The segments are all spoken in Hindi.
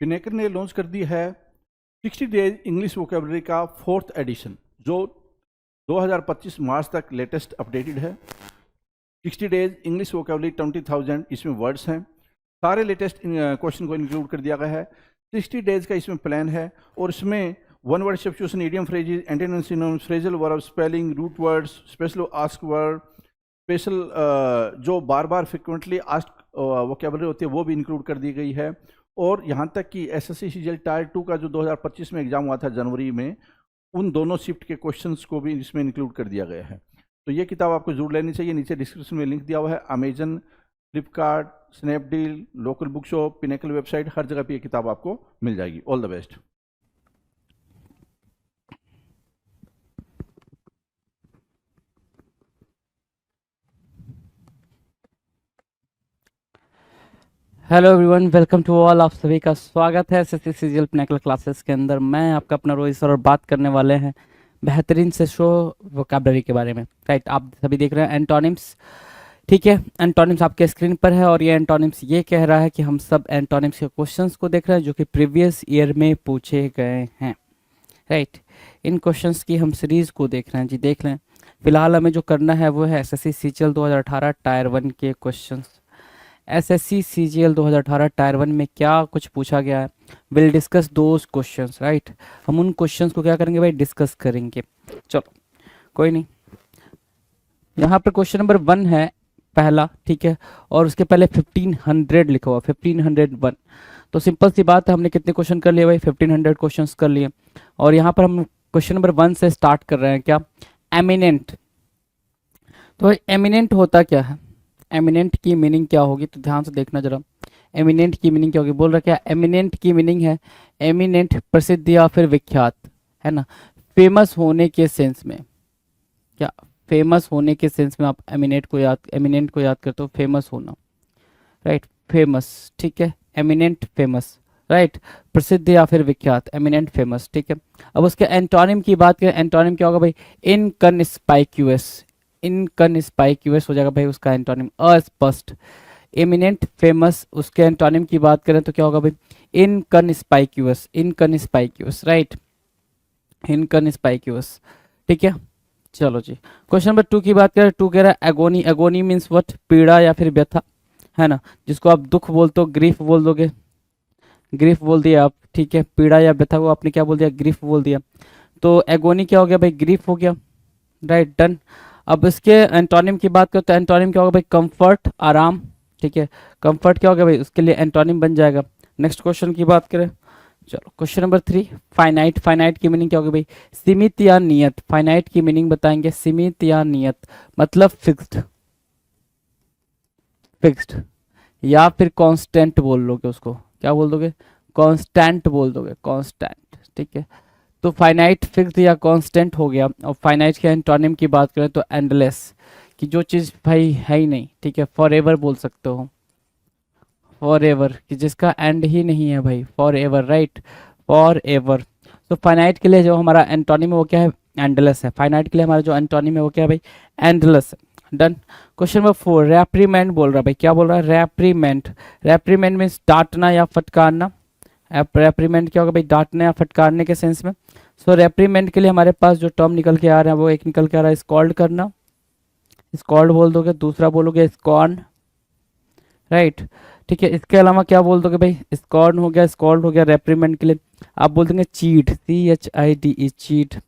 पिनेकर ने लॉन्च कर दी है 60 डेज इंग्लिश वोकेबलरी का 4th एडिशन, जो 2025 मार्च तक लेटेस्ट अपडेटेड है। 60 डेज इंग्लिश वोकेबलरी 20,000 इसमें वर्ड्स हैं। सारे लेटेस्ट क्वेश्चन को इंक्लूड कर दिया गया है। 60 डेज का इसमें प्लान है और इसमें one word substitution, idiom phrases, antonyms, synonyms, phrasal verb, spelling, root words, special ask word, special जो बार बार फ्रिक्वेंटली आस्क वोकेबलरी होती है वो भी इंक्लूड कर दी गई है। और यहाँ तक कि एसएससी सीजीएल टायर 2 का जो 2025 में एग्जाम हुआ था जनवरी में, उन दोनों शिफ्ट के क्वेश्चंस को भी इसमें इंक्लूड कर दिया गया है। तो ये किताब आपको जरूर लेनी चाहिए। नीचे डिस्क्रिप्शन में लिंक दिया हुआ है। Amazon, Flipkart, Snapdeal, local book shop, Pinnacle website, हर जगह पे ये किताब आपको मिल जाएगी। All the best. Hello everyone, welcome to all. आप सभी का स्वागत है एसएससी सीजीएल पिनेकल क्लासेस के अंदर। मैं आपका अपना रोहित सर और बात करने वाले हैं बेहतरीन से शो वोकैबुलरी के बारे में। राइट, आप सभी देख रहे हैं एंटोनिम्स। ठीक है, एंटोनिम्स आपके स्क्रीन पर है और ये एंटोनिम्स ये कह रहा है कि हम सब एंटोनिम्स के क्वेश्चंस को देख रहे हैं जो कि प्रीवियस ईयर में पूछे गए हैं। राइट, इन क्वेश्चंस की हम सीरीज को देख रहे हैं जी। देख लें, फिलहाल हमें जो करना है वो है एसएससी सीजीएल 2018 टायर 1 के क्वेश्चंस। एसएससी सीजीएल 2018 टायर 1 में क्या कुछ पूछा गया है, will discuss those questions. Right, हम उन क्वेश्चंस को क्या करेंगे भाई, डिस्कस करेंगे। चलो कोई नहीं, यहाँ पर क्वेश्चन नंबर 1 है पहला, ठीक है, और उसके पहले 1500 लिखा हुआ, 1501। तो सिंपल सी बात है, हमने कितने क्वेश्चन कर लिए भाई, 1500 क्वेश्चन कर लिए। और यहाँ पर हम क्वेश्चन नंबर 1 से स्टार्ट कर रहे हैं। क्या, एमिनेंट। तो भाई एमिनेंट होता क्या है, एमिनेंट की मीनिंग क्या होगी, तो ध्यान से देखना जरा। एमिनेंट की मीनिंग क्या होगी, बोल रहा क्या, एमिनेंट की मीनिंग है एमिनेंट, प्रसिद्ध या फिर विख्यात, है ना, फेमस होने के सेंस में। क्या, फेमस होने के सेंस में आप एमिनेंट को याद करते हो, फेमस होना। राइट, फेमस, ठीक है, एमिनेंट फेमस। राइट, प्रसिद्ध या फिर विख्यात, एमिनेंट फेमस। ठीक है, अब उसके एंटोनिम की बात करें, एंटोनिम क्या होगा भाई, इनकन्स्पाइक्यूअस। इनकन्स्पाइक्यूअस हो जाएगा भाई उसका एंटोनिम, अस्पष्ट। एमिनेंट फेमस, उसके एंटोनिम की बात करें तो क्या होगा भाई, इनकन्स्पाइक्यूअस। इनकन्स्पाइक्यूअस, राइट, इनकन्स्पाइक्यूअस। ठीक है, चलो जी, क्वेश्चन नंबर 2 की बात करें। 2 कह रहा है एगोनी। एगोनी मीन्स व्हाट, पीड़ा या फिर व्यथा, है ना, जिसको आप दुख बोलते हो, ग्रीफ बोल दोगे, ग्रीफ बोल दिया आप। ठीक है, पीड़ा या व्यथा को आपने क्या बोल दिया, ग्रीफ बोल दिया। तो एगोनी क्या हो गया भाई, ग्रीफ हो गया। Right, done. अब इसके एंटोनिम की बात करें तो एंटोनिम क्या होगा भाई, कंफर्ट, आराम। ठीक है, कंफर्ट क्या होगा भाई, उसके लिए एंटोनिम बन जाएगा। नेक्स्ट क्वेश्चन की बात करें, चलो क्वेश्चन नंबर 3, फाइनाइट। फाइनाइट की मीनिंग क्या होगी भाई, सीमित या नियत। फाइनाइट की मीनिंग बताएंगे, सीमित या नियत, मतलब फिक्स्ड, फिक्स्ड या फिर कांस्टेंट बोल लोगे उसको, क्या बोल दोगे, कांस्टेंट बोल दोगे, कांस्टेंट। ठीक है, तो फाइनाइट फिक्स्ड या कांस्टेंट हो गया। और फाइनाइट के एंटोनिम की बात करें तो एंडलेस, कि जो चीज़ भाई है ही नहीं। ठीक है, फॉर एवर बोल सकते हो, फॉर एवर, कि जिसका एंड ही नहीं है भाई, for ever. Right, for ever. तो फाइनाइट के लिए जो हमारा एंटोनिम है वो क्या है, एंडलेस है। फाइनाइट के लिए हमारा जो एंटोनिम है वो क्या है भाई, एंडलेस है। डन। क्वेश्चन नंबर 4, रेप्रीमेंट बोल रहा है भाई, क्या बोल रहा है, रेप्रीमेंट। रेप्रीमेंट मीन्स डांटना या फटकारना। रेप्रीमेंट क्या होगा भाई, डांटने या फटकारने के सेंस में। सो रेप्रीमेंट के लिए हमारे पास जो टर्म निकल के आ रहा है वो एक निकल के आ रहा है, स्कॉल्ड करना, स्कॉल्ड बोल दोगे। दूसरा बोलोगे स्कॉर्न। राइट, ठीक है, इसके अलावा क्या बोल दोगे भाई, स्कॉर्न हो गया, स्कॉल्ड हो गया। रेप्रीमेंट के लिए आप बोल देंगे चीट, CHIDE, चीट।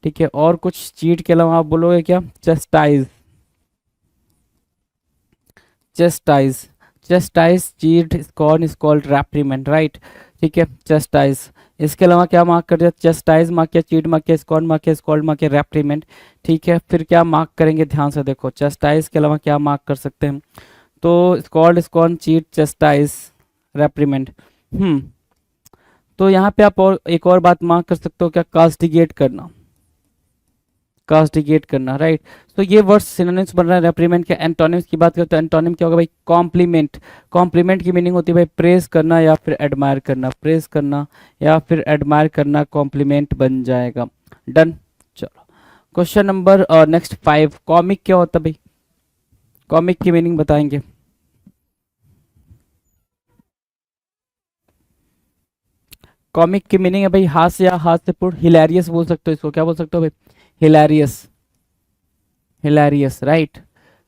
ठीक है, और कुछ चीट के अलावा आप बोलोगे क्या, chastise, chastise, chastise, cheat, scorn, scold, reprimand. Right, ठीक है, चेस्टाइज। इसके अलावा क्या मार्क कर दिया, चेस्टाइज मार्क किया, चीट मार्क किया, स्कॉर्न मार्क किया, स्कॉल्ड मार्क किया, रेप्रीमेंट। ठीक है, फिर क्या मार्क करेंगे, ध्यान से देखो, चेस्टाइज के अलावा क्या मार्क कर सकते हैं, तो scold, scorn, cheat, chastise, reprimand. तो यहाँ पे आप और एक और बात मार्क कर सकते हो, क्या, कास्टिगेट करना, कास्टिगेट करना। राइट, तो ये वर्ड्स सिनोनिम्स बन रहा है। रेप्रीमेंट के एंटोनिम्स की बात करें तो एंटोनिम क्या होगा भाई, कॉम्प्लीमेंट। कॉम्प्लीमेंट की मीनिंग होती है भाई प्रेज करना या फिर एडमायर करना, प्रेज करना या फिर एडमायर करना, कॉम्प्लीमेंट बन जाएगा। डन। चलो क्वेश्चन नंबर नेक्स्ट 5, कॉमिक क्या होता है भाई, कॉमिक की मीनिंग बताएंगे। कॉमिक की मीनिंग है भाई हास्य या हास्यपूर्ण, हिलेरियस बोल सकते हो इसको, क्या बोल सकते हो भाई, हिलेरियस, हिलेरियस राइट,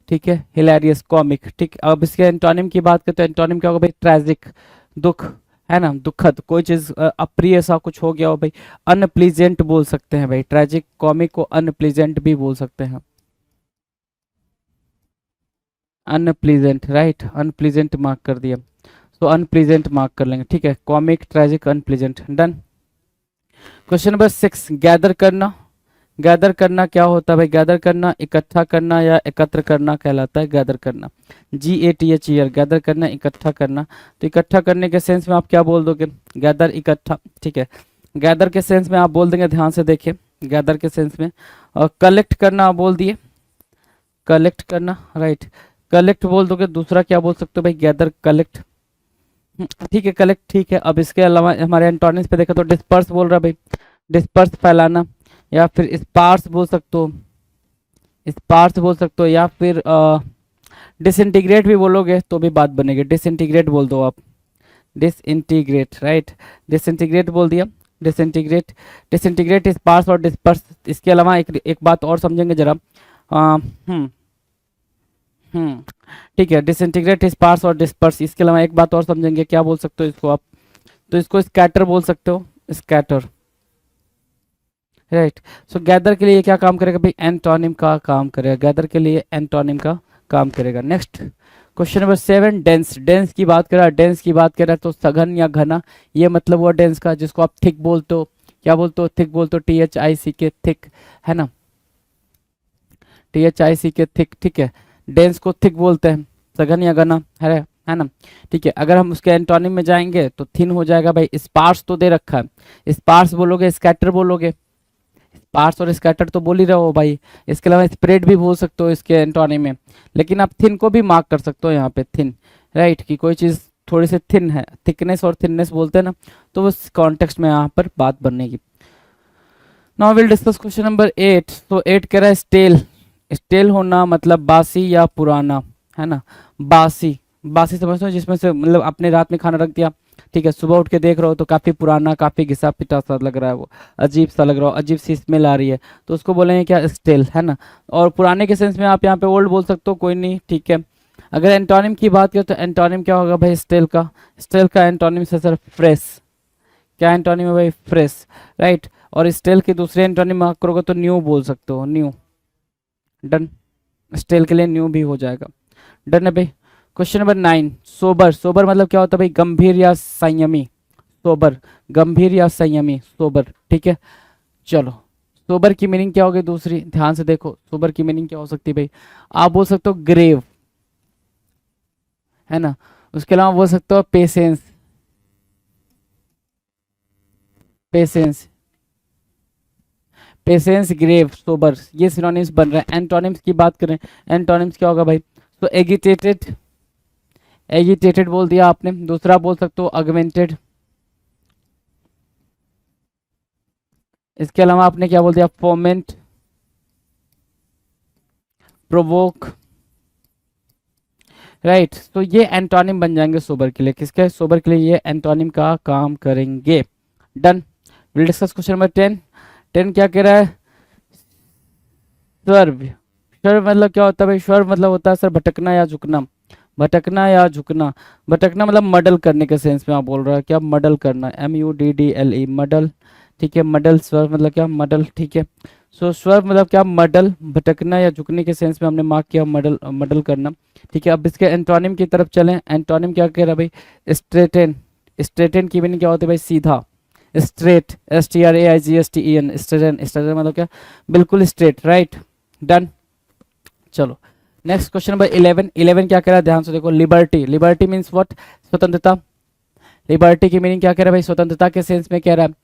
ठीक है, हिलेरियस कॉमिक, ठीक। अब इसके एंटोनिम की बात करते हैं, एंटोनिम क्या होगा भाई, ट्रेजिक, दुख, है ना, दुखद, कोई चीज अप्रिय सा कुछ हो गया हो भाई, अनप्लीजेंट बोल सकते हैं भाई, ट्रेजिक कॉमिक को अनप्लीजेंट भी बोल सकते हैं, अनप्लीजेंट राइट, अनप्लीजेंट मार्क कर दिया, तो अनप्लीजेंट मार्क कर लेंगे, ठीक है, comic, tragic, unpleasant, done. Question number 6, gather करना, गैदर करना क्या होता है भाई, गैदर करना इकट्ठा करना या एकत्र करना कहलाता है गैदर करना, GATHER, गैदर करना इकट्ठा करना, तो इकट्ठा करने के सेंस में आप क्या बोल दोगे, गैदर इकट्ठा, ठीक है, गैदर के सेंस में आप बोल देंगे, ध्यान से देखिए, गैदर के सेंस में, और कलेक्ट करना आप बोल दिए, कलेक्ट करना राइट, कलेक्ट बोल दोगे, दूसरा क्या बोल सकते हो भाई, गैदर कलेक्ट, ठीक है, कलेक्ट, ठीक है। अब इसके अलावा हमारे एंटोनिम्स पे देखा तो डिस्पर्स बोल रहा है भाई, डिस्पर्स फैलाना, या फिर स्पार्स बोल सकते हो, स्पार्स बोल सकते हो, या फिर डिसइंटीग्रेट भी बोलोगे तो भी बात बनेगी, डिसइंटीग्रेट बोल दो आप, डिसइंटीग्रेट राइट, डिसइंटीग्रेट बोल दिया, डिसइंटीग्रेट, डिसइंटीग्रेट, स्पार्स और डिस्पर्स। इसके अलावा एक बात और समझेंगे जरा, हम्म ठीक है, डिसइंटीग्रेट, स्पार्स और डिस्पर्स, इसके अलावा एक बात और समझेंगे, क्या बोल सकते हो इसको आप, तो इसको स्कैटर बोल सकते हो, स्कैटर राइट। सो गैदर के लिए क्या काम करेगा भाई, एंटोनिम का काम करेगा, गैदर के लिए एंटोनिम का काम करेगा। Next question number 7, dense, dense की बात कर रहा है, डेंस की बात कर रहा है तो सघन या घना, ये मतलब वो डेंस का जिसको आप थिक बोलते हो, क्या बोलते हो, थिक बोलते हो, THICK थिक, है ना, THICK थिक, ठीक है, डेंस को थिक बोलते हैं, सघन या घना है ना, ठीक है। अगर हम उसके एंटोनिम में जाएंगे तो थिन हो जाएगा भाई, स्पार्स तो दे रखा है, स्पार्स बोलोगे, स्कैटर बोलोगे, स्पार्स और स्कैटर तो बोल ही रहे हो भाई, इसके अलावा स्प्रेड भी बोल सकते हो इसके एंटोनिम में, लेकिन आप थिन को भी मार्क कर सकते हो यहाँ पे, थिन राइट, कि कोई चीज थोड़ी सी थिन है, थिकनेस और थिननेस बोलते हैं ना, तो उस कॉन्टेक्स्ट में यहाँ पर बात बनेगी। Now will discuss question number 8, तो 8 कह रहा है स्टेल, स्टेल होना मतलब बासी या पुराना, है ना, बासी, बासी समझते हो, जिसमें से मतलब आपने रात में खाना रख दिया, ठीक है, सुबह उठ के देख रहे हो तो काफी पुराना, काफी घिसा पिटा सा लग रहा है, वो अजीब सा लग रहा हो, अजीब सी स्मेल आ रही है, तो उसको बोलेंगे क्या, स्टेल, है ना। और पुराने के सेंस में आप यहाँ पे ओल्ड बोल सकते हो, कोई नहीं, ठीक है। अगर एंटोनिम की बात करें तो एंटोनिम क्या होगा भाई, स्टेल का, स्टेल का एंटोनिम से सर फ्रेश, क्या एंटोनिम है भाई, फ्रेश राइट। और स्टेल के दूसरे एंटोनिम आप करोगे तो न्यू बोल सकते हो, न्यू, डन, स्टेल के लिए न्यू भी हो जाएगा, डन है भाई। क्वेश्चन नंबर 9, सोबर, सोबर मतलब क्या होता है भाई, गंभीर या संयमी, सोबर, गंभीर या संयमी, सोबर, ठीक है। चलो, सोबर की मीनिंग क्या होगी दूसरी, ध्यान से देखो, सोबर की मीनिंग क्या हो सकती है भाई, आप बोल सकते हो ग्रेव, है ना, उसके अलावा बोल सकते हो patience, patience, patience, grave, sober, ये सिनोनिम्स बन रहे हैं। एंटोनिम्स की बात करें, एंटोनिम्स क्या होगा भाई, तो एगिटेटेड, एजिटेटेड बोल दिया आपने, दूसरा बोल सकते हो अगमेंटेड, इसके अलावा आपने क्या बोल दिया, फोमेंट, प्रोवोक, राइट। तो ये एंटोनिम बन जाएंगे सोबर के लिए, किसके, सोबर के लिए ये एंटोनिम का काम करेंगे, done. Will discuss question number 10, 10 क्या कह रहा है, स्वर्व, स्वर्व मतलब क्या होता है भाई, स्वर्व मतलब होता है सर भटकना या झुकना, भटकना या झुकना, भटकना मतलब मडल करने के सेंस में आप बोल रहे हैं, क्या मडल करना, MUDDLE, मडल, ठीक है, मडल, स्वर्व मतलब क्या, मडल, ठीक है। सो स्वर्व मतलब क्या, मडल, भटकना या झुकने के सेंस में हमने मार्क किया, मडल, मडल करना, ठीक है। अब इसके एंटोनिम की तरफ चलें, एंटोनिम क्या कह रहा है भाई, स्ट्रेटेन, स्ट्रेटेन की मीनिंग क्या होती है भाई, सीधा, स्ट्रेट, STRAIGSTEN, स्ट्रेटेन, स्ट्रेटेन मतलब क्या, बिल्कुल स्ट्रेट, राइट, डन। चलो नेक्स्ट क्वेश्चन नंबर 11, 11 क्या कह रहा है, ध्यान से देखो, लिबर्टी, लिबर्टी मीन्स व्हाट, स्वतंत्रता, लिबर्टी की मीनिंग क्या कह रहा है भाई, स्वतंत्रता के सेंस में कह रहा है,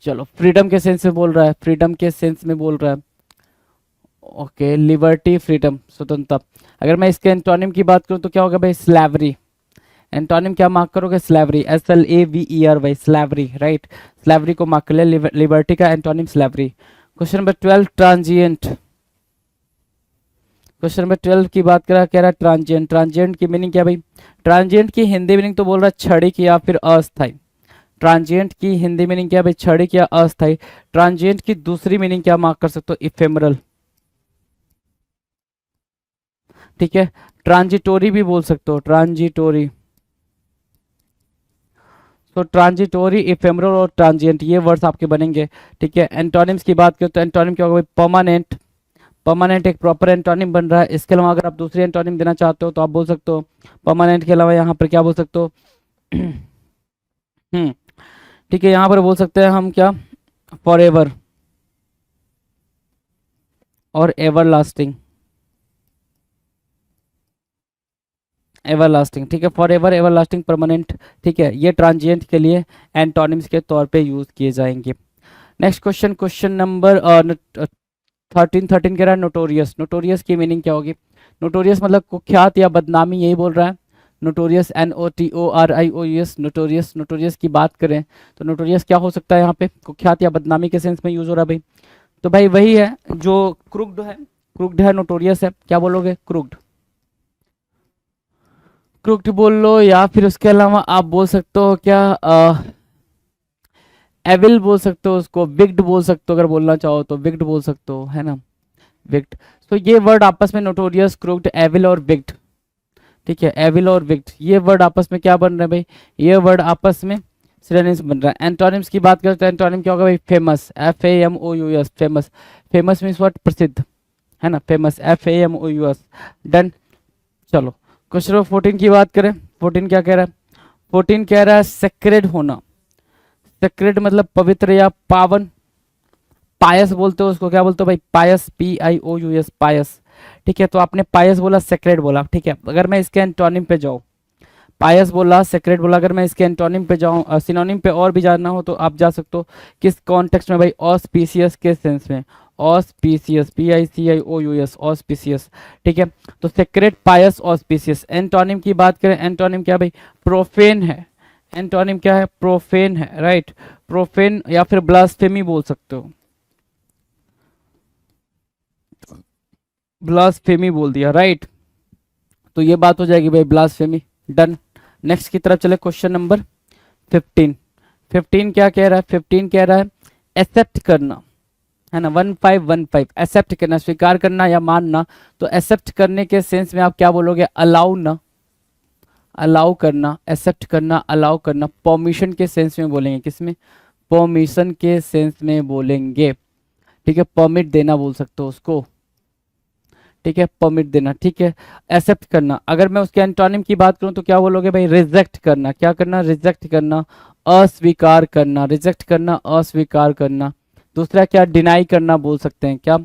चलो फ्रीडम के सेंस में बोल रहा है, फ्रीडम के सेंस में बोल रहा है, ओके, लिबर्टी, फ्रीडम, स्वतंत्रता। अगर मैं इसके एंटोनिम की बात करूं तो क्या होगा भाई, स्लैवरी, एंटोनिम क्या मार्क करोगे, slavery, SLAVERY, slavery, right, slavery को मार्क कर ले, लिबर्टी का antonym slavery. Question number 12, transient, question number 12 की बात करा, कह रहा है ट्रांजिएंट, ट्रांजिएंट की मीनिंग क्या भाई, ट्रांजिएंट की हिंदी मीनिंग तो बोल रहा है क्षणिक या फिर अस्थायी, ट्रांजिएंट की हिंदी मीनिंग क्या है भाई? क्षणिक या अस्थायी। ट्रांजिएंट की दूसरी मीनिंग क्या मार्क कर सकते हो? इफेमरल। ठीक है, ट्रांजिटोरी भी बोल सकते हो, ट्रांजिटोरी। तो ट्रांजिटोरी, इफेमरल और ट्रांजिएंट ये वर्ड्स आपके बनेंगे। ठीक है, एंटोनिम्स की बात करें तो एंटोनिम क्या होगा भाई? परमानेंट। परमानेंट एक प्रॉपर एंटोनिम बन रहा है। इसके अलावा अगर आप दूसरी एंटोनिम देना चाहते हो तो आप बोल सकते हो परमानेंट के अलावा यहाँ पर क्या बोल सकते हो? ठीक है, यहाँ पर बोल सकते हैं हम क्या? फॉरएवर और एवरलास्टिंग। एवरलास्टिंग, ठीक है, फॉरएवर, एवरलास्टिंग, परमानेंट। ठीक है, ये ट्रांजिएंट के लिए एंटोनिम्स के तौर पे यूज किए जाएंगे। नेक्स्ट क्वेश्चन, क्वेश्चन नंबर 13 कह रहा है नोटोरियस। नोटोरियस की मीनिंग क्या होगी? नोटोरियस मतलब कुख्यात या बदनामी, यही बोल रहा है। Notorious, NOTORIOUS, notorious. नोटोरियस की बात करें तो नोटोरियस क्या हो सकता है यहाँ पे? कुख्यात या बदनामी के सेंस में यूज हो रहा है भाई। तो भाई वही है जो क्रुक्ड है। क्रुक्ड है, नोटोरियस है। क्या बोलोगे? क्रुक्ड। क्रुक्ड बोल लो, या फिर उसके अलावा आप बोल सकते हो क्या? एविल बोल सकते हो उसको, विक्ड बोल सकते हो, अगर बोलना चाहो तो विक्ड बोल सकते हो, है ना? विक्ड। तो ये वर्ड आपस में नोटोरियस, क्रुक्ड, एविल और विक्ड। ठीक है, एविल और विक्ड ये वर्ड आपस में क्या बन रहे हैं भाई? ये वर्ड आपस में सिनोनिम्स बन रहा है। एंटोनिम्स की बात करें तो एंटोनिम क्या होगा भाई? Famous, FAMOUS, famous. Famous means what? प्रसिद्ध, है ना? Famous, FAMOUS। डन। चलो, क्वेश्चन नंबर 14 की बात करें। 14 क्या कह रहा है? 14 कह रहा है सेक्रेड होना। सेक्रेड मतलब पवित्र या पावन। पायस बोलते हो उसको, क्या बोलते हो भाई? पायस, PIOUS, पायस। ठीक है, तो आपने पायस बोला, सेक्रेड बोला। ठीक है, अगर मैं इसके एंटोनिम पे जाऊँ, पायस बोला, सेक्रेड बोला, अगर मैं इसके एंटोनिम पे जाऊँ, सिनोनिम पे और भी जानना हो तो आप जा सकते हो। किस कॉन्टेक्स्ट में भाई? ऑस्पिशियस के सेंस में। Auspicious, PICIOUS, auspicious. ठीक है, तो सेक्रेड, पायस, ऑस्पिशियस। एंटोनिम की बात करें, एंटोनिम क्या भाई? प्रोफेन है। एंटोनिम क्या है? प्रोफेन है, राइट। प्रोफेन या फिर ब्लास्फेमी बोल सकते हो। ब्लास्फेमी बोल दिया, राइट। तो ये बात हो जाएगी भाई, ब्लास्फेमी। डन। नेक्स्ट की तरफ चले, क्वेश्चन नंबर 15। 15 क्या कह रहा है? 15 कह रहा है एक्सेप्ट करना, है ना? 1515, एक्सेप्ट करना, स्वीकार करना या मानना। तो एक्सेप्ट करने के सेंस में आप क्या बोलोगे? अलाउ ना, अलाउ करना, एक्सेप्ट करना, अलाउ करना। परमिशन के सेंस में बोलेंगे, किसमें? परमिशन के सेंस में बोलेंगे। ठीक है, परमिट देना बोल सकते हो उसको। ठीक है, परमिट देना। ठीक है, एक्सेप्ट करना। अगर मैं उसके एंटोनिम की बात करूं तो क्या बोलोगे भाई? रिजेक्ट करना। क्या करना? रिजेक्ट करना, अस्वीकार करना। रिजेक्ट करना, अस्वीकार करना। दूसरा क्या? डिनाई करना बोल सकते हैं। क्या?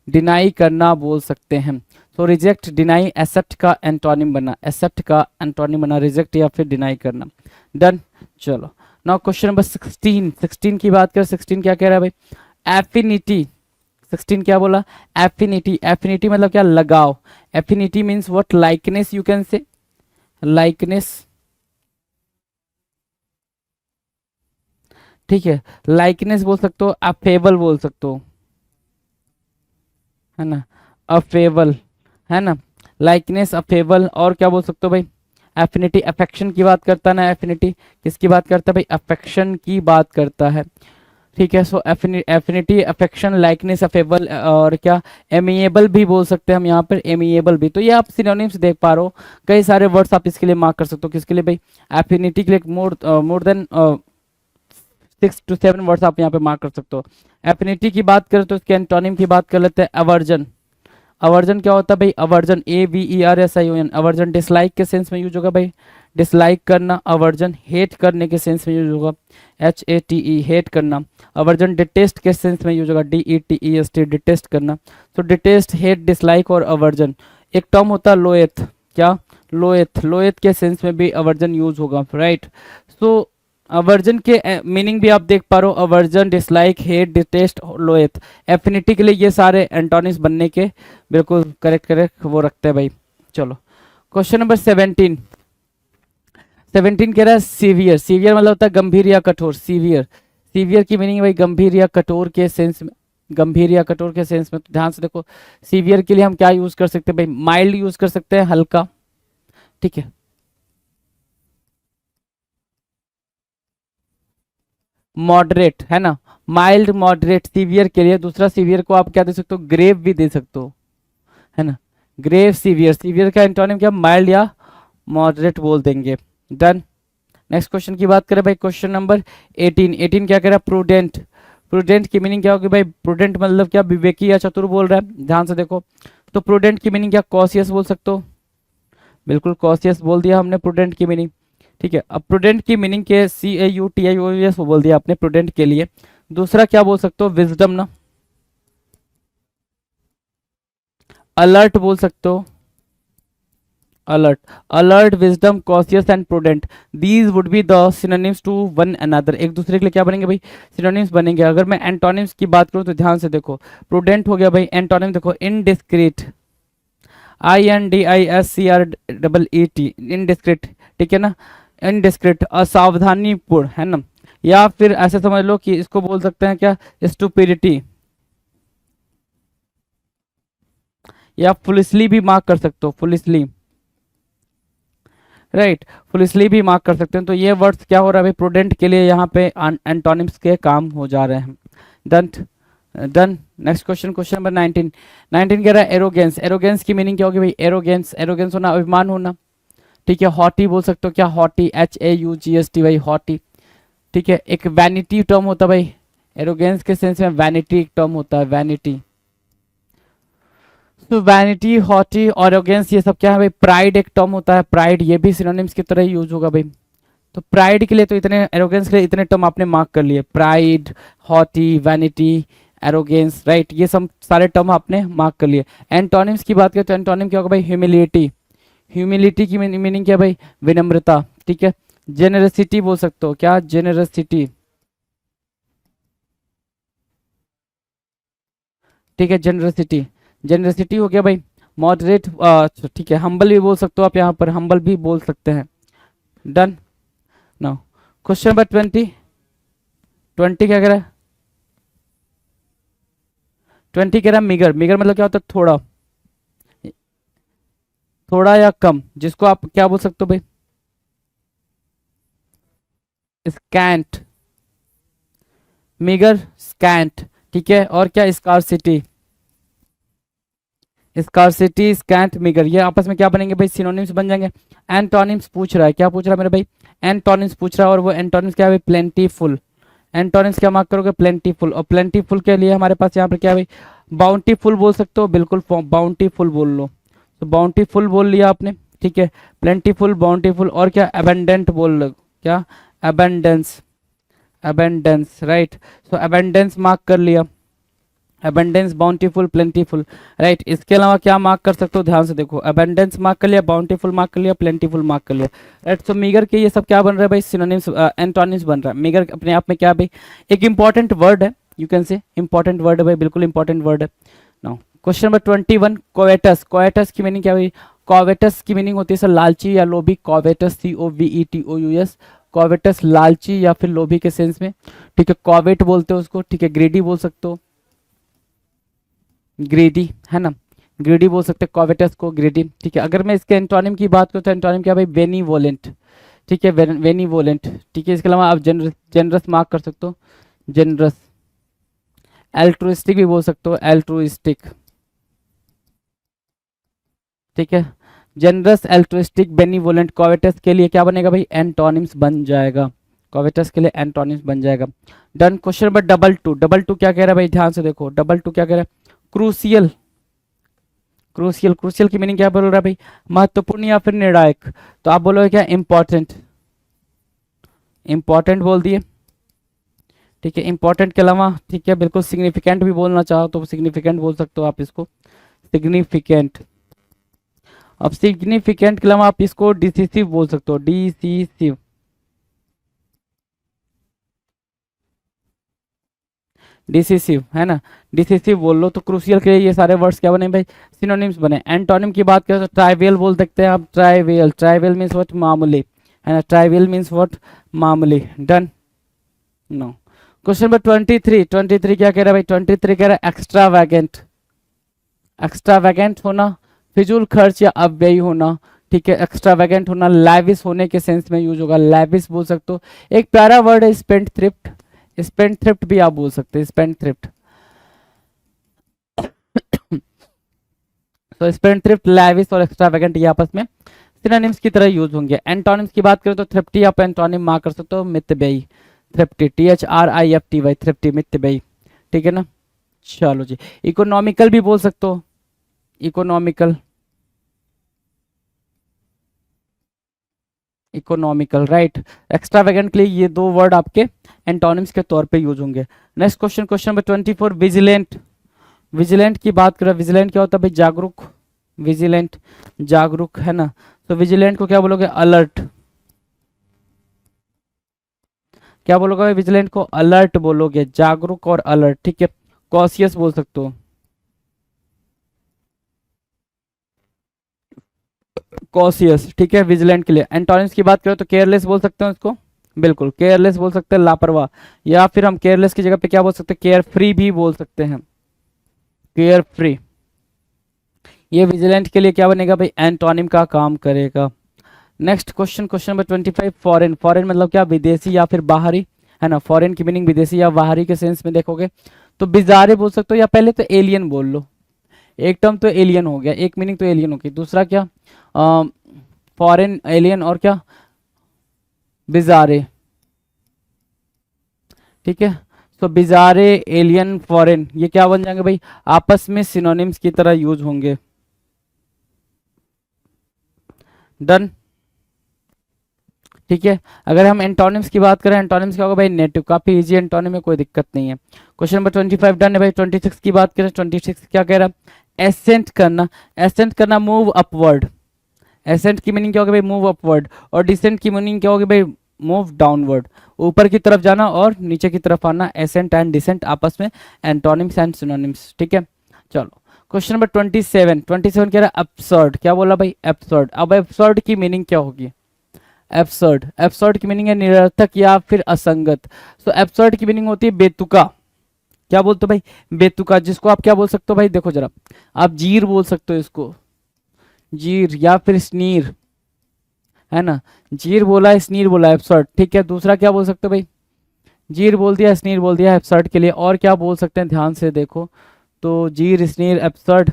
डिनाई करना बोल सकते हैं। तो रिजेक्ट, डिनाई, एक्सेप्ट का एंटोनिम बना, एक्सेप्ट का एंटोनिम बना रिजेक्ट या फिर डिनाई करना। डन। चलो, नाउ क्वेश्चन नंबर 16। 16 की बात करें, 16 क्या कह रहा है भाई? एफिनिटी। 16 क्या बोला? एफिनिटी। एफिनिटी मतलब क्या? लगाव। Affinity means what? Likeness, you can say likeness. ठीक है, लाइकनेस बोल सकते हो, अफेबल बोल सकते हो, है ना? अफेबल, है ना? Likeness, affable. और क्या बोल सकते हो भाई? एफिनिटी, अफेक्शन की बात करता है ना? एफिनिटी किसकी बात करता है भाई? अफेक्शन की बात करता है। ठीक है, सो एफिनिटी, अफेक्शन, लाइकनेस, अफेबल। और क्या? एमिएबल भी बोल सकते हैं हम यहाँ पर, एमिएबल भी। तो ये आप सिनोनिम्स देख पा रहे हो, कई सारे वर्ड्स आप इसके लिए मार्क कर सकते हो। किसके लिए भाई? एफिनिटी के लिए मोर देन 6 to 7 वर्ड्स आप यहाँ पे मार्क कर सकते हो। एफिनिटी की बात करें तो इसके एंटोनिम की बात कर लेते हैं, अवर्जन। अवर्जन क्या होता है भाई? Aversion, AVERSION। अवर्जन डिसलाइक के सेंस में यूज होगा भाई, डिसलाइक करना। अवर्जन हेट करने के सेंस में यूज होगा, HATE, हेट करना। अवर्जन डिटेस्ट के सेंस में यूज होगा, DETEST, डिटेस्ट करना। तो डिटेस्ट, हेट, डिसलाइक और अवर्जन। एक टर्म होता है लोएथ। क्या? लोएथ। लोएथ के सेंस में भी अवर्जन यूज होगा, राइट। सो अवर्जन के मीनिंग भी आप देख पा रहे हो, aversion, dislike, hate, detest, loathe. Affinity के लिए ये सारे एंटोनिम्स बनने के बिल्कुल करेक्ट करेक्ट वो रखते हैं भाई। चलो, क्वेश्चन नंबर 17। 17 कह रहा है सीवियर। सीवियर मतलब होता है गंभीर या कठोर। सीवियर, सीवियर की मीनिंग भाई गंभीर या कठोर के सेंस में। गंभीर या कठोर के सेंस में, तो ध्यान से देखो, सीवियर के लिए हम क्या यूज कर सकते हैं भाई? माइल्ड यूज कर सकते हैं, हल्का। ठीक है, मॉडरेट, है ना, माइल्ड, मॉडरेट, सीवियर के लिए। दूसरा सीवियर को आप क्या दे सकते हो, ग्रेव भी दे सकते हो, है ना, ग्रेव, सीवियर। सीवियर का एंटोनिम क्या, माइल्ड या मॉडरेट बोल देंगे। डन। नेक्स्ट क्वेश्चन की बात करें भाई, क्वेश्चन नंबर 18। 18 क्या कह रहा है, प्रूडेंट। प्रूडेंट की मीनिंग क्या होगी भाई, प्रूडेंट मतलब क्या, विवेकी या चतुर बोल रहा है, ध्यान से देखो। तो प्रूडेंट की मीनिंग क्या, कॉशियस बोल सकते हो, बिल्कुल कॉशियस बोल दिया हमने प्रूडेंट की मीनिंग। ठीक है, अब प्रूडेंट की मीनिंग के CAUTIOUS बोल दिया आपने प्रूडेंट के लिए। दूसरा क्या बोल सकते हो, विजडम ना, अलर्ट बोल सकते हो, alert, alert, wisdom, cautious and prudent, these would be the synonyms to one another. एक दूसरे के लिए क्या बनेंगे भाई, सिनोनिम्स बनेंगे। अगर मैं एंटोनिम्स की बात करूं तो ध्यान से देखो, प्रूडेंट हो गया भाई, एंटोनिम देखो, इनडिस्क्रीट, INDISCREET, इनडिस्क्रीट, ठीक है ना, इनडिस्क्रीट, असावधानीपूर्ण, है ना, या फिर ऐसे समझ लो कि इसको बोल सकते हैं क्या, स्टुपिडिटी, या फुलिसली भी मार्क कर सकते हो, फुलिसली, राइट, फुलिसली भी मार्क कर सकते हैं। तो ये वर्ड्स क्या हो रहा है भाई, प्रूडेंट के लिए यहाँ पे एंटोनिम्स के काम हो जा रहे हैं। Done, done. Next question, question number 19। 19 कह रहा है एरोगेंस। एरोगेंस की मीनिंग क्या होगी भाई, एरोगेंस, एरोगेंस होना, अभिमान होना, ठीक है। हॉटी बोल सकते हो, क्या हॉटी, HAUGST भाई, हॉटी, ठीक है। एक वैनिटी टर्म होता है भाई, एरोगेंस के सेंस में वैनिटी एक टर्म होता है, वैनिटी। तो वैनिटी, हॉटी, एरोगेंस, ये सब क्या है भाई, प्राइड एक टर्म होता है, प्राइड, ये भी सिनोनिम्स की तरह यूज होगा भाई। तो प्राइड के लिए तो इतने, एरोगेंस के लिए इतने टर्म आपने मार्क कर लिए, pride, haughty, vanity, arrogance, right, ये सब सारे टर्म आपने मार्क कर लिए। एंटोनिम्स की बात करें तो एंटोनिम क्या होगा भाई, ह्यूमिलिटी, ह्यूमिलिटी की मीनिंग क्या भाई, विनम्रता, ठीक है। जेनरसिटी बोल सकते हो, क्या, जेनरसिटी, ठीक है, जेनरसिटी, जेनरसिटी हो गया भाई। मॉडरेट, ठीक है, हम्बल भी बोल सकते हो आप, यहाँ पर हम्बल भी बोल सकते हैं। डन। Now question number 20। 20 क्या कह रहा है, 20 कह रहा है मिगर। मिगर मतलब क्या होता है, थोड़ा, थोड़ा या कम, जिसको आप क्या बोल सकते हो भाई, स्कैंट, मिगर, स्कैंट, ठीक है। और क्या, स्कार्सिटी, स्कार्सिटी, स्कैंट, मिगर, ये आपस में क्या बनेंगे भाई, सिनोनिम्स बन जाएंगे। एंटोनिम्स पूछ रहा है, क्या पूछ रहा है मेरे भाई, एंटोनिम्स पूछ रहा है, और वो एंटोनिम्स क्या है भाई, प्लेंटीफुल। एंटोनिम्स क्या मार्क करोगे, प्लेंटीफुल। और प्लेंटीफुल के लिए हमारे पास यहाँ पर क्या है भाई, बाउंटीफुल बोल सकते हो, बिल्कुल बाउंटीफुल बोल लो, तो बाउंटीफुल बोल लिया आपने, ठीक है, प्लेंटीफुल, बाउंटीफुल, और क्या, एबेंडेंट बोल लो, क्या, एबेंडेंस, एबेंडेंस, राइट। सो एबेंडेंस मार्क कर लिया, अबेंडेंस, बाउंटीफुल, प्लेंटीफुल, राइट। इसके अलावा क्या मार्क कर सकते हो, ध्यान से देखो, अबेंडेंस मार्क कर लिया, बाउंटीफुल मार्क कर लिया, प्लेंटीफुल मार्क कर लिया, राइट। सो मीगर के ये सब क्या बन रहा है भाई, सिनोनिम्स, एंटोनिम्स बन रहा है। मीगर अपने आप में क्या भाई, एक इंपॉर्टेंट वर्ड है, you can say important word है भाई, बिल्कुल इंपॉर्टेंट वर्ड है। Now question number 21, कोवेटस। कोवेटस की मीनिंग क्या भाई, कोवेटस की मीनिंग होती है सर लालची या लोभी, कोवेटस, COVETOUS, कोवेटस, लालची या फिर लोभी के सेंस में, ठीक है। कोवेट बोलते हो उसको, ठीक है, ग्रीडी बोल सकते हो, ग्रेडी, है ना, ग्रेडी बोल सकते हैं कॉवेटस को, ग्रेडी, ठीक है। अगर मैं इसके एंटोनिम की बात करूँ तो एंटोनिम क्या भाई, वेनीवोलेंट, ठीक है, वेनीवोलेंट, ठीक है। इसके अलावा आप जेनरस मार्क कर सकते हो, जेनरस, एल्ट्रुइस्टिक भी बोल सकते हो, एल्ट्रुइस्टिक, ठीक है। जेनरस, एल्ट्रुइस्टिक, बेनीवोलेंट, कॉवेटस के लिए क्या बनेगा भाई, एंटोनिम्स बन जाएगा, कॉवेटस के लिए एंटोनिम्स बन जाएगा। Done. Question number double two. Double two क्या कह रहा है भाई, ध्यान से देखो, डबल टू क्या कह रहा है, क्रूसियल, क्रूसियल, क्रूसियल की मीनिंग क्या बोल रहा है भाई, महत्वपूर्ण या फिर निर्णायक। तो आप बोलोगे क्या, इंपॉर्टेंट, इंपॉर्टेंट बोल दिए, ठीक है। इंपॉर्टेंट के अलावा, ठीक है, बिल्कुल सिग्निफिकेंट भी बोलना चाहो तो सिग्निफिकेंट बोल सकते हो आप इसको, सिग्निफिकेंट। अब सिग्निफिकेंट के अलावा आप इसको डिसिसिव बोल सकते हो, डिसिसिव, डिसिसिव, है ना, डिसिसिव बोल लो। तो क्रूसियल के लिए ये सारे वर्ड्स क्या बने भाई, सिनोनिम्स बने। एंटोनिम की बात करें तो ट्राइवियल बोल सकते हैं आप, ट्राइवियल, ट्राइवियल मीन्स व्हाट, मामूली, है ना, ट्राइवियल मीन्स व्हाट, मामूली। डन। नो। Question number 23। 23 क्या कह रहा है भाई, 23 कह रहा है एक्स्ट्रावैगेंट, एक्स्ट्रावैगेंट होना, फिजूल खर्च या अव्ययी होना, ठीक है। एक्स्ट्रावैगेंट होना, लैविश होने के सेंस में यूज होगा, लैविश बोल सकते हो। एक प्यारा वर्ड है स्पेंड थ्रिफ्ट, स्पेंडथ्रिफ्ट भी आप बोल सकते हैं, स्पेंडथ्रिफ्ट। तो स्पेंडथ्रिफ्ट, लैविश और एक्स्ट्रावेगेंट ये आपस में सिनोनिम्स की तरह यूज होंगे। एंटोनिम्स की बात करें तो थ्रिफ्टी आप एंटोनिम मार्क कर सकते हो मितव्ययी, थ्रिफ्टी, THRIFTY, थ्रिफ्टी, मितव्ययी, ठीक है ना। चलो जी, इकोनॉमिकल भी बोल सकते हो, इकोनॉमिकल, इकोनॉमिकल, राइट। एक्स्ट्रावेगेंट के लिए ये दो वर्ड आपके एंटोनिम्स के तौर पे यूज होंगे। Next question, question number 24, vigilant. Vigilant की बात करें, विजिलेंट क्या होता है भाई? जागरूक, विजिलेंट, जागरूक, है ना। तो विजिलेंट को क्या बोलोगे? अलर्ट। क्या बोलोगे भाई? विजिलेंट को अलर्ट बोलोगे, जागरूक और अलर्ट, ठीक है। कॉशियस बोल सकते हो, कॉशियस, ठीक है, विजिलेंट के लिए। एंटोनिम्स की बात करें तो केयरलेस बोल सकते हो इसको, बिल्कुल केयरलेस बोल सकते हैं, लापरवाह। या फिर हम केयरलेस की जगह पे क्या बोल सकते हैं? केयर फ्री भी बोल सकते हैं, केयर फ्री। ये विजिलेंट के लिए क्या बनेगा भाई? एंटोनिम का काम करेगा। Next question, question number 25, foreign. Foreign मतलब क्या? विदेशी या फिर बाहरी, है ना। फॉरेन की मीनिंग विदेशी या बाहरी के सेंस में देखोगे तो बिजारे बोल सकते हो, या पहले तो एलियन बोल लो। एक टर्म तो एलियन हो गया, एक मीनिंग तो एलियन हो गई, दूसरा क्या? फॉरेन, एलियन और क्या? बिजारे, ठीक है। तो बिजारे, एलियन, फॉरेन, ये क्या बन जाएंगे भाई? आपस में सिनोनिम्स की तरह यूज होंगे। डन, ठीक है। अगर हम एंटोनिम्स की बात करें, एंटोनिम्स क्या होगा भाई? नेटिव, काफी इजी एंटोनिम है, कोई दिक्कत नहीं है। क्वेश्चन नंबर 25 डन है भाई। 26 की बात करें, 26 क्या कह रहा है? एसेंट करना, एसेंट करना, मूव अपवर्ड। एसेंट की मीनिंग क्या होगी भाई? Move upward. और डिसेंट की मीनिंग क्या होगी भाई? मूव डाउनवर्ड, ऊपर की तरफ जाना और नीचे की तरफ आना। एसेंट एंड डिसेंट आपस में एंटोनिम्स एंड सिनोनिम्स, ठीक है। चलो क्वेश्चन नंबर 27, 27 कह रहा है एब्सर्ड। क्या बोला भाई? एब्सर्ड। अब एब्सर्ड की मीनिंग क्या होगी? एब्सर्ड, एब्सर्ड की मीनिंग है निरर्थक या फिर असंगत। सो एब्सर्ड की मीनिंग होती है बेतुका। क्या बोलते हो भाई? बेतुका, जिसको आप क्या बोल सकते हो भाई? देखो जरा, आप जीर बोल सकते हो इसको, जीर, या फिर स्नीर, है ना। जीर बोला है, स्नीर बोला है, एब्सर्ड, ठीक है। दूसरा क्या बोल सकते हो भाई? जीर बोल दिया, स्नीर बोल दिया एब्सर्ड के लिए, और क्या बोल सकते हैं? ध्यान से देखो तो जीर, स्नीर, एब्सर्ड,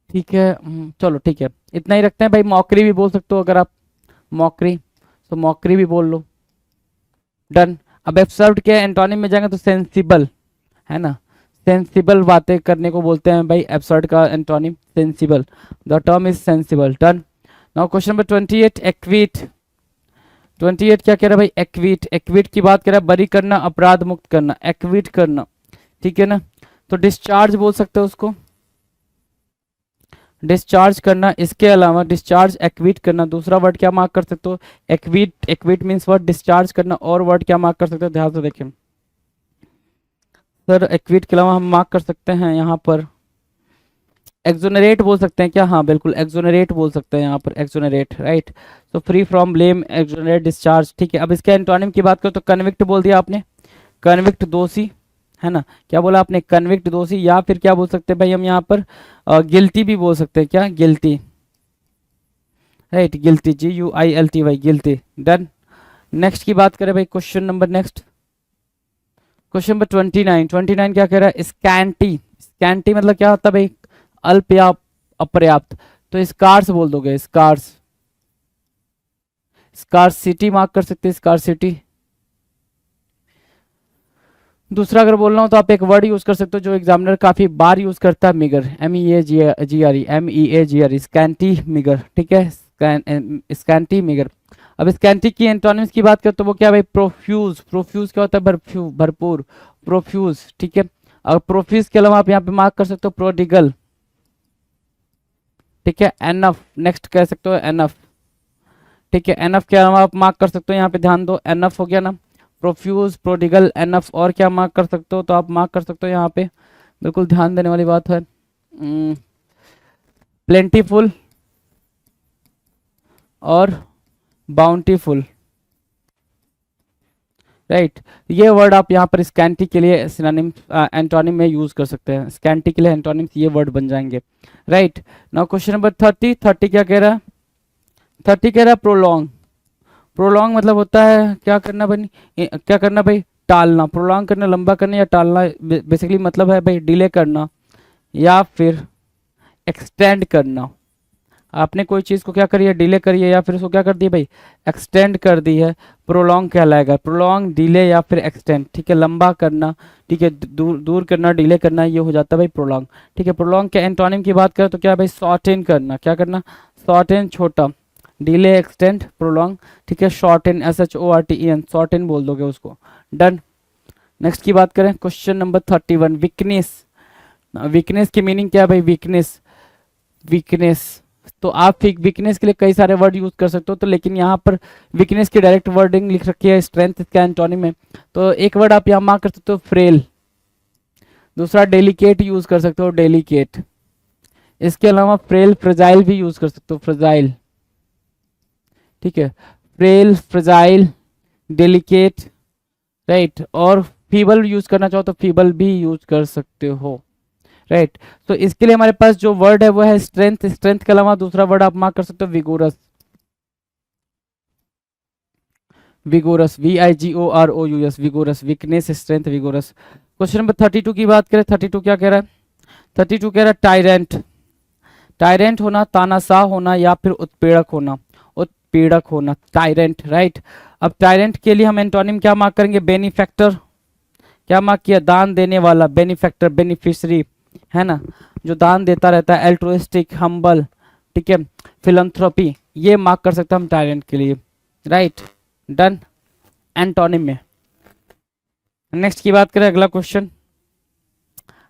ठीक है। चलो ठीक है, इतना ही रखते हैं भाई। मॉकरी भी बोल सकते हो अगर आप, मॉकरी, तो मॉकरी भी बोल लो। डन। अब एब्सर्ड के एंटोनिम में जाएंगे तो सेंसिबल, है ना। सेंसिबल बातें करने को बोलते हैं भाई, एब्सर्ड का antonym sensible. The term is sensible. Done. Now question number 28, एक्वीट। 28 क्या कह रहा है भाई? एक्वीट, एक्वीट की बात कर रहा है बरी करना, अपराध मुक्त करना, एक्वीट करना, ठीक है ना। तो डिस्चार्ज बोल सकते हो उसको, डिस्चार्ज करना। इसके अलावा डिस्चार्ज, एक्वीट करना, दूसरा वर्ड क्या मार्क कर सकते हो? एक्वीट, एक्वीट मीन्स वर्ड डिस्चार्ज करना, और वर्ड क्या मार्क कर सकते हो? ध्यान से देखें सर, एक्वीट के अलावा हम मार्क कर सकते हैं यहाँ पर एक्सोनरेट बोल सकते हैं क्या? हाँ बिल्कुल, एक्सोनरेट बोल सकते हैं यहाँ पर, एक्सोनरेट, राइट। तो free from blame, exonerate, discharge, ठीक है। अब इसके एंटोनिम की बात करो तो कन्विक्ट बोल दिया आपने, कन्विक्ट दोषी, है ना। क्या बोला आपने? कन्विक्ट दोषी। या फिर क्या बोल सकते हैं भाई हम यहाँ पर? गिल्टी भी बोल सकते हैं क्या? Guilty, right, guilty, GUILTY, guilty. Done. Next की बात करें भाई, question number next, question number 29, 29 क्या कह रहा है? स्कैंटी। स्कैंटी मतलब क्या होता है भाई? अल्प या अपर्याप्त। तो स्कार्स बोल दोगे, स्कार्स, स्कार्सिटी मार्क कर सकते हैं, स्कार्सिटी। दूसरा अगर बोलना हो तो आप एक वर्ड यूज कर सकते हो जो एग्जामिनर काफी बार यूज करता है, मिगर, MEAGRE, MEAGRE, स्कैंटी मिगर, ठीक है, स्कैंटी मिगर। अब स्कैंटी की एंटोनिम्स की बात करें तो वो क्या भाई? प्रोफ्यूज, प्रोफ्यूज क्या होता है? भरपूर, प्रोफ्यूज, ठीक है। और प्रोफ्यूज के अलावा आप यहाँ पे मार्क कर सकते हो प्रोडिगल, ठीक है। एनफ, नेक्स्ट कह सकते हो एनफ, ठीक है। एनफ के अलावा आप मार्क कर सकते हो, यहाँ पे ध्यान दो, एनफ हो गया ना, प्रोफ्यूज, प्रोडिगल, एनफ। और क्या मार्क कर सकते हो? तो आप मार्क कर सकते हो यहाँ पे, बिल्कुल ध्यान देने वाली बात है, प्लेंटीफुल और बाउंटीफुल, राइट। ये वर्ड आप यहाँ पर स्कैंटी के लिए सिनोनिम, एंटोनिम में यूज कर सकते हैं। स्कैंटी के लिए एंटोनिम ये वर्ड बन जाएंगे, राइट। नाउ क्वेश्चन नंबर 30, 30 क्या कह रहा है? 30 कह रहा है प्रोलॉन्ग। प्रोलॉन्ग मतलब होता है क्या करना बनी, क्या करना भाई, टालना। प्रोलॉन्ग करना, लंबा करना या टालना, बेसिकली मतलब है भाई डिले करना या फिर एक्सटेंड करना। आपने कोई चीज़ को क्या करी है, डिले करी है या फिर उसको क्या कर दिया भाई, एक्सटेंड कर दी है, प्रोलॉन्ग कहलाएगा। प्रोलॉन्ग, डिले या फिर एक्सटेंड, ठीक है, लंबा करना, ठीक है, दूर दूर करना, डिले करना, ये हो जाता है भाई प्रोलॉन्ग, ठीक है। प्रोलॉन्ग के एंटोनिम की बात करें तो क्या है भाई, शॉर्टेन करना, क्या करना, शॉर्टेन, छोटा, डिले, एक्सटेंड, प्रोलॉन्ग, ठीक है, शॉर्टेन, SHORTEN, शॉर्टेन बोल दोगे उसको, डन। नेक्स्ट की बात करें, क्वेश्चन नंबर 31, वीकनेस। वीकनेस की मीनिंग क्या है भाई, वीकनेस, वीकनेस, तो आप वीकनेस के लिए कई सारे वर्ड यूज कर सकते हो, तो लेकिन यहाँ पर वीकनेस की डायरेक्ट वर्डिंग लिख रखी है स्ट्रेंथ इसका एंटोनिम में, तो एक वर्ड आप यहाँ मार्क कर सकते हो फ्रेल, दूसरा डेलिकेट यूज कर सकते हो, डेलिकेट, इसके अलावा फ्रेल, फ्रेजाइल भी यूज कर सकते हो, फ्रेजाइल, ठीक है, फ्रेल, फ्रेजाइल, डेलिकेट, राइट, और फीबल यूज करना चाहो तो फीबल भी यूज कर सकते हो, राइट। तो इसके लिए हमारे पास जो वर्ड है वो है स्ट्रेंथ। स्ट्रेंथ के अलावा दूसरा वर्ड आप मार्क कर सकते हो vigorous, vigorous, VIGOROUS, vigorous, weakness, strength, vigorous. Question number 32 की बात करें, 32 क्या कह रहा है, 32 कह रहा है टायरेंट। टायरेंट होना, तानाशाह होना या फिर उत्पीड़क होना, उत्पीड़क होना, टायरेंट, राइट। अब टायरेंट के लिए हम एंटोनिम क्या मार्क करेंगे, बेनिफैक्टर, क्या मार्क किया, दान देने वाला, बेनिफैक्टर, बेनिफिशरी, है ना, जो दान देता रहता है, एल्ट्रुइस्टिक, हम्बल, ठीक है, फिलंथ्रोपी, ये मार्क कर सकते हैं हम टायरेंट के लिए, राइट, डन, एंटोनिम में। नेक्स्ट की बात करें, अगला क्वेश्चन,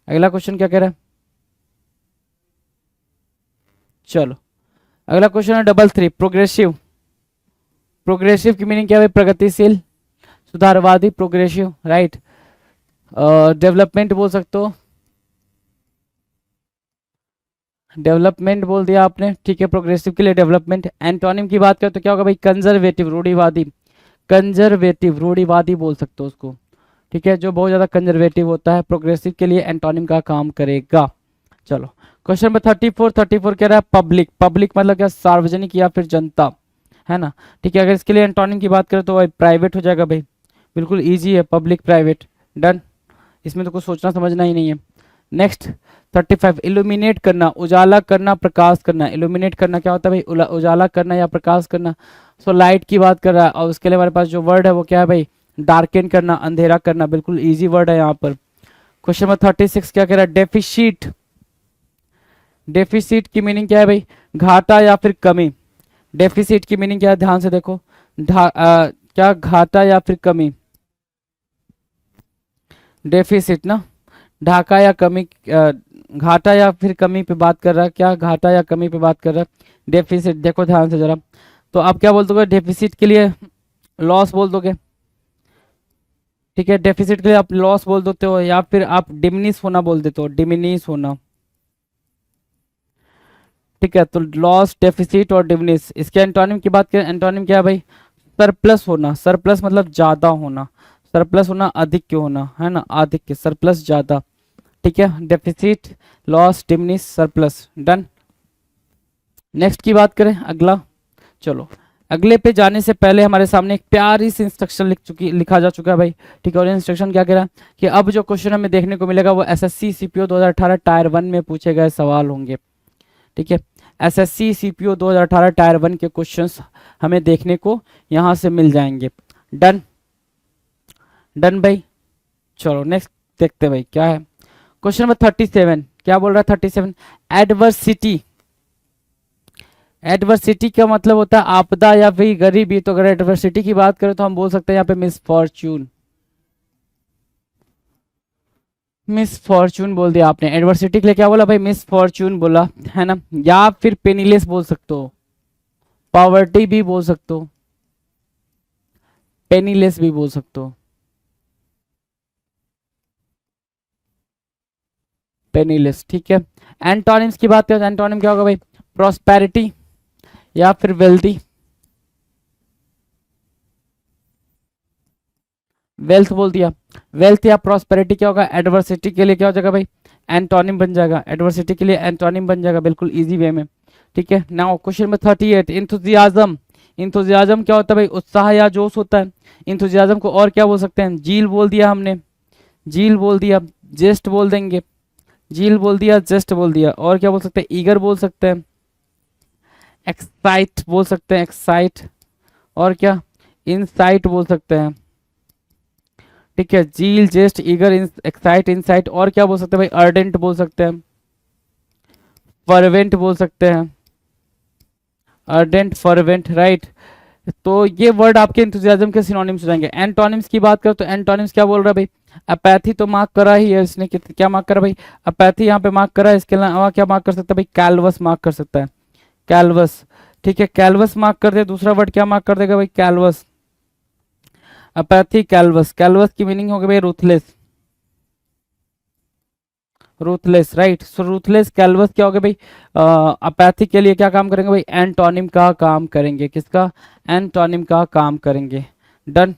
अगला क्वेश्चन क्या कह रहा है, चलो अगला क्वेश्चन है 33, प्रोग्रेसिव। प्रोग्रेसिव की मीनिंग क्या है, प्रगतिशील, सुधारवादी, प्रोग्रेसिव, राइट। डेवलपमेंट बोल सकते हो, डेवलपमेंट बोल दिया आपने, ठीक है, प्रोग्रेसिव के लिए डेवलपमेंट। एंटोनिम की बात करें तो क्या होगा भाई, कंजर्वेटिव, रूढ़िवादी, कंजर्वेटिव, रूढ़िवादी बोल सकते हो उसको, ठीक है, जो बहुत ज्यादा कंजर्वेटिव होता है, प्रोग्रेसिव के लिए एंटोनिम का काम करेगा। चलो क्वेश्चन नंबर 34, 34 कह रहा है पब्लिक। पब्लिक मतलब क्या, सार्वजनिक या फिर जनता, है ना, ठीक है। अगर इसके लिए एंटोनिम की बात करें तो भाई प्राइवेट हो जाएगा भाई, बिल्कुल ईजी है, पब्लिक, प्राइवेट, डन, इसमें तो कुछ सोचना समझना ही नहीं है। नेक्स्ट 35, इल्यूमिनेट करना, उजाला करना, प्रकाश करना। इल्यूमिनेट करना क्या होता है भाई, उजाला करना या प्रकाश करना। सो लाइट की बात कर रहा है, और उसके लिए हमारे पास जो वर्ड है वो क्या है भाई, डार्केन करना, अंधेरा करना, बिल्कुल इजी वर्ड है यहाँ पर। क्वेश्चन नंबर 36 क्या कह रहा है, डेफिशिट। डेफिसिट की मीनिंग क्या है भाई, घाटा या फिर कमी। डेफिसिट की मीनिंग क्या है, ध्यान से देखो, क्या, घाटा या फिर कमी, डेफिसिट ना, ढाका या कमी, घाटा या फिर कमी पे बात कर रहा है, क्या घाटा या कमी पे बात कर रहा है, डेफिसिट, देखो ध्यान से जरा। तो आप क्या बोल दोगे, डेफिसिट के लिए लॉस बोल दोगे, ठीक है, डेफिसिट के लिए आप लॉस बोल देते हो, या फिर आप डिमिनिश होना बोल देते हो, डिमिनिश होना, ठीक है। तो लॉस, डेफिसिट और डिमिनिश। इसके एंटोनिम की बात करें, एंटोनिम क्या है भाई, सरप्लस होना। सरप्लस मतलब ज्यादा होना, सरप्लस होना, अधिक होना, है ना, अधिक, सरप्लस, ज्यादा, ठीक है। Deficit, loss, diminish, surplus, done. Next की बात करें, अगला, चलो अगले पे जाने से पहले हमारे सामने एक प्यारी सी इंस्ट्रक्शन लिखा जा चुका है भाई, ठीक है। और इंस्ट्रक्शन क्या कह रहा है कि अब जो क्वेश्चन हमें देखने को मिलेगा वो SSC CPO 2018 टायर 1 में पूछे गए सवाल होंगे, ठीक है। SSC CPO 2018 टायर 1 के क्वेश्चंस हमें देखने को यहाँ से मिल जाएंगे, डन, डन भाई। चलो नेक्स्ट देखते हैं भाई क्या है। क्वेश्चन नंबर 37 क्या बोल रहा है, 37, एडवर्सिटी। एडवर्सिटी का मतलब होता है आपदा या फिर गरीबी। तो अगर एडवर्सिटी की बात करें तो हम बोल सकते हैं यहाँ पे मिसफॉर्च्यून, मिसफॉर्च्यून बोल दिया आपने। एडवर्सिटी के लिए क्या बोला भाई, मिसफॉर्च्यून बोला, है ना। या फिर पेनीलेस बोल सकते हो, पॉवर्टी भी बोल सकते हो, पेनीलेस भी बोल सकते हो, पेनीलेस, ठीक है। एंटोनिम्स की बात करें तो एंटोनिम क्या होगा भाई, प्रॉस्पेरिटी या फिर वेल्दी, वेल्थ बोल दिया। वेल्थ या प्रॉस्पेरिटी क्या होगा, एडवर्सिटी के लिए क्या हो जाएगा भाई, एंटोनिम बन जाएगा। एडवर्सिटी के लिए एंटोनिम बन जाएगा, बिल्कुल इजी वे में, ठीक है। Now question number 38, enthusiasm. Enthusiasm क्या होता है भाई, उत्साह या जोश होता है। इंथुजियाज्म को और क्या बोल सकते हैं, जील बोल दिया हमने, जील बोल दिया, जेस्ट बोल देंगे, जील बोल दिया, जेस्ट बोल दिया, और क्या बोल सकते हैं, ईगर बोल सकते हैं, एक्साइट बोल सकते हैं, एक्साइट, और क्या, इनसाइट बोल सकते हैं। ठीक है, जील, जेस्ट, ईगर, एक्साइट, इनसाइट, और क्या बोल सकते हैं भाई, अर्डेंट बोल सकते हैं, फर्वेंट बोल सकते हैं, अर्डेंट, फर्वेंट, राइट। तो ये वर्ड आपके इंथुजियाज्म के सिनोनिम्स हो जाएंगे। एंटोनिम्स की बात करो तो एंटोनिम्स क्या बोल रहा है भाई, अपैथी तो मार्क करा ही है इसने, क्या मार्क करा भाई, अपैथी यहाँ पे मार्क करा है। इसके अलावा क्या मार्क कर सकता है भाई, कैलवस मार्क कर सकता है, कैलवस। ठीक है, कैलवस मार्क कर दे। दूसरा वर्ड क्या मार्क कर देगा भाई, कैलवस, अपैथी, कैलवस। कैलवस की मीनिंग हो गई भाई रूथलेस, रूथलेस, राइट। सो रूथलेस, कैलवस क्या हो गया भाई, अपैथी के लिए क्या काम करेंगे भाई, एंटोनिम का काम करेंगे। किसका, एंटोनिम का काम करेंगे। Done.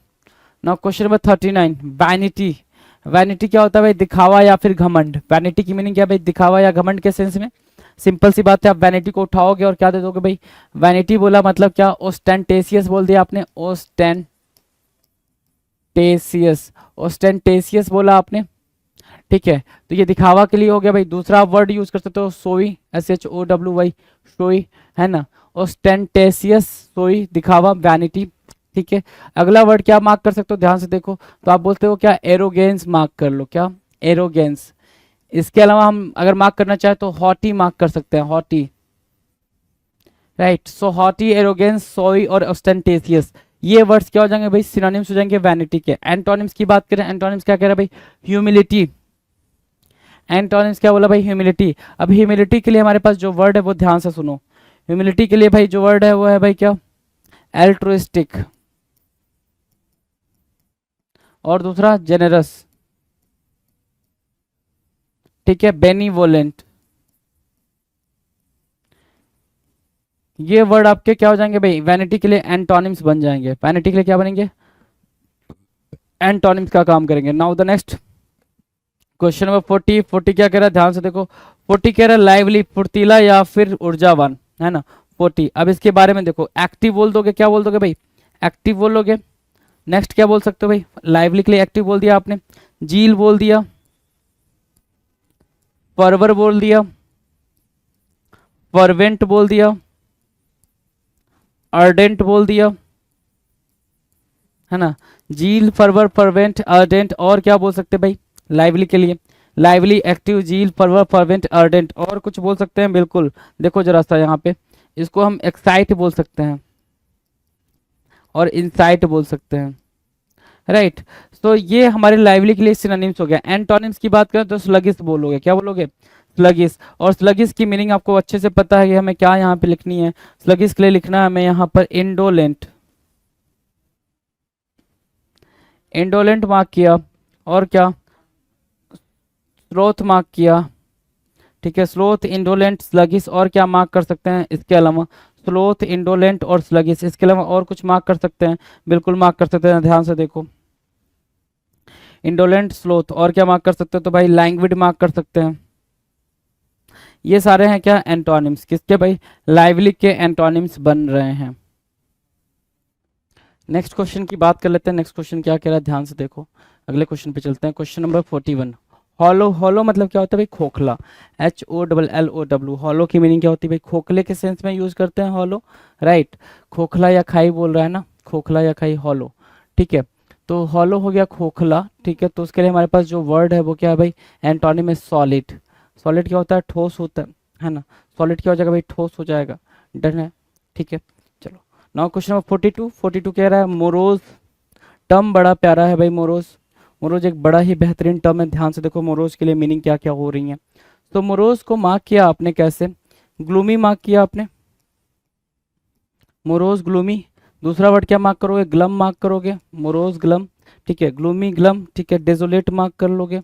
Now question number 39, vanity. Vanity क्या होता है भाई, दिखावा या फिर घमंड। वैनिटी की मीनिंग क्या है भाई, दिखावा या घमंड के सेंस में। सिंपल सी बात है, आप वैनिटी को उठाओगे और क्या दे दोगे भाई, वैनिटी बोला मतलब क्या, ओस्टेंटेशियस बोल दिया आपने, ओस्टेंटेशियस, ओस्टेंटेशियस बोला आपने। ठीक है, तो ये दिखावा के लिए हो गया भाई। दूसरा वर्ड यूज कर सकते हो, सोई, SHOWY, सोई, है ना, ओस्टेंटेशियस, सोई, दिखावा, वैनिटी। ठीक है, अगला वर्ड क्या मार्क कर सकते हो, ध्यान से देखो, तो आप बोलते हो क्या, एरोगेंस मार्क कर लो, क्या, एरोगेंस। इसके अलावा हम अगर मार्क करना चाहे तो हॉटी मार्क कर सकते हैं, हॉटी, राइट। सो हॉटी, एरोगेंस, सोई और ओस्टेंटेशियस, ये वर्ड्स क्या हो जाएंगे भाई, सिनोनिम्स हो जाएंगे वैनिटी के। एंटोनिम्स की बात करें, एंटोनिम्स क्या कह रहा है भाई, ह्यूमिलिटी। एंटोनिम्स क्या बोला भाई, ह्यूमिलिटी। अब ह्यूमिलिटी के लिए हमारे पास जो वर्ड है वो ध्यान से सुनो। ह्यूमिलिटी के लिए भाई जो वर्ड है वो है भाई क्या, एल्ट्रुइस्टिक, और दूसरा जेनरस। ठीक है, बेनीवोलेंट। ये वर्ड आपके क्या हो जाएंगे भाई, वैनिटी के लिए एंटोनिम्स बन जाएंगे। वैनिटी के लिए क्या बनेंगे, एंटोनिम्स का काम करेंगे। Now the next question number 40। 40 क्या कह रहा है, ध्यान से देखो। 40 कह रहा है लाइवली, फुर्तीला या फिर ऊर्जावान, है ना, 40। अब इसके बारे में देखो, एक्टिव बोल दोगे, क्या बोल दोगे भाई, एक्टिव बोलोगे। नेक्स्ट क्या बोल सकते हो भाई, लाइवली के लिए एक्टिव बोल दिया आपने, जील बोल दिया, फर्वर बोल दिया, फर्वेंट बोल दिया, अर्डेंट बोल दिया, है ना, जील, फर्वर, फर्वेंट, अर्डेंट, और क्या बोल सकते हैं भाई लाइवली के लिए, लाइवली, एक्टिव, जील, फर्वर, फर्वेंट, अर्डेंट, और कुछ बोल सकते हैं, बिल्कुल। देखो जरा सा यहाँ पे, इसको हम एक्साइट बोल सकते हैं और इंसाइट बोल सकते हैं, राइट। तो ये हमारे लाइवली के लिए सिनोनिम्स हो गया। एंटोनिम्स की बात करें तो स्लगिश बोलोगे, क्या बोलोगे, स्लगिश। और स्लगिश की मीनिंग आपको अच्छे से पता है कि हमें क्या यहाँ पे लिखनी है। स्लगिश के लिए लिखना है हमें यहाँ पर इंडोलेंट, इंडोलेंट मार्क किया, और क्या, स्लोथ मार्क किया। ठीक है, स्लोथ, इंडोलेंट, स्लगिश, और क्या मार्क कर सकते हैं इसके अलावा, स्लोथ, इंडोलेंट और स्लगिश। इसके अलावा और कुछ मार्क कर सकते हैं, बिल्कुल मार्क कर सकते हैं, ध्यान से देखो, इंडोलेंट, स्लोथ, और क्या मार्क कर सकते हो, तो भाई लैंग्विड मार्क कर सकते हैं। ये सारे हैं क्या, एंटोनिम्स, किसके भाई, लाइवली के एंटोनिम्स बन रहे हैं। नेक्स्ट क्वेश्चन की बात कर लेते हैं। नेक्स्ट क्वेश्चन क्या कह रहा है, ध्यान से देखो, अगले क्वेश्चन पे चलते हैं। Question number 41, hollow. हॉलो मतलब क्या होता है भाई, खोखला, HOLLOW। हॉलो की मीनिंग क्या होती है भाई, खोखले के सेंस में यूज करते हैं हॉलो, राइट। खोखला या खाई बोल रहा है ना, खोखला या खाई, हॉलो। ठीक है, तो हॉलो हो गया खोखला। ठीक है, तो उसके लिए हमारे पास जो वर्ड है वो क्या है भाई, एंटोनिम है सॉलिड। सॉलिड क्या होता है, ठोस होता है ना, सॉलिड क्या हो जाएगा भाई, ठोस हो जाएगा। डन है, ठीक है, चलो। Now question number 42। 42 कह रहा है मोरोज। टर्म बड़ा प्यारा है भाई, मोरोज। मोरोज एक बड़ा ही बेहतरीन टर्म है। ध्यान से देखो मोरोज के लिए मीनिंग क्या क्या हो रही है। तो मोरोज को मार्क किया आपने कैसे, ग्लूमी मार्क किया आपने, मोरोज, ग्लूमी। दूसरा वर्ड क्या मार्क करोगे, ग्लम मार्क करोगे, मोरोज, ग्लम। ठीक है, ग्लूमी, ग्लम। ठीक है, डेजोलेट मार्क कर लोगे,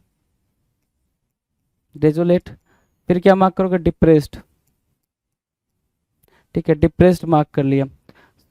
डेजोलेट। फिर क्या मार्क करोगे, डिप्रेस्ड। ठीक है, डिप्रेस्ड मार्क कर लिया।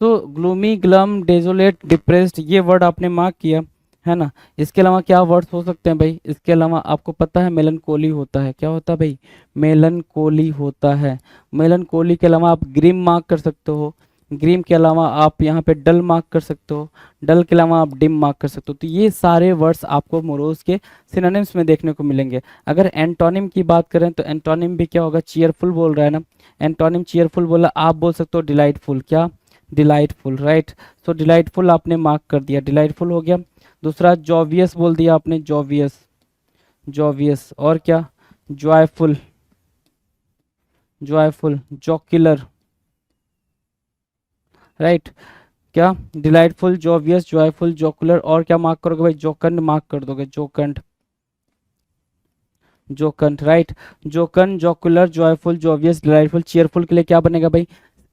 तो ग्लूमी, ग्लम, डेजोलेट, डिप्रेस्ड, ये वर्ड आपने मार्क किया, है ना। इसके अलावा क्या वर्ड्स हो सकते हैं भाई, इसके अलावा आपको पता है मेलनकोली होता है, क्या होता है भाई, मेलनकोली होता है। मेलनकोली के अलावा आप ग्रीम मार्क कर सकते हो, ग्रीम के अलावा आप यहाँ पे डल मार्क कर सकते हो, डल के अलावा आप डिम मार्क कर सकते हो। तो ये सारे वर्ड्स आपको मोरोज के सिनोनिम्स में देखने को मिलेंगे। अगर एंटोनिम की बात करें तो एंटोनिम भी क्या होगा, चीयरफुल बोल रहा है ना, एंटोनिम चीयरफुल बोला, आप बोल सकते हो डिलाइटफुल, क्या, डिलाइटफुल, राइट। सो डिलाइटफुल आपने मार्क कर दिया, डिलाइटफुल हो गया। दूसरा जॉवियस बोल दिया आपने, जॉवियस, जॉवियस, और क्या, जॉयफुल, जॉयफुल, जॉक्युलर, राइट, क्या, डिलाइटफुल, जॉवियस, जॉयफुल, जॉकुलर, और क्या मार्क करोगे भाई, जोकंड मार्क कर दोगे, jocund, jocund, right. Jocund, jocular, joyful, jovious, delightful, cheerful के लिए क्या बनेगा भाई,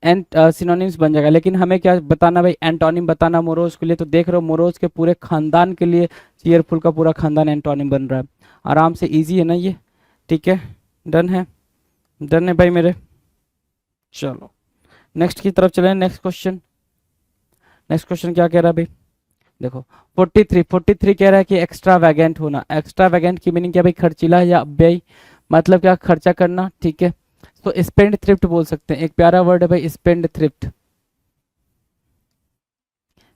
एंड सिनोनिम्स बन जाएगा। लेकिन हमें क्या बताना भाई, एंटोनिम बताना मोरोज के लिए। तो देख रहे हो मोरोज के पूरे खानदान के लिए चीयरफुल का पूरा खानदान एंटोनिम बन रहा है। आराम से, इजी है ना ये, ठीक है, डन है, डन है भाई मेरे। चलो नेक्स्ट की तरफ चले, नेक्स्ट क्वेश्चन। नेक्स्ट क्वेश्चन क्या कह रहा है भाई, देखो 43 कह रहा है कि एक्स्ट्रा वैगेंट होना। एक्स्ट्रा वैगेंट की मीनिंग क्या भाई, खर्चीला या व्यय, मतलब क्या, खर्चा करना, ठीक है। तो स्पेंड थ्रिफ्ट बोल सकते हैं, एक प्यारा वर्ड है भाई, स्पेंड थ्रिफ्ट,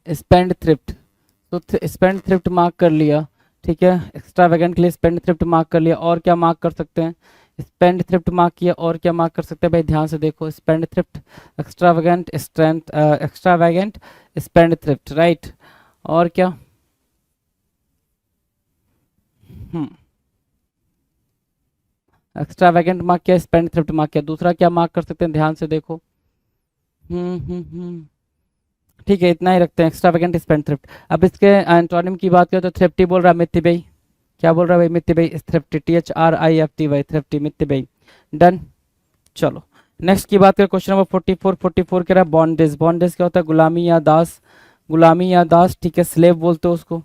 स्पेंड थ्रिफ्ट। तो स्पेंड थ्रिफ्ट मार्क कर लिया, ठीक है। एक्स्ट्रा वैगेंट के लिए स्पेंड थ्रिफ्ट मार्क कर लिया, और क्या मार्क कर सकते हैं, स्पेंड थ्रिफ्ट मार्क किया, और क्या मार्क कर सकते हैं भाई, ध्यान से देखो, spendthrift, extravagant, strength, extravagant, spendthrift, right. और क्या, एक्स्ट्रा वैगेंट मार्क किया, स्पेंड थ्रिफ्ट मार्क किया। दूसरा क्या मार्क कर सकते हैं, ध्यान से देखो, ठीक है, इतना ही रखते हैं, एक्स्ट्रा वैगेंट, स्पेंड थ्रिफ्ट। अब इसके एंटोनिम की बात करें तो थ्रिफ्टी बोल रहा है मिथ्य भाई, क्या बोल रहा है भाई, मिथ्य भाई, थ्रिफ्टी, THRIFTY, थ्रिफ्टी, मिथ्य भाई, डन। चलो नेक्स्ट की बात करें, क्वेश्चन नंबर 44 कह रहा है बॉन्डेज। बॉन्डेज क्या होता है, गुलामी या दास, गुलामी या दास, ठीक है, स्लेव बोलते हो उसको,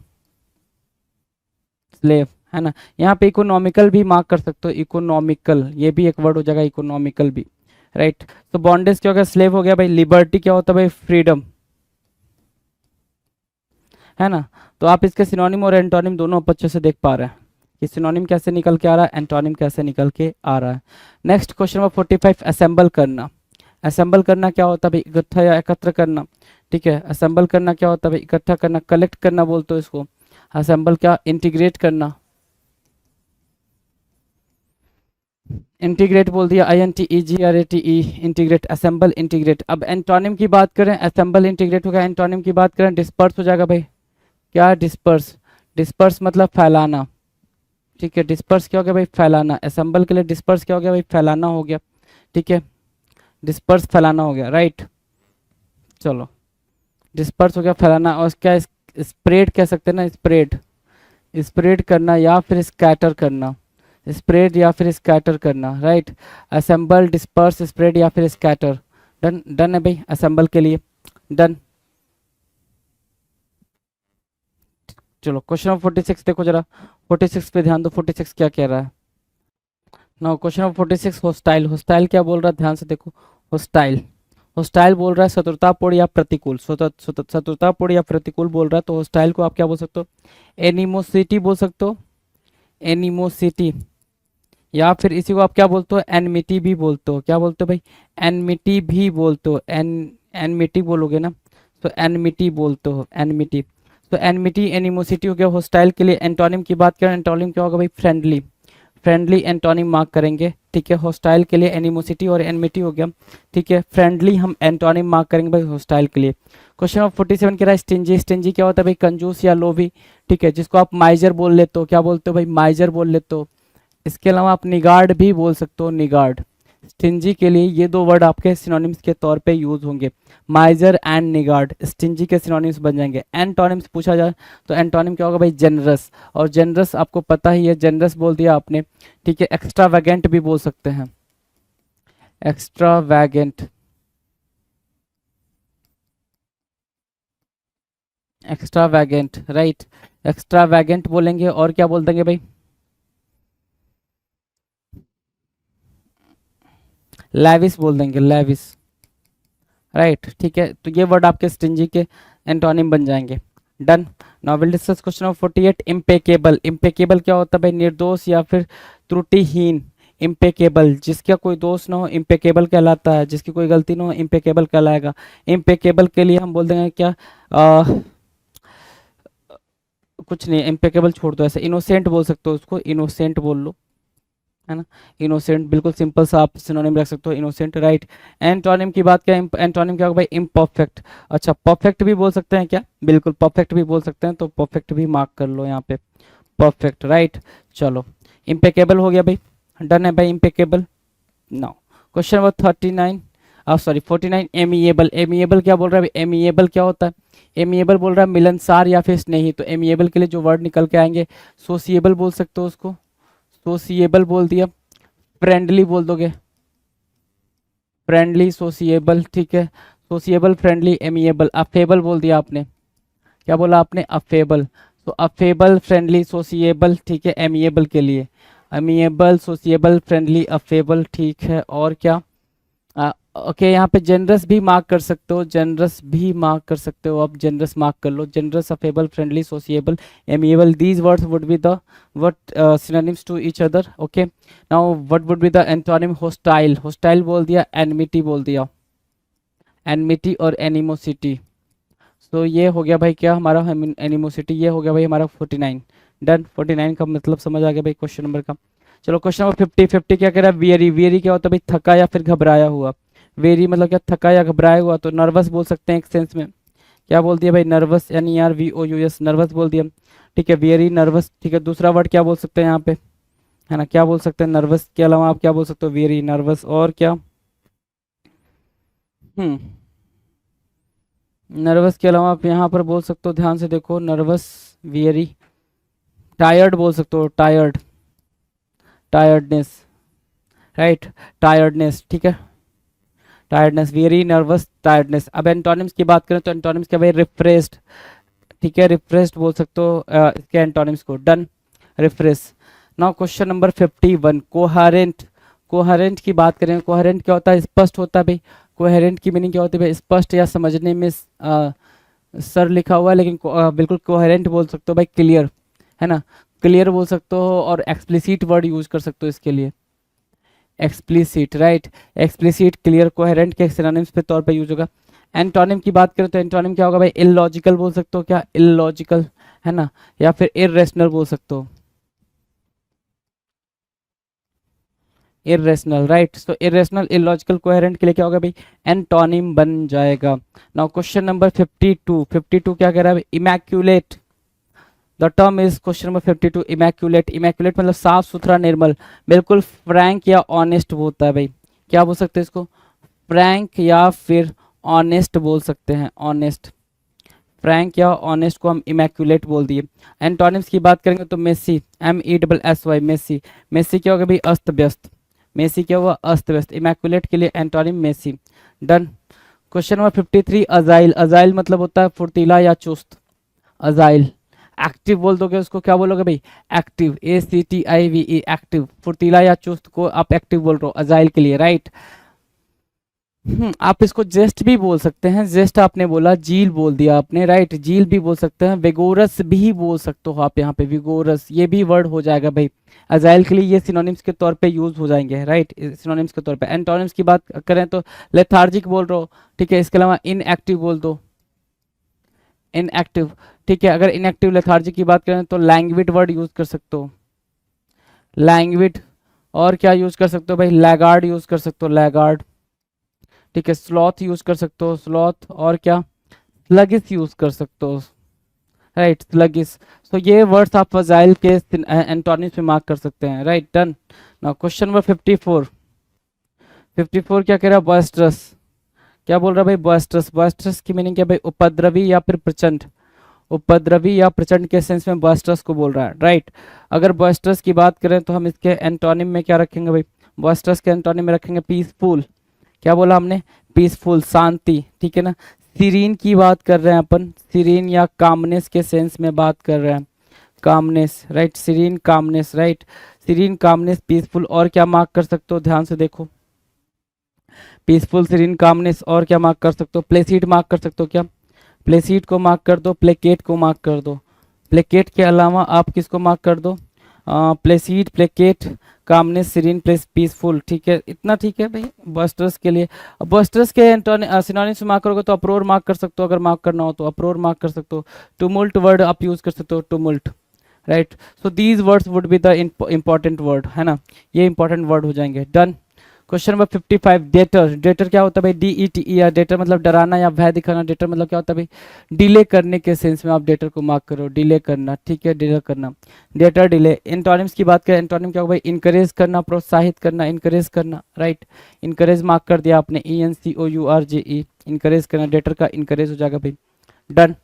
स्लेव, है ना। यहाँ पे इकोनॉमिकल भी मार्क कर सकते हो, इकोनॉमिकल, ये भी एक वर्ड हो जाएगा, इकोनॉमिकल भी, राइट। तो बॉन्डेज क्या हो गया, स्लेव हो गया भाई। लिबर्टी क्या होता है भाई, फ्रीडम, है ना। तो आप इसके सिनोनिम और एंटोनिम दोनों अच्छे से देख पा रहे हैं कि सिनोनिम कैसे निकल के आ रहा है, एंटोनिम कैसे निकल के आ रहा है। नेक्स्ट क्वेश्चन नंबर 45, असेंबल करना। असेंबल करना क्या होता है भाई, इकट्ठा या एकत्र करना, ठीक है। असेंबल करना क्या होता है भाई, इकट्ठा करना, कलेक्ट करना बोलते हो इसको। असेंबल क्या, इंटीग्रेट करना, इंटीग्रेट बोल दिया, INTEGRATE, इंटीग्रेट, असेंबल, इंटीग्रेट। अब एंटोनिम की बात करें, असेंबल इंटीग्रेट हो गया। एंटोनिम की बात करें, डिस्पर्स हो जाएगा भाई, क्या, डिस्पर्स, डिस्पर्स मतलब फैलाना, ठीक है। डिस्पर्स क्या हो गया भाई, फैलाना। असेंबल के लिए डिस्पर्स क्या हो गया भाई, फैलाना हो गया, ठीक है, डिस्पर्स फैलाना हो गया, राइट। चलो डिस्पर्स हो गया, फैलाना। और क्या, स्प्रेड कह सकते हैं ना, स्प्रेड, स्प्रेड करना या फिर स्कैटर करना, स्प्रेड या फिर स्कैटर करना, राइट। असेंबल, डिस्पर्स, स्प्रेड या फिर स्कैटर, डन, डन है भाई असेंबल के लिए, डन। चलो क्वेश्चन नंबर 46 देखो जरा, 46 पे ध्यान दो, 46 क्या कह रहा है। Now question number 46, hostile. Hostile क्या बोल रहा है, ध्यान से देखो, होस्टाइल, होस्टाइल बोल रहा है शत्रुतापूर्ण या प्रतिकूल, शत्रुतापूर्ण या प्रतिकूल बोल रहा है। तो होस्टाइल को आप क्या बोल सकते हो, एनिमोसिटी बोल सकते हो, एनिमोसिटी, या फिर इसी को आप क्या बोलते हो, एनमिटी भी बोलते हो, क्या बोलते हो भाई, एनमिटी भी बोलते हो, एनमिटी बोलोगे ना, तो एनमिटी बोलते हो, एनमिटी। तो एनमिटी, एनिमोसिटी हो गया। होस्टाइल के लिए एंटोनिम की बात करें, एंटोनिम क्या होगा भाई, फ्रेंडली, फ्रेंडली एंटोनिम मार्क करेंगे, ठीक है। होस्टाइल के लिए एनिमोसिटी और एनमिटी हो गया, ठीक है। फ्रेंडली हम एंटोनिम मार्क करेंगे भाई होस्टाइल के लिए। क्वेश्चन नंबर 47 कह रहा है स्टिंजी। स्टिंजी क्या होता है भाई, कंजूस या लोभी, ठीक है, जिसको आप माइजर बोल लेते हो, क्या बोलते हो भाई, माइजर बोल लेते हो। इसके अलावा आप निगार्ड भी बोल सकते हो, निगार्ड। स्टिंजी के लिए ये दो वर्ड आपके सिनोनिम्स के तौर पे यूज होंगे, माइजर एंड निगार्ड, स्टिंजी के सिनोनिम्स बन जाएंगे। एंटोनिम्स पूछा जाए तो एंटोनिम क्या होगा भाई, जेनरस, और जेनरस आपको पता ही है, जेनरस बोल दिया आपने, ठीक है। एक्स्ट्रा वैगेंट भी बोल सकते हैं, एक्स्ट्रा वैगेंट, एक्स्ट्रा वैगेंट, राइट, एक्स्ट्रा वैगेंट बोलेंगे। और क्या बोल देंगे भाई, लेविस बोल देंगे, लेविस, राइट, ठीक है। तो ये वर्ड आपके स्टिंजी के एंटोनिम बन जाएंगे, done. Now will discuss question number 48, impeccable. Impeccable क्या होता है भाई, निर्दोष या फिर त्रुटिहीन, इम्पेकेबल, जिसका कोई दोष ना हो इम्पेकेबल कहलाता है, जिसकी कोई गलती ना हो इम्पेकेबल कहलाएगा। इम्पेकेबल के लिए हम बोल देंगे क्या, कुछ नहीं, इम्पेकेबल छोड़ दो, ऐसे इनोसेंट बोल सकते हो उसको, इनोसेंट बोल लो, है ना। इनोसेंट बिल्कुल सिंपल सा आप सिनोनिम रख सकते हो, इनोसेंट, राइट। एंटोनिम की बात क्या, एंटोनिम क्या होगा भाई, इम्परफेक्ट। अच्छा, परफेक्ट भी बोल सकते हैं क्या, बिल्कुल परफेक्ट भी बोल सकते हैं, तो परफेक्ट भी मार्क कर लो यहाँ पे, परफेक्ट, राइट। चलो, इम्पेकेबल हो गया भाई, डन है भाई impeccable. Now question number 39, sorry 49, amiable. Amiable क्या बोल रहा है, एमिएबल क्या होता है, एमिएबल बोल रहा है मिलनसार या फिर स्नेही, तो एमिएबल के लिए जो वर्ड निकल के आएंगे, सोसिएबल बोल सकते हो उसको, सोसिएबल बोल दिया, फ्रेंडली बोल दोगे, फ्रेंडली सोसिएबल, ठीक है, सोसिएबल, फ्रेंडली, एमिएबल। अफेबल बोल दिया आपने, क्या बोला आपने, अफेबल, तो अफेबल, फ्रेंडली, सोसिएबल, ठीक है, एमिएबल के लिए, एमिएबल, सोसिएबल, फ्रेंडली, अफेबल, ठीक है। और क्या, ओके, यहाँ पे जनरस भी मार्क कर सकते हो, जनरस भी मार्क कर सकते हो, आप जनरस मार्क कर लो, generous, affable, friendly, sociable, amiable, these words would be the what synonyms to each other, okay। now what would be the antonym, hostile, hostile बोल दिया, enmity बोल दिया, enmity और animosity, तो ये हो गया भाई क्या हमारा, एनिमोसिटी, ये हो गया भाई हमारा 49, डन। 49 का मतलब समझ आ गया भाई क्वेश्चन नंबर का। चलो क्वेश्चन नंबर 50, 50 क्या कह रहा है, वियरी, वियरी क्या होता है भाई, थका या फिर घबराया हुआ, वेरी मतलब क्या, थका या घबराया हुआ, तो नर्वस बोल सकते हैं एक सेंस में, क्या बोल दिया भाई, नर्वस, NERVOUS, नर्वस बोल दिया, ठीक है, वेरी नर्वस, ठीक है। दूसरा वर्ड क्या बोल सकते हैं यहाँ पे, है ना, क्या बोल सकते हैं, नर्वस के अलावा आप क्या बोल सकते हो, वेरी, नर्वस, और क्या, नर्वस के अलावा आप यहाँ पर बोल सकते हो, ध्यान से देखो, नर्वस, वेरी, टायर्ड बोल सकते हो, टायर्ड, टायर्डनेस, राइट, टायर्डनेस, ठीक है, टायर्डनेस, वेरी, नर्वस, टायर्डनेस। अब एंटोनिम्स की बात करें तो एंटोनिम्स क्या भाई, रिफ्रेस्ड, ठीक है, रिफ्रेस्ड बोल सकते हो इसके एंटोनिम्स को, done, refresh. Now question number 51, coherent, coherent की बात करें, कोहेरेंट क्या होता है, स्पष्ट होता है भाई, कोहेरेंट की मीनिंग क्या होती है भाई, स्पष्ट या समझने में सर लिखा हुआ है, लेकिन बिल्कुल कोहेरेंट बोल सकते हो भाई, क्लियर, है ना, क्लियर बोल सकते हो, और एक्सप्लिसिट वर्ड यूज कर सकते हो इसके लिए, explicit, right, explicit, clear, coherent के सिनोनिम्स पे तौर पे यूज होगा। एंटोनिम की बात करें तो एंटोनिम क्या होगा भाई, इलॉजिकल बोल सकते हो, क्या, इलॉजिकल, है ना, या फिर इररेशनल बोल सकते हो, इररेशनल, राइट। सो इररेशनल, इलॉजिकल, कोहेरेंट के लिए क्या होगा भाई, एंटोनिम बन जाएगा। नाउ क्वेश्चन नंबर 52, 52 क्या कह रहा है, immaculate, the term is, question number 52, immaculate, immaculate मतलब साफ सुथरा, निर्मल, बिल्कुल फ्रैंक या ऑनेस्ट होता है भाई, क्या बोल सकते हैं इसको, फ्रैंक या फिर ऑनेस्ट बोल सकते हैं, ऑनेस्ट, फ्रैंक या ऑनेस्ट को हम इमैक्यूलेट बोल दिए। एंटोनिम्स की बात करेंगे तो मेसी, MESSY, मेसी, मेसी क्या होगा भाई, अस्त व्यस्त, मेसी क्या हुआ, अस्त व्यस्त, इमैक्यूलेट के लिए antonym messy, done. Question number 53, agile, agile मतलब होता है फुर्तीला या चुस्त, अजाइल, एक्टिव बोल दोगे उसको, क्या बोलोगे भाई, एक्टिव, ACTIVE, एक्टिव, फुर्तीला या चुस्त को आप एक्टिव बोल रहे हो अजाइल के लिए, राइट। आप इसको जेस्ट भी बोल सकते हैं, जेस्ट आपने बोला, जील बोल दिया आपने, राइट, जील भी बोल सकते हैं, विगोरस भी बोल सकते हो आप यहाँ पे, विगोरस, ये भी वर्ड हो जाएगा भाई अजाइल के लिए, ये सिनोनिम्स के तौर पे यूज हो जाएंगे, राइट, सिनोनिम्स के तौर पे। एंटोनिम्स की बात करें तो लेथार्जिक बोल रहे हो, ठीक है, इसके अलावा इनएक्टिव बोल दो, इनएक्टिव, ठीक है। अगर इनएक्टिव लेथार्जिक की बात करें तो लैंग्विड वर्ड यूज कर सकते हो, लैंग्विड, और क्या यूज कर सकते हो भाई, लैगार्ड यूज कर सकते हो, लैगार्ड, ठीक है, स्लॉथ यूज कर सकते हो, स्लॉथ, और क्या, स्लगिस यूज कर सकते हो, राइट, स्लगिस। तो ये वर्ड्स आप फजाइल के एंटोनिम्स में मार्क कर सकते हैं, right, done. Now question number 54, 54 क्या कह रहा है, बॉयस्ट्रस, क्या बोल रहा है भाई, बॉयस्ट्रस, बॉयस्ट्रस की मीनिंग क्या भाई, उपद्रवी या फिर प्रचंड, उपद्रवी या प्रचंड के सेंस में बॉयस्ट्रस को बोल रहा है, राइट। अगर बॉयस्ट्रस की बात करें तो हम इसके एंटोनिम में क्या रखेंगे भाई, बॉयस्ट्रस के एंटोनिम में रखेंगे पीसफुल, क्या बोला हमने, पीसफुल, शांति, ठीक है ना। सीरीन की बात कर रहे हैं अपन, सीरीन या कामनेस के सेंस में बात कर रहे हैं, calmness, right, serene, calmness, right, serene, calmness, peaceful, और क्या मार्क कर सकते हो, ध्यान से देखो, पीसफुल, सीरीन, कामनेस, और क्या मार्क कर सकते हो, प्लेसीड मार्क कर सकते हो, क्या, प्लेसीड को मार्क कर दो, प्लेकेट को मार्क कर दो, प्लेकेट के अलावा आप किसको मार्क कर दो, placid, placate, calmness, serene, place, peaceful. ठीक है, इतना ठीक है भाई बस्टर्स के लिए। अब बस्टर्स के सिनोनिम्स मार्क करोगे तो अप्रोर मार्क कर सकते हो, अगर मार्क करना हो तो अप्रोर मार्क कर सकते हो। टुमुल्ट वर्ड आप यूज कर सकते हो, tumult, right. So these words would be the important word, है ना, ये इंपॉर्टेंट वर्ड हो जाएंगे। Done. Question number 55, deter. Deter क्या होता है भाई? DETER, डेटर मतलब डराना या भय दिखाना। डेटर मतलब क्या होता है भाई? डिले करने के सेंस में आप डेटर को मार्क करो, डिले करना। ठीक है, डिले करना, डेटर, डिले। एंटोनिम्स की बात करें, एंटोनिम क्या होगा भाई? इनकरेज करना, प्रोत्साहित करना, इनकरेज करना, राइट। इनकरेज मार्क कर दिया आपने, ENCOURGE, इनकरेज करना, डेटर का इनकरेज हो जाएगा भाई। डन,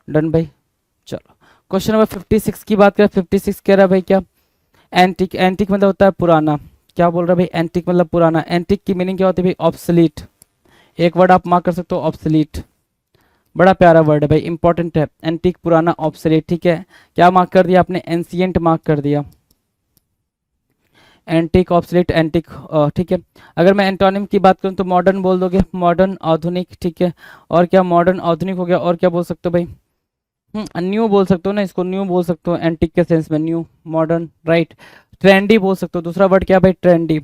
डन भाई। चलो क्वेश्चन नंबर 56 की बात करें, 56 कह रहा है भाई क्या? एंटिक। एंटिक मतलब होता है पुराना। क्या बोल रहा है भाई? एंटिक मतलब पुराना। एंटिक की मीनिंग क्या होती है भाई? ऑब्सलीट। एक वर्ड आप मार्क कर सकते हो, ऑब्सलीट। बड़ा प्यारा वर्ड है भाई, इंपॉर्टेंट है। एंटिक, पुराना, ऑब्सलीट। ठीक है, क्या मार्क कर दिया आपने? एंशिएंट मार्क कर दिया। Antique, obsolete, antique. ठीक है, अगर मैं एंटोनिम की बात करूं तो मॉडर्न बोल दोगे, मॉडर्न, आधुनिक। ठीक है, और क्या? मॉडर्न, आधुनिक हो गया, और क्या बोल सकते हो भाई? न्यू बोल सकते हो ना, इसको न्यू बोल सकते हो एंटिक के सेंस में, न्यू, मॉडर्न, राइट। ट्रेंडी बोल सकते हो, दूसरा वर्ड क्या भाई? Trendy,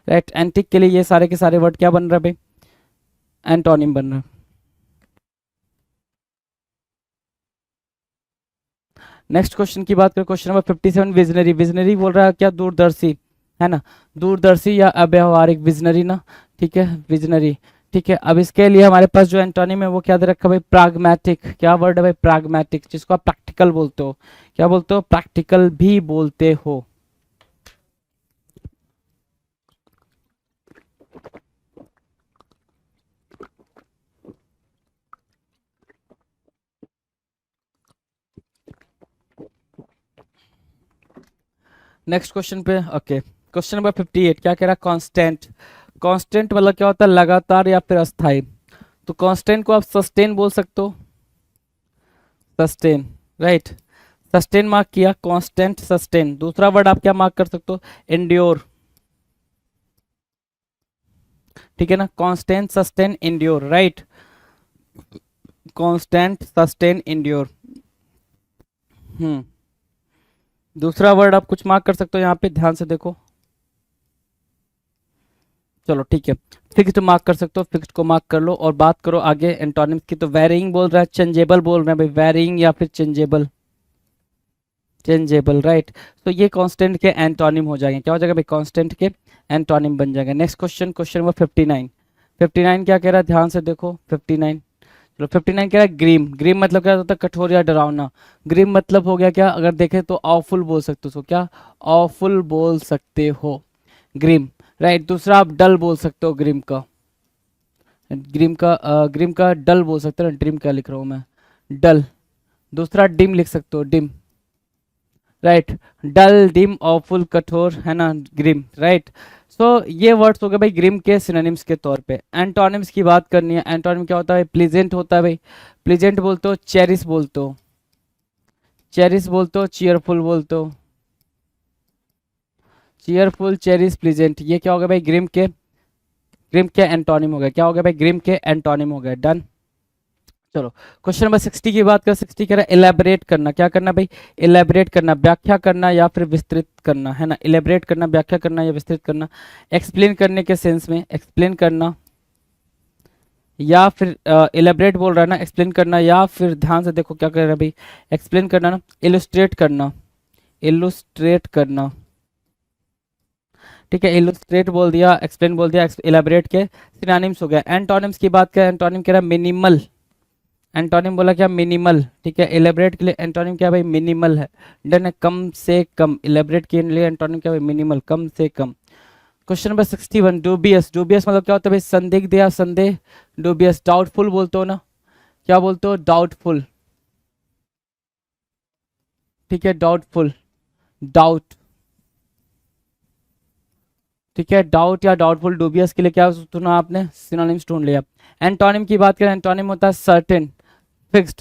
right. एंटिक के लिए ये सारे के सारे वर्ड क्या बन रहा है भाई? एंटोनिम बन रहा है। नेक्स्ट क्वेश्चन की बात करें, क्वेश्चन नंबर 57, विजनरी। विजनरी बोल रहा है क्या? दूरदर्शी, है ना, दूरदर्शी या अव्यावहारिक, विजनरी ना। ठीक है, विजनरी। ठीक है, अब इसके लिए हमारे पास जो एंटोनिम है वो क्या दे रखा है भाई? प्राग्मेटिक। क्या वर्ड है भाई? प्राग्मेटिक, जिसको आप प्रैक्टिकल बोलते हो। क्या बोलते हो? प्रैक्टिकल भी बोलते हो। नेक्स्ट क्वेश्चन पे, ओके। क्वेश्चन नंबर 58 क्या कह रहा है? कांस्टेंट। कांस्टेंट मतलब क्या होता है? लगातार या फिर अस्थाई। तो कांस्टेंट को आप सस्टेन बोल सकते हो, सस्टेन, राइट। सस्टेन मार्क किया, कांस्टेंट, सस्टेन। दूसरा वर्ड आप क्या मार्क कर सकते हो? एंड्योर। ठीक है ना, constant, sustain, endure, right. Constant, sustain, endure. दूसरा वर्ड आप कुछ मार्क कर सकते हो यहाँ पे, ध्यान से देखो। चलो ठीक है, फिक्स्ड मार्क कर सकते हो, फिक्स्ड को मार्क कर लो। और बात करो आगे एंटोनिम्स की, तो वेरिंग बोल रहा है, चेंजेबल बोल रहे हैं भाई, वेरिंग या फिर चेंजेबल, चेंजेबल, राइट। तो ये कांस्टेंट के एंटोनिम हो जाएंगे। क्या हो जाएगा भाई? कांस्टेंट के एंटोनिम बन जाएगा। Next question, question number 59। 59 क्या कह रहा है? ध्यान से देखो 59। चलो 59 कह रहा है ग्रीम। ग्रीम मतलब क्या होता है? कठोर या डरावना। ग्रीम मतलब हो गया क्या? अगर देखें तो ऑफुल बोल सकते हो उसको, क्या? ऑफुल बोल सकते हो, ग्रीम, राइट। दूसरा आप डल बोल सकते हो ग्रीम का, ग्रीम का डल बोल सकते हो ना, ड्रीम क्या लिख रहा हूँ मैं? डल। दूसरा डिम लिख सकते हो, डिम, राइट। डल, डिम, ऑफुल, कठोर, है ना, ग्रीम, राइट। सो ये वर्ड्स हो गए भाई ग्रीम के सिनोनिम्स के तौर पे। एंटोनिम्स की बात करनी है, एंटोनिम क्या होता है? प्लीजेंट होता है भाई, प्लीजेंट बोलते हो, चेरिस बोलते हो, चेरिस बोलते हो, चीयरफुल बोलते हो, चीयरफुल, चेरिस, प्लीजेंट। ये क्या हो गया भाई? ग्रीम के एंटोनिम हो गया। क्या हो गया भाई? ग्रीम के एंटोनिम हो गया। डन। चलो क्वेश्चन नंबर 60 की बात करें, 60 कह रहा है इलेबरेट करना। क्या करना भाई? इलेबरेट करना, व्याख्या करना या फिर विस्तृत करना, है ना। इलेबरेट करना, व्याख्या करना या विस्तृत करना। एक्सप्लेन करने के सेंस में, एक्सप्लेन करना या फिर इलेबरेट बोल रहा है ना, एक्सप्लेन करना, या फिर ध्यान से देखो क्या कर रहा है भाई? एक्सप्लेन करना ना, इलुस्ट्रेट करना, इलुस्ट्रेट करना। ठीक है, इलुस्ट्रेट बोल दिया, एक्सप्लेन बोल दिया, इलेबरेट के सिनोनिम्स हो गया। एंटोनिम्स की बात करें, एंटोनिम कह रहा है मिनिमल। एंटोनिम बोला क्या? मिनिमल। ठीक है, इलेबरेट के लिए एंटोनिम क्या भाई? मिनिमल है। डन है, कम से कम। इलेबरेट के लिए एंटोनिम क्या भाई? मिनिमल, कम से कम। Question number 61, dubious. डूबियस मतलब क्या होता है भाई? संदिग्ध या संदेह, डूबियस। डाउटफुल बोलते हो ना, क्या बोलते हो? डाउटफुल। ठीक है, डाउटफुल, डाउट। ठीक है, डाउट या डाउटफुल, डूबियस के लिए क्या सुना आपने? सिनोनिम्स ढूंढ लिया। एंटोनिम की बात करें, एंटोनिम होता है सर्टेन, फिक्स्ड,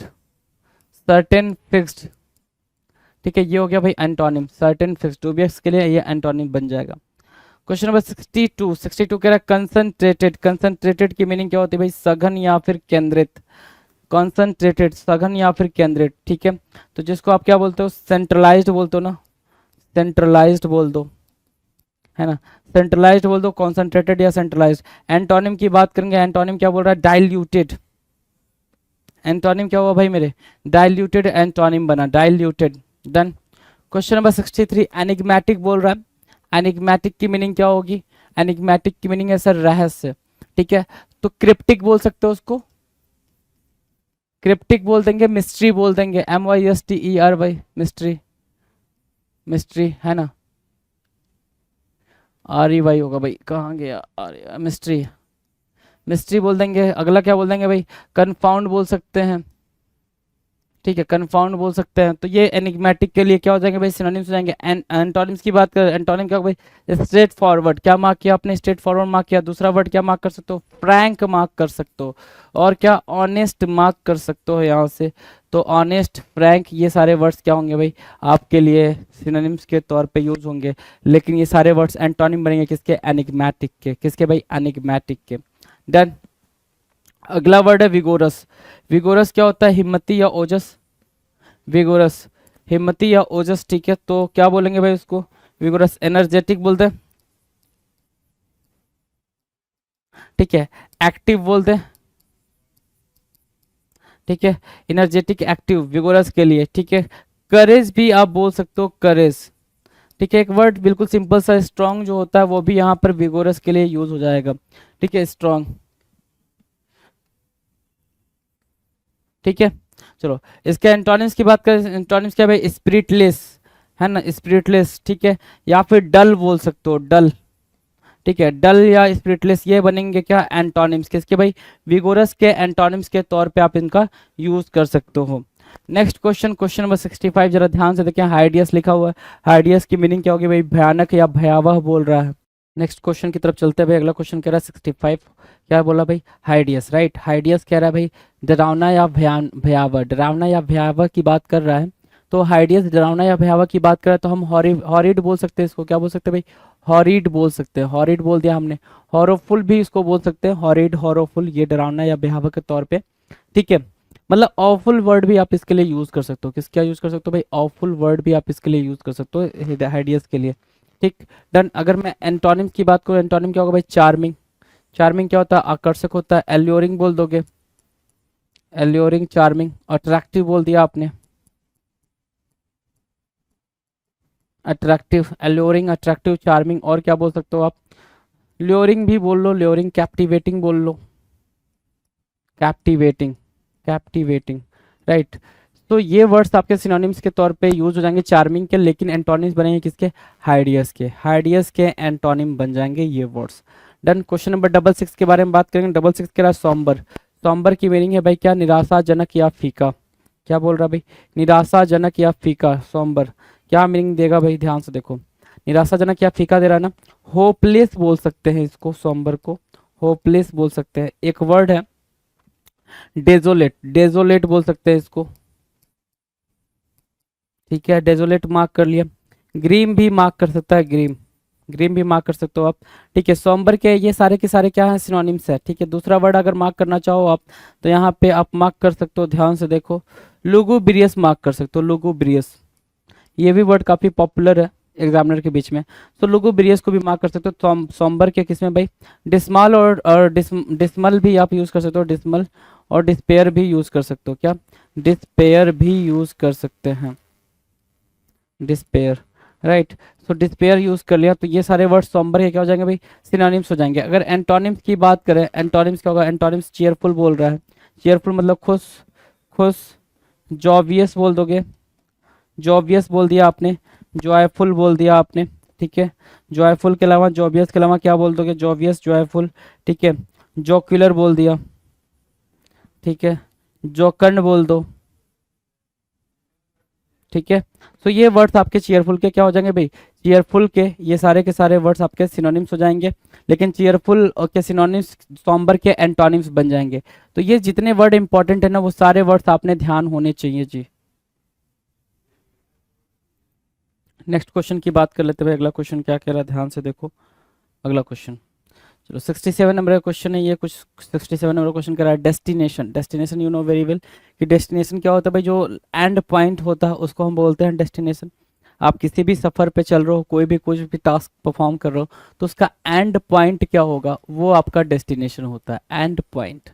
सर्टेन, फिक्स्ड। ठीक है, ये हो गया भाई एंटोनिम, सर्टेन, फिक्स्ड। डूबियस के लिए ये एंटोनिम बन जाएगा। क्वेश्चन नंबर 62, 62 कह रहा है कंसंट्रेटेड। कंसंट्रेटेड की मीनिंग क्या होती है भाई? सघन या फिर केंद्रित। कॉन्सेंट्रेटेड सघन या फिर केंद्रित, ठीक है। तो जिसको आप क्या बोलते हो, सेंट्रलाइज्ड बोलते हो ना, सेंट्रलाइज्ड बोल दो, है ना, सेंट्रलाइज्ड बोल दो, कॉन्सेंट्रेटेड या सेंट्रलाइज्ड। एंटोनिम की बात करेंगे, एंटोनिम क्या बोल रहा है, डाइल्यूटेड। एंटोनिम क्या हुआ भाई मेरे, डाइल्यूटेड एंटोनिम बना, diluted. Done. Question number 63 enigmatic बोल रहा है। एनिग्मेटिक की मीनिंग क्या होगी, एनिग्मेटिक की मीनिंग है सर रहस्य, ठीक है। तो क्रिप्टिक बोल सकते हो उसको, क्रिप्टिक बोल देंगे, मिस्ट्री बोल देंगे, MYSTER, मिस्ट्री, मिस्ट्री है ना, आरी भाई होगा भाई, कहाँ गया आर्य, मिस्ट्री, मिस्ट्री बोल देंगे। अगला क्या बोल देंगे भाई, कन्फाउंड बोल सकते हैं, ठीक है, कन्फाउंड बोल सकते हैं। तो ये एनिग्मेटिक के लिए क्या हो जाएंगे भाई, सिनोनिम्स हो जाएंगे। एंटोनिम्स की बात करें, एंटोनिम क्या भाई, स्ट्रेट फॉरवर्ड, क्या मार्क किया आपने, स्ट्रेट फॉरवर्ड मार्क किया। दूसरा वर्ड क्या मार्क कर सकते हो, फ्रैंक मार्क कर सकते हो, और क्या ऑनेस्ट मार्क कर सकते हो यहाँ से। तो ऑनेस्ट, फ्रैंक, ये सारे वर्ड्स क्या होंगे भाई आपके लिए सिनोनिम्स के तौर पे यूज होंगे। लेकिन ये सारे वर्ड्स एंटोनिम बनेंगे किसके, एनिग्मेटिक के, किसके भाई, एनिग्मेटिक के। डन। अगला वर्ड है विगोरस। विगोरस क्या होता है, हिम्मती या ओजस, विगोरस, हिम्मती या ओजस, ठीक है। तो क्या बोलेंगे भाई उसको, विगोरस, एनर्जेटिक बोलते हैं, ठीक है। एक्टिव बोलते हैं, ठीक है, एनर्जेटिक, एक्टिव, विगोरस के लिए, ठीक है। करेज भी आप बोल सकते हो, करेज, ठीक है। एक वर्ड बिल्कुल सिंपल सा स्ट्रांग जो होता है वो भी यहाँ पर विगोरस के लिए यूज हो जाएगा, ठीक है, स्ट्रांग, ठीक है। चलो इसके एंटोनिम्स की बात करें, एंटोनिम्स क्या भाई, स्पिरिटलेस, है ना, स्पिरिटलेस, ठीक है। या फिर डल बोल सकते हो, डल, ठीक है, डल या स्पिरिटलेस, ये बनेंगे क्या, एंटोनिम्स किसके भाई, विगोरस के एंटोनिम्स के तौर पे आप इनका यूज कर सकते हो। नेक्स्ट क्वेश्चन, क्वेश्चन नंबर 65, जरा ध्यान से देखें, हाइडियस लिखा हुआ है। हाइडियस की मीनिंग क्या होगी भाई, भयानक या भयावह बोल रहा है। नेक्स्ट क्वेश्चन की तरफ चलते हैं भाई। अगला क्वेश्चन कह रहा है 65, क्या बोला भाई, हाइडियस, राइट। हाइडियस कह रहा है भाई डरावना या भयावह, डरावना या भयावह की बात कर रहा है। तो हाइडियस डरावना या भयावह की बात कर रहा है, तो हम हॉरिड बोल सकते हैं इसको, क्या बोल सकते हैं भाई, हॉरिड बोल सकते हैं, हॉरिड बोल दिया हमने। हॉरोफुल भी इसको बोल सकते हैं, हॉरिड, हॉरोफुल, ये डरावना या भयावह के तौर पे, ठीक है। मतलब ऑफुल वर्ड भी आप इसके लिए यूज कर सकते हो, किसका यूज कर सकते हो भाई, ऑफुल वर्ड भी आप इसके लिए यूज कर सकते हो हाइडियस के लिए, ठीक। डन। अगर मैं एंटोनिम की बात करूँ, एंटोनिम क्या होगा भाई, चार्मिंग। चार्मिंग क्या होता है, आकर्षक होता है। एल्योरिंग बोल दोगे, एल्योरिंग, चार्मिंग। अट्रैक्टिव बोल दिया आपने, अट्रैक्टिव, एल्योरिंग, अट्रैक्टिव, चार्मिंग। और क्या बोल सकते हो आप, ल्योरिंग भी बोल लो, ल्योरिंग, कैप्टिवेटिंग बोल लो, कैप्टिवेटिंग, कैप्टिवेटिंग, राइट। तो ये वर्ड्स आपके सिनोनिम्स के तौर पे यूज हो जाएंगे चार्मिंग के, लेकिन एंटोनिम्स बनेंगे किसके, हाइडियस के, हाइडियस के एंटोनिम बन जाएंगे ये वर्ड्स। डन। क्वेश्चन नंबर 66 के बारे में बात करेंगे। 66 के रहा सॉम्बर। सॉम्बर की मीनिंग है भाई क्या, निराशाजनक या फीका। क्या बोल रहा भाई, निराशाजनक या फीका, सॉम्बर। क्या मीनिंग देगा भाई, ध्यान से देखो, निराशाजनक या फीका दे रहा है ना। होपलेस बोल सकते हैं इसको, सॉम्बर को होपलेस बोल सकते हैं। एक वर्ड है डेजोलेट, डेजोलेट बोल सकते हैं इसको, ठीक है, डेजोलेट मार्क कर लिया। ग्रीम भी मार्क कर सकता है, ग्रीम, ग्रीम भी मार्क कर सकते हो आप, ठीक है। सोम्बर के ये सारे के सारे क्या है, सिनोनिम्स है, ठीक है। दूसरा वर्ड अगर मार्क करना चाहो आप, तो यहाँ पे आप मार्क कर सकते हो, ध्यान से देखो, लुगुब्रियस मार्क कर सकते हो, लुगुब्रियस, ये भी वर्ड काफी पॉपुलर है एग्जामिनर के बीच में। तो लुगुब्रियस को भी मार्क कर सकते हो। सोम्बर के किसमें भाई, डिस्मल और डिस्मल भी आप यूज कर सकते हो, डिस्मल, और डिस्पेयर भी यूज कर सकते हो, क्या, डिस्पेयर भी यूज कर सकते हैं, डिस्पेयर, राइट। सो डिस्पेयर यूज कर लिया, तो ये सारे वर्ड सोम्बर के क्या हो जाएंगे भाई, सिनोनिम्स हो जाएंगे। अगर एंटोनिम्स की बात करें, एंटोनिम्स क्या होगा, एंटोनिम्स चीयरफुल बोल रहा है, चीयरफुल मतलब खुश, खुश। जॉवियस बोल दोगे, जॉवियस बोल दिया आपने, जॉयफुल बोल दिया आपने, ठीक है। जॉयफुल के अलावा, जॉवियस के अलावा क्या बोल दोगे, जॉवियस, जॉयफुल, ठीक है। जोक्यूलर बोल दिया, ठीक है, जोकंड बोल दो, ठीक है। तो ये वर्ड्स आपके चीयरफुल के क्या हो जाएंगे भाई, चीयरफुल के ये सारे के सारे वर्ड्स आपके सिनोनिम्स हो जाएंगे, लेकिन चीयरफुल के सिनोनिम्स सॉम्बर के एंटोनिम्स बन जाएंगे। तो ये जितने वर्ड इंपॉर्टेंट है ना, वो सारे वर्ड्स आपने ध्यान होने चाहिए जी। नेक्स्ट क्वेश्चन की बात कर लेते हैं। अगला क्वेश्चन क्या कह रहा है, ध्यान से देखो। अगला क्वेश्चन चलो 67 नंबर का क्वेश्चन है ये, कुछ 67 नंबर का क्वेश्चन कर रहा है destination. Destination you know very well कि डेस्टिनेशन क्या होता है भाई, जो एंड पॉइंट होता है उसको हम बोलते हैं डेस्टिनेशन। आप किसी भी सफ़र पे चल रहे हो, कोई भी कुछ भी टास्क परफॉर्म कर रहे हो, तो उसका एंड पॉइंट क्या होगा, वो आपका डेस्टिनेशन होता है, and point,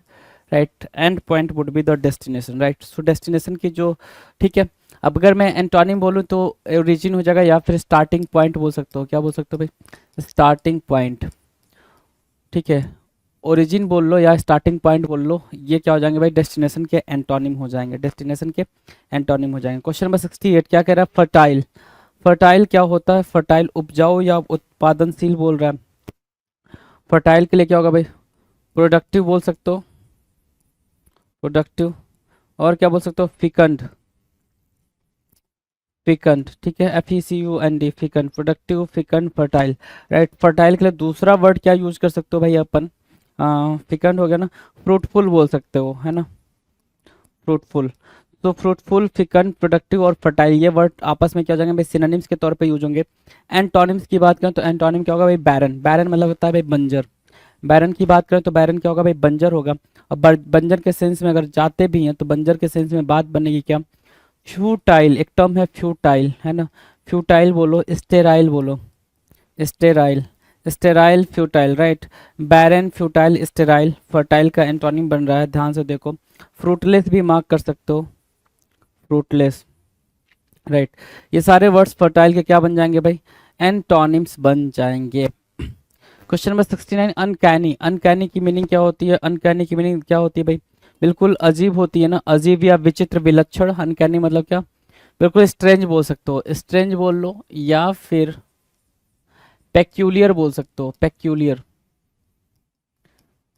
right. And point would be the destination, right. So destination की जो, ठीक है। अब अगर मैं एंटोनिम बोलूँ तो ओरिजिन हो जाएगा, या फिर स्टार्टिंग पॉइंट बोल सकते हो। क्या बोल सकते हो भाई, स्टार्टिंग पॉइंट, ठीक है। ओरिजिन बोल लो या स्टार्टिंग पॉइंट बोल लो, ये क्या हो जाएंगे भाई, डेस्टिनेशन के एंटोनिम हो जाएंगे, डेस्टिनेशन के एंटोनिम हो जाएंगे। क्वेश्चन नंबर 68 क्या कह रहा है, फर्टाइल। फर्टाइल क्या होता है, फर्टाइल उपजाऊ या उत्पादनशील बोल रहा है। फर्टाइल के लिए क्या होगा भाई, प्रोडक्टिव बोल सकते हो, प्रोडक्टिव। और क्या बोल सकते हो, फिकंड, फिकंड, ठीक है, FECUND, fecund, productive, fecund, fertile, right. Fertile के लिए दूसरा वर्ड क्या यूज कर सकते हो भाई अपन, फिकंड हो गया ना, फ्रूटफुल बोल सकते हो, है ना, फ्रूटफुल। तो फ्रूटफुल, फिकंड, प्रोडक्टिव और फर्टाइल, ये वर्ड आपस में क्या हो जाएंगे भाई, सिनोनिम्स के तौर पे यूज होंगे। एंटोनिम्स की बात करें तो एंटोनिम क्या होगा भाई, बैरन। बैरन मतलब होता है भाई बंजर। बैरन की बात करें तो बैरन क्या होगा भाई, बंजर होगा। और बंजर के सेंस में अगर जाते भी हैं तो बंजर के सेंस में बात बनेगी क्या, फ्यूटाइल। एक टर्म है फ्यूटाइल, है ना, फ्यूटाइल बोलो, स्टेराइल बोलो, स्टेराइल, स्टेराइल, फ्यूटाइल, राइट। बैरन, फ्यूटाइल, स्टेराइल, फर्टाइल का एंटोनिम बन रहा है, ध्यान से देखो। फ्रूटलेस भी मार्क कर सकते हो, फ्रूटलेस, राइट। ये सारे वर्ड्स फर्टाइल के क्या बन जाएंगे भाई, एंटोनिम्स बन जाएंगे। Question number 69, uncanny. अनकैनी की मीनिंग क्या होती है, अनकैनी की मीनिंग क्या होती है भाई, बिल्कुल अजीब होती है ना, अजीब या विचित्र, विलक्षण। अनकैनी मतलब क्या, बिल्कुल स्ट्रेंज बोल सकते हो, स्ट्रेंज बोल लो, या फिर पेक्यूलियर बोल सकते हो, peculiar,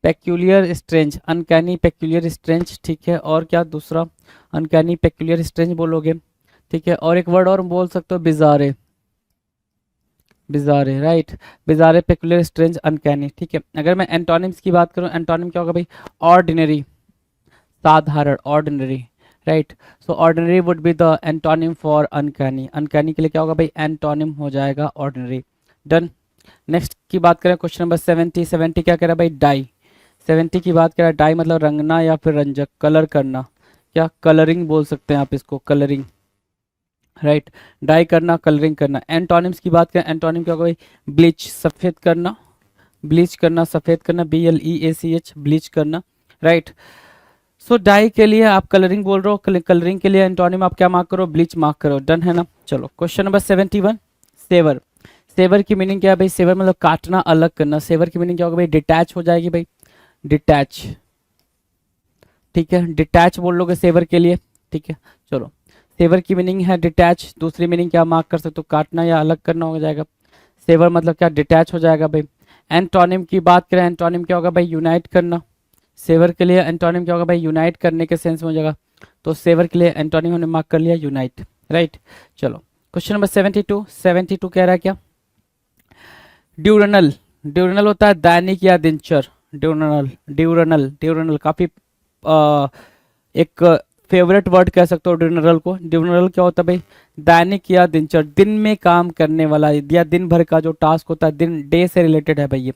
peculiar, strange, uncanny, peculiar, strange, ठीक है। और क्या दूसरा, अनकैनी, पेक्यूलियर, स्ट्रेंज बोलोगे, ठीक है। और एक वर्ड और बोल सकते हो, बिजारे, बिजारे, राइट। बिजारे, पेक्यूलियर, स्ट्रेंज, अनकैनी, ठीक है। अगर मैं एंटोनिम्स की बात करूं, एंटोनिम क्या होगा भाई, ऑर्डिनरी, साधारण, ordinary, right. So ordinary would be the antonym for uncanny. Uncanny के लिए क्या होगा भाई, एंटोनिम हो जाएगा ऑर्डिनरी। डन। नेक्स्ट की बात करें, क्वेश्चन नंबर 70। 70 क्या कह रहा है भाई, डाई। 70 की बात कर रहा है, डाई मतलब रंगना या फिर रंजक, कलर करना, क्या कलरिंग बोल सकते हैं आप इसको, कलरिंग, राइट। डाई करना, कलरिंग करना। एंटोनिम्स की बात करें, एंटोनिम क्या होगा भाई, ब्लीच, सफ़ेद करना, ब्लीच करना, सफ़ेद करना, BLEACH, ब्लीच करना, राइट। सो डाई के लिए आप कलरिंग बोल रहे हो, कलरिंग के लिए एंटोनिम आप क्या मार्क करो, ब्लीच मार्क करो, डन है ना। चलो क्वेश्चन नंबर 71, सेवर। सेवर की मीनिंग क्या है भाई, सेवर मतलब काटना, अलग करना। सेवर की मीनिंग क्या होगा भाई, डिटैच हो जाएगी भाई, डिटैच, ठीक है, डिटैच बोल लोगे सेवर के लिए, ठीक है। चलो, सेवर की मीनिंग है डिटैच, दूसरी मीनिंग क्या मार्क कर सकते हो, काटना या अलग करना हो जाएगा। सेवर मतलब क्या, डिटैच हो जाएगा भाई। एंटोनिम की बात करें, एंटोनिम क्या होगा भाई, यूनाइट करना। सेवर के लिए एंटोनिम क्या होगा भाई, यूनाइट करने के सेंस में हो जाएगा। तो सेवर के लिए एंटोनिम हमने मार्क कर लिया, यूनाइट, राइट। चलो क्वेश्चन नंबर 72। 72 कह रहा है क्या, ड्यूरनल। ड्यूरनल होता है दैनिक या दिनचर, ड्यूरनल, ड्यूरनल, ड्यूरनल काफी एक फेवरेट वर्ड कह सकते हो ड्यूरनल को। ड्यूरनल क्या होता है भाई, दैनिक या दिनचर, दिन में काम करने वाला या दिन भर का जो टास्क होता है, दिन, डे से रिलेटेड है भाई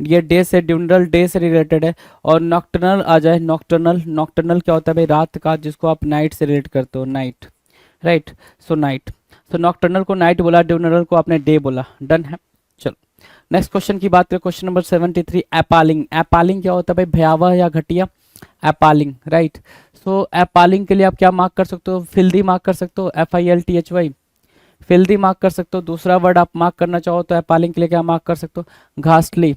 ये डे से, ड्यूरनल डे से रिलेटेड है। और नॉक्टर्नल आ जाए, नॉक्टर्नल, नॉक्टर्नल क्या होता है भाई, रात का, जिसको आप नाइट से रिलेट करते हो, नाइट, राइट। सो नाइट, सो नॉक्टर्नल को नाइट बोला, ड्यूरनल को आपने डे बोला, डन है। चलो नेक्स्ट क्वेश्चन की बात करें, क्वेश्चन नंबर 73, एपालिंग। एपालिंग क्या होता है भाई, भयावह या घटिया, एपालिंग, राइट। सो एपालिंग के लिए आप क्या मार्क कर सकते हो, फिल्दी मार्क कर सकते हो, FILTHY, फिल्दी मार्क कर सकते हो। दूसरा वर्ड आप मार्क करना चाहो तो एपालिंग के लिए क्या मार्क कर सकते हो, घासली,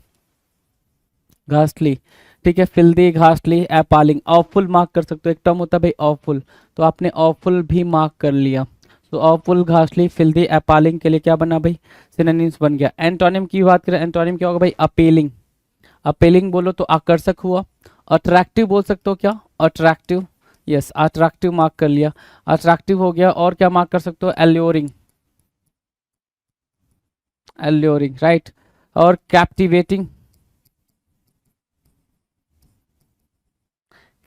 घासली, ठीक है, फिल्दी, घासली, एपालिंग। ऑफुल मार्क कर सकते हो, एक टर्म होता है भाई ऑफुल, तो आपने ऑफुल भी मार्क कर लिया। तो ऑफुल, घासली, फिल्दी, एपालिंग के लिए क्या बना भाई, सिनोनिम्स बन गया। एंटोनिम की बात करें, एंटोनिम क्या होगा भाई, अपीलिंग। अपीलिंग बोलो तो आकर्षक हुआ। अट्रैक्टिव बोल सकते हो क्या, अट्रैक्टिव, यस, अट्रैक्टिव मार्क कर लिया, अट्रैक्टिव हो गया। और क्या मार्क कर सकते हो, एल्योरिंग, एल्योरिंग, राइट। और कैप्टिवेटिंग,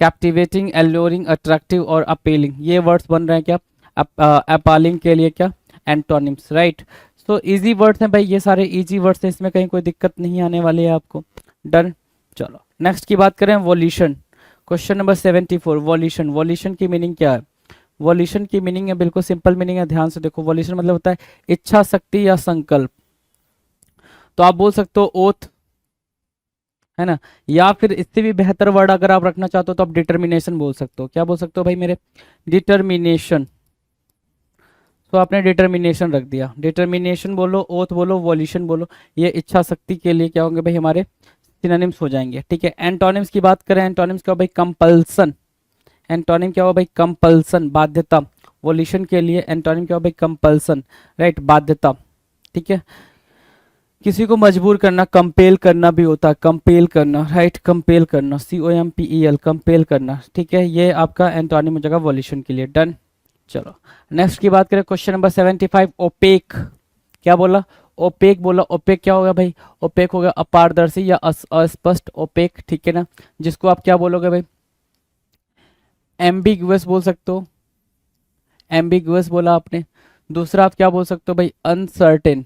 कैप्टिवेटिंग, एल्योरिंग, अट्रैक्टिव और अपीलिंग, ये वर्ड्स बन रहे हैं क्या, अपीलिंग के लिए क्या, antonyms, right. So easy words हैं भाई, ये सारे इजी वर्ड्स हैं, इसमें कहीं कोई दिक्कत नहीं आने वाली है आपको, डन। चलो नेक्स्ट की बात करें, violation. Question number 74, violation. Violation की मीनिंग क्या है? वॉल्यूशन की मीनिंग है, बिल्कुल सिंपल मीनिंग है, ध्यान से देखो। वॉल्यूशन मतलब होता है इच्छा शक्ति या संकल्प। तो आप बोल सकते हो ओथ, है ना, या फिर इससे भी बेहतर वर्ड अगर आप रखना चाहते हो तो आप डिटर्मिनेशन बोल सकते हो। क्या बोल सकते हो भाई मेरे? डिटर्मिनेशन। तो आपने डिटर्मिनेशन रख दिया, डिटर्मिनेशन बोलो, ओथ बोलो, वॉल्यूशन बोलो, ये इच्छा शक्ति के लिए क्या होंगे भाई हमारे सिनोनिम्स हो जाएंगे। ठीक है, एंटोनिम्स की बात करें, एंटोनिम्स क्या हो भाई? कंपल्सन। एंटोनिम क्या हो भाई? कंपल्सन, बाध्यता। वॉल्यूशन के लिए एंटोनिम क्या हो भाई? कंपल्सन, राइट, बाध्यता। ठीक है, किसी को मजबूर करना, कंपेल करना भी होता है, कंपेल करना, राइट, कंपेल करना, COMPEL, कंपेल करना। ठीक है, ये आपका एंटोनिम हो जाएगा वॉल्यूशन के लिए। डन। चलो नेक्स्ट की बात करें, क्वेश्चन नंबर 75, ओपेक। क्या बोला? ओपेक बोला। ओपेक क्या होगा भाई? ओपेक होगा अपारदर्शी या अस्पष्ट, ओपेक। ठीक है ना, जिसको आप क्या बोलोगे भाई? एम्बिगुअस बोल सकते हो, एम्बिगुअस बोला आपने। दूसरा आप क्या बोल सकते हो भाई? अनसर्टेन।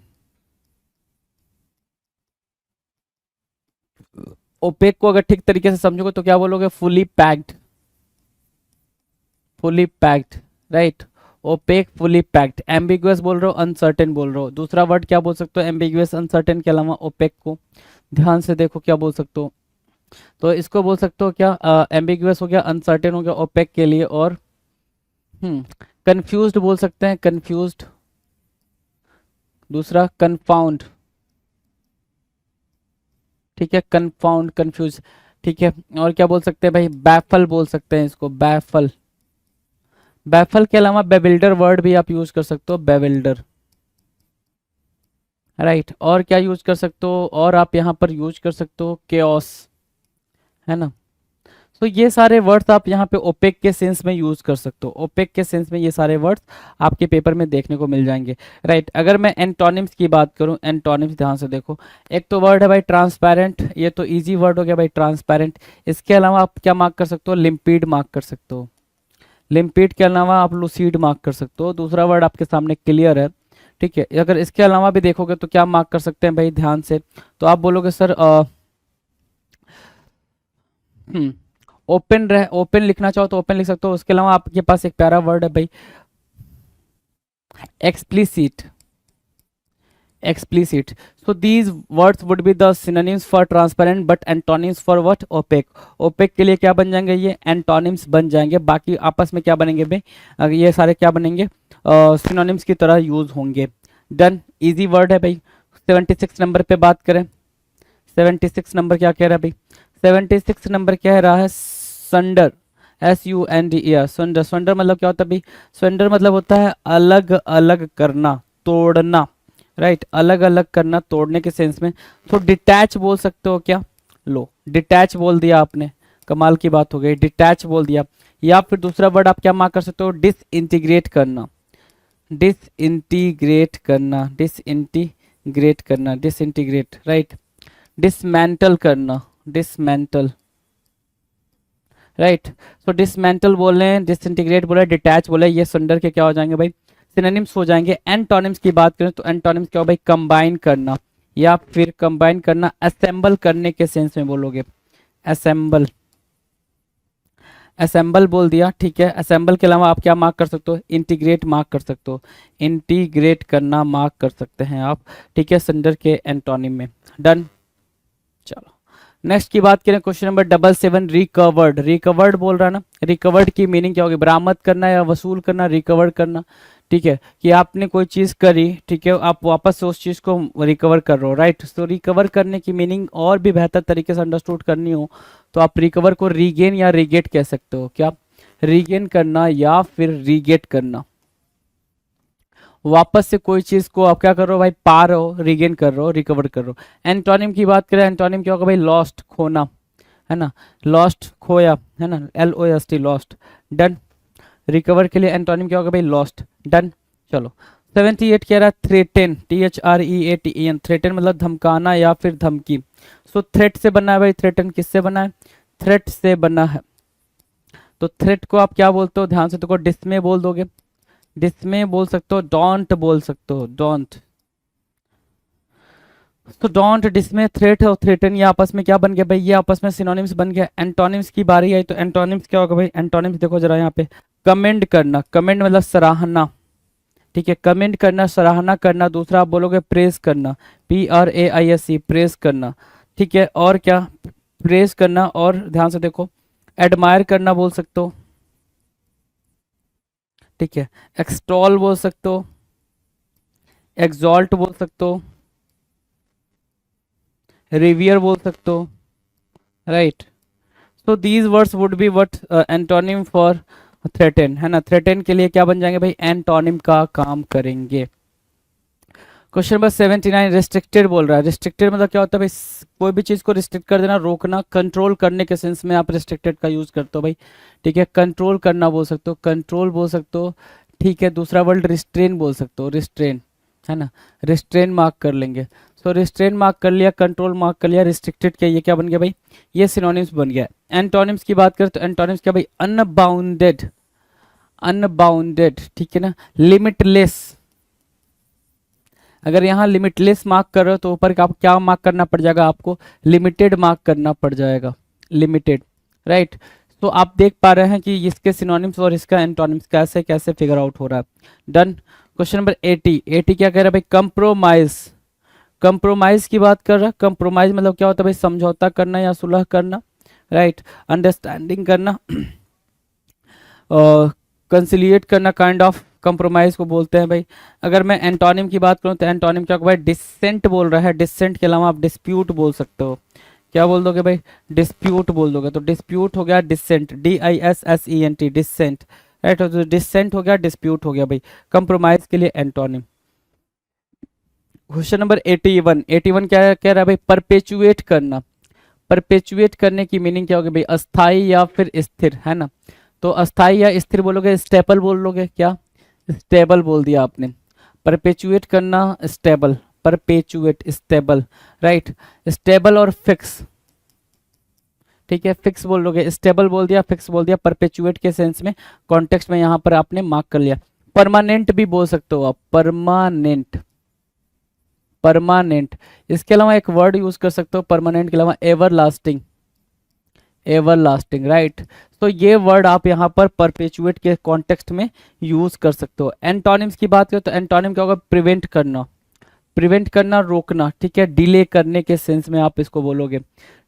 ओपेक को अगर ठीक तरीके से समझोगे तो क्या बोलोगे? Fully packed, fully packed, right. Opaque, fully packed. Ambiguous बोल रहे हो, अनसर्टेन बोल रहे हो। दूसरा वर्ड क्या बोल सकते हो एम्बिगुअस अनसर्टेन के अलावा ओपेक को? ध्यान से देखो क्या बोल सकते हो। तो इसको बोल सकते हो क्या? एम्बिगुअस हो गया, अनसर्टेन हो गया ओपेक के लिए, और कंफ्यूज्ड बोल सकते हैं, कंफ्यूज्ड। दूसरा कंफाउंड, ठीक है, कंफाउंड, कंफ्यूज। ठीक है, और क्या बोल सकते हैं भाई? बैफल बोल सकते हैं इसको, बैफल। बैफल के अलावा बेविल्डर वर्ड भी आप यूज कर सकते हो, बेविल्डर, राइट। और क्या यूज कर सकते हो? और आप यहाँ पर यूज कर सकते हो केओस, है ना। तो ये सारे वर्ड्स आप यहाँ पे ओपेक के सेंस में यूज कर सकते हो, ओपेक के सेंस में ये सारे वर्ड्स आपके पेपर में देखने को मिल जाएंगे, राइट। अगर मैं एंटोनिम्स की बात करूँ, एंटोनिम्स ध्यान से देखो। एक तो वर्ड है भाई ट्रांसपेरेंट, ये तो इजी वर्ड हो गया भाई, ट्रांसपेरेंट। इसके अलावा आप क्या मार्क कर सकते हो? लिम्पिड मार्क कर सकते हो। लिम्पिड के अलावा आप लूसीड मार्क कर सकते हो। दूसरा वर्ड आपके सामने क्लियर है। ठीक है, अगर इसके अलावा भी देखोगे तो क्या मार्क कर सकते हैं भाई? ध्यान से, तो आप बोलोगे सर ओपन रह, ओपन लिखना चाहो तो ओपन लिख सकते हो। उसके अलावा आपके पास एक प्यारा वर्ड है भाई, explicit, explicit. So these words would be the synonyms for transparent but antonyms for what? Opaque. Opaque के लिए क्या बन जाएंगे? ये antonyms बन जाएंगे। बाकी आपस में क्या बनेंगे भाई? ये सारे क्या बनेंगे? synonyms की तरह यूज होंगे। डन, इजी वर्ड है भाई। 76 नंबर पे बात करें, 76 नंबर क्या कह रहा है भाई? 76 नंबर कह रहा है संडर, SUNDER, संडर। संडर मतलब क्या होता है भाई? संडर मतलब होता है अलग अलग करना, तोड़ना, राइट, अलग अलग करना, तोड़ने के सेंस में। तो डिटैच बोल सकते हो क्या? लो, डिटैच बोल दिया आपने, कमाल की बात हो गई, डिटैच बोल दिया। या फिर दूसरा वर्ड आप क्या मार्क कर सकते हो? डिसइंटीग्रेट करना, डिसइंटीग्रेट करना, डिसइंटीग्रेट करना, डिसइंटीग्रेट, राइट। डिसमेंटल करना, डिसमेंटल, राइट। सो डिसमेंटल बोल रहे हैं, डिसइंटीग्रेट बोले, डिटैच बोले, ये सुंदर के क्या हो जाएंगे भाई? सिनोनिम्स हो जाएंगे। एंटोनिम्स की बात करें तो एंटोनिम्स क्या हो भाई? कंबाइन करना, या फिर कंबाइन करना, असेंबल करने के सेंस में बोलोगे, असेंबल, असेंबल बोल दिया। ठीक है, असेंबल के अलावा आप क्या मार्क कर सकते हो? इंटीग्रेट मार्क कर सकते हो, इंटीग्रेट करना मार्क कर सकते हैं आप। ठीक है, संडर के एंटोनिम में। डन। चलो नेक्स्ट की बात करें, क्वेश्चन नंबर 77, रिकवर्ड। रिकवर्ड बोल रहा है ना, रिकवर्ड की मीनिंग क्या होगी? बरामद करना या वसूल करना, रिकवर करना। ठीक है, कि आपने कोई चीज करी, ठीक है, आप वापस से उस चीज को रिकवर कर रहे हो, राइट। तो रिकवर करने की मीनिंग और भी बेहतर तरीके से अंडरस्टूड करनी हो तो आप रिकवर को रीगेन या रीगेट कह सकते हो। क्या? रीगेन करना या फिर रीगेट करना, वापस से कोई चीज को आप क्या कर रहे हो भाई? पा रहे हो, रीगेन कर रहे हो, रिकवर कर रहे हो। एंटोनिम की बात करें, एंटोनिम क्या होगा भाई? लॉस्ट, खोना, है ना, लॉस्ट, खोया, है ना, LOST, लॉस्ट। डन। रिकवर के लिए एंटोनिम क्या होगा भाई? लॉस्ट। डन। चलो 78 कह रहा है थ्रेटन, THREATEN, थ्रेटन मतलब धमकाना या फिर धमकी। सो थ्रेट से बना है भाई, थ्रेटन किससे बना है? थ्रेट से बना है। तो थ्रेट को आप क्या बोलते हो? ध्यान से देखो, डिसमे बोल दोगे, डिसमे बोल सकते हो, डोंट बोल सकते हो, डोंट। तो डोंट, डिसमे, थ्रेट और थ्रेटन ये आपस में क्या बन गया भाई, ये आपस में सिनोनिम्स बन गया। एंटोनिम्स की बारी आई तो एंटोनिम्स क्या होगा भाई, एंटोनिम्स देखो जरा यहाँ पे, कमेंड करना, कमेंड मतलब सराहना, ठीक है, कमेंट करना, सराहना करना। दूसरा आप बोलोगे प्रेस करना, PRAISE, प्रेस करना, ठीक है। और क्या, प्रेस करना, और ध्यान से देखो, एडमायर करना बोल सकते हो, ठीक है, एक्सटॉल बोल सकते हो, एग्जॉल्ट बोल सकते हो, रिवियर बोल सकते हो, right. So these words would be what antonym for threaten, है ना। थ्रेटन के लिए क्या बन जाएंगे भाई, एंटोनिम का काम करेंगे। क्वेश्चन नंबर 79, रिस्ट्रिक्टेड बोल रहा है। रिस्ट्रिक्टेड मतलब क्या होता है भाई, कोई भी चीज को रिस्ट्रिक्ट कर देना, रोकना, कंट्रोल करने के सेंस में आप रिस्ट्रिक्टेड का यूज करते हो भाई, ठीक है। कंट्रोल करना बोल सकते हो, कंट्रोल बोल सकते हो, ठीक है। दूसरा वर्ड रिस्ट्रेन बोल सकते हो, रिस्ट्रेन, है ना, रिस्ट्रेन मार्क कर लेंगे। सो रिस्ट्रेन मार्क कर लिया, कंट्रोल मार्क कर लिया, रिस्ट्रिक्टेड क्या, ये क्या बन गया भाई, ये सिनोनिम्स बन गया। एंटोनिम्स की बात करें तो एंटोनिम्स क्या भाई, अनबाउंडेड, अनबाउंडेड, ठीक है ना, लिमिटलेस। अगर यहाँ लिमिटलेस मार्क कर रहे हो तो ऊपर का आप क्या मार्क करना पड़ जाएगा, आपको लिमिटेड मार्क करना पड़ जाएगा, लिमिटेड, राइट। तो आप देख पा रहे हैं कि इसके सिनोनिम्स और इसका एंटोनिम्स कैसे कैसे फिगर आउट हो रहा है। डन। क्वेश्चन नंबर 80, 80 क्या कह रहा है भाई, कंप्रोमाइज। कंप्रोमाइज की बात कर रहा है। कंप्रोमाइज मतलब क्या होता है भाई, समझौता करना या सुलह करना, राइट, अंडरस्टैंडिंग करना, कंसिलिएट करना, काइंड ऑफ कंप्रोमाइज को बोलते हैं भाई। अगर मैं एंटोनिम की बात करूं तो एंटोनिम क्या होगा भाई, डिसेंट बोल रहा है। डिसेंट के अलावा आप डिस्प्यूट बोल सकते हो। क्या बोल दोगे भाई, डिस्प्यूट बोल दोगे, तो डिस्प्यूट हो गया डिसेंट, DISSENT, डिसेंट, राइट। तो डिसेंट हो गया, डिस्प्यूट हो गया भाई, कंप्रोमाइज के लिए एंटोनिम। क्वेश्चन नंबर 81, 81 क्या कह रहा है भाई, परपेचुएट करना। परपेचुएट करने की मीनिंग क्या होगी भाई, अस्थाई या फिर स्थिर, है ना। तो अस्थाई या स्थिर बोलोगे, स्टेबल बोल लोगे, क्या, स्टेबल बोल दिया आपने। परपेचुएट करना, stable, perpetuate, stable, right. Stable और फिक्स, ठीक है, फिक्स बोल लोगे, स्टेबल बोल दिया, फिक्स बोल दिया, परपेचुएट के सेंस में, कॉन्टेक्स्ट में यहाँ पर आपने मार्क कर लिया। परमानेंट भी बोल सकते हो आप, परमानेंट, परमानेंट। इसके अलावा एक वर्ड यूज कर सकते हो परमानेंट के अलावा, ever lasting, ever lasting, right. तो ये वर्ड आप यहाँ पर परपेचुएट के कॉन्टेक्स्ट में यूज कर सकते हो। एंटोनिम्स की बात करें तो एंटोनिम क्या होगा, प्रिवेंट करना, प्रिवेंट करना, रोकना, ठीक है, डिले करने के सेंस में आप इसको बोलोगे,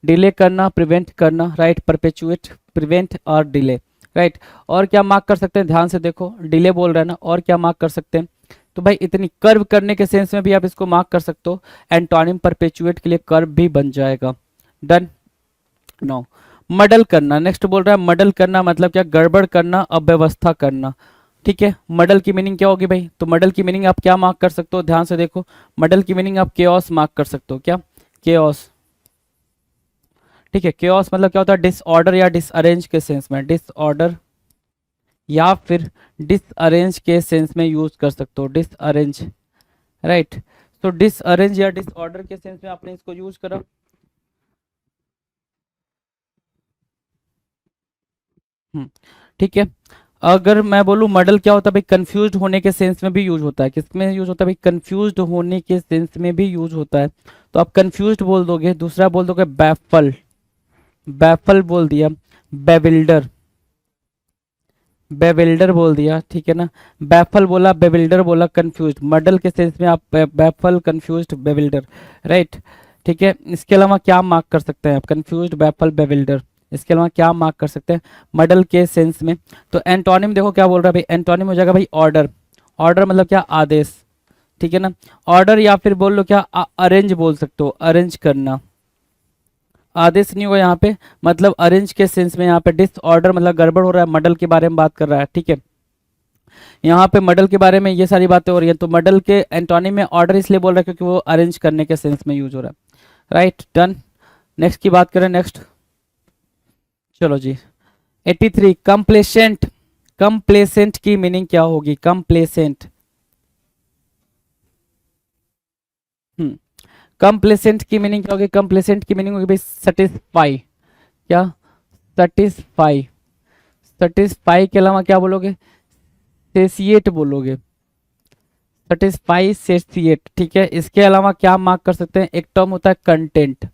डिले करना, प्रिवेंट करना, राइट। परपेचुएट, प्रिवेंट और डिले, राइट। और क्या मार्क कर सकते हैं, ध्यान से देखो, डिले बोल रहे हैं ना, और क्या मार्क कर सकते हैं, तो भाई इतनी कर्व करने के सेंस में भी आप इसको मार्क कर सकते हो। एंटोनिम परपेचुएट के लिए कर्व भी बन जाएगा। डन। नो, मडल करना, नेक्स्ट बोल रहा है मडल करना मतलब क्या, गड़बड़ करना, अव्यवस्था करना, ठीक है। मडल की मीनिंग क्या होगी भाई, तो मडल की मीनिंग आप क्या मार्क कर सकते हो, ध्यान से देखो, मडल की मीनिंग आप केओस मार्क कर सकते हो, क्या, केओस, ठीक है। केओस मतलब क्या होता है, डिसऑर्डर या डिसअरेंज के सेंस में, डिसऑर्डर या फिर डिसअरेंज के सेंस में यूज कर सकते हो, डिसअरेंज, राइट। तो डिसअरेंज या डिसऑर्डर के सेंस में आपने इसको यूज करा। ठीक है। अगर मैं बोलूँ मॉडल क्या होता है भाई, कंफ्यूज्ड होने के सेंस में भी यूज होता है, किसमें यूज होता है भाई, कंफ्यूज्ड होने के सेंस में भी यूज होता है। तो आप कंफ्यूज्ड बोल दोगे, दूसरा बोल दोगे बैफल, बैफल बोल दिया, बेविल्डर, बेविल्डर बोल दिया, ठीक है ना। बैफल बोला, बेविल्डर बोला, कंफ्यूज्ड, मॉडल के सेंस में आप बैफल, कंफ्यूज्ड, बेविल्डर, राइट, ठीक है। इसके अलावा क्या मार्क कर सकते हैं आप, कंफ्यूज्ड, बैफल, बेविल्डर, इसके अलावा क्या मार्क कर सकते हैं मॉडल के सेंस में। तो एंटोनिम देखो क्या बोल रहा है भाई, एंटोनिम हो जाएगा भाई ऑर्डर, ऑर्डर मतलब क्या, आदेश, ठीक है ना। ऑर्डर या फिर बोल लो क्या, अरेंज बोल सकते हो, अरेंज करना, आदेश नहीं होगा यहाँ पे, मतलब अरेंज के सेंस में। यहाँ पे डिसऑर्डर मतलब गड़बड़ हो रहा है, मॉडल के बारे में बात कर रहा है, ठीक है। यहाँ पे मॉडल के बारे में ये सारी बातें हो रही है, तो मॉडल के एंटोनिम में ऑर्डर इसलिए बोल रहा है क्योंकि वो अरेंज करने के सेंस में यूज हो रहा है, राइट। डन। नेक्स्ट की बात करें, नेक्स्ट, चलो जी। 83, कंप्लेसेंट, कंप्लेसेंट की मीनिंग क्या होगी, कंप्लेसेंट, कंप्लेसेंट की मीनिंग क्या होगी, कंप्लेसेंट की मीनिंग होगी भाई सेटिस्फाई, क्या, सेटिस्फाई, सेटिस्फाई के अलावा क्या बोलोगे, सेसिएट बोलोगे, सेटिस्फाई, सेटिएट, ठीक है। इसके अलावा क्या मार्क कर सकते हैं, एक टर्म होता है कंटेंट,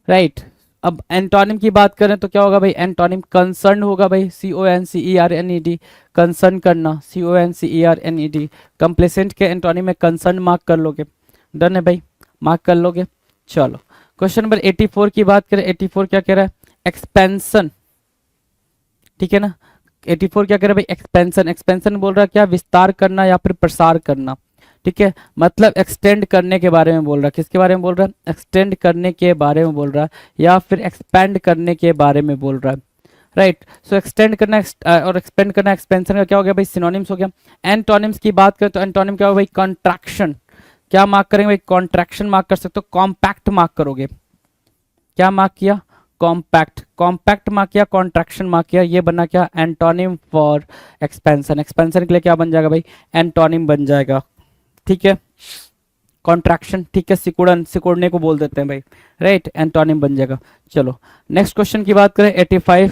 राइट। अब एंटोनिम की बात करें तो क्या होगा भाई, एंटोनिम कंसर्न होगा भाई, CONCERNED, कंसर्न करना, CONCERNED। कंप्लेसेंट के एंटोनिम में कंसर्न मार्क कर लोगे, डन है भाई, मार्क कर लोगे। चलो क्वेश्चन नंबर 84 की बात करें, 84 क्या कह रहा है, एक्सपेंशन, ठीक है ना। 84 क्या कह रहा है भाई, एक्सपेंशन, एक्सपेंशन बोल रहा है क्या, विस्तार करना या फिर प्रसार करना, ठीक है। मतलब एक्सटेंड करने के बारे में बोल रहा है, किसके बारे में बोल रहा है, एक्सटेंड करने के बारे में बोल रहा है, या फिर एक्सपेंड करने के बारे में बोल रहा है, राइट। सो एक्सटेंड करना और एक्सपेंड करना, एक्सपेंशन का क्या हो गया भाई, सिनोनिम्स हो गया। एंटोनिम्स की बात करें तो एंटोनिम क्या होगा भाई, कॉन्ट्रैक्शन, क्या मार्क करेंगे भाई, कॉन्ट्रैक्शन मार्क कर सकते हो, कॉम्पैक्ट मार्क करोगे, क्या मार्क किया, कॉम्पैक्ट, कॉम्पैक्ट मार्क किया, कॉन्ट्रैक्शन मार्क किया, ये बना क्या, एंटोनिम फॉर एक्सपेंशन। एक्सपेंशन के लिए क्या बन जाएगा भाई, एंटोनिम बन जाएगा, ठीक है। कॉन्ट्रैक्शन, ठीक है, सिकुड़न, सिकुड़ने को बोल देते हैं भाई, राइट, एंटोनिम बन जाएगा। चलो नेक्स्ट क्वेश्चन की बात करें, 85,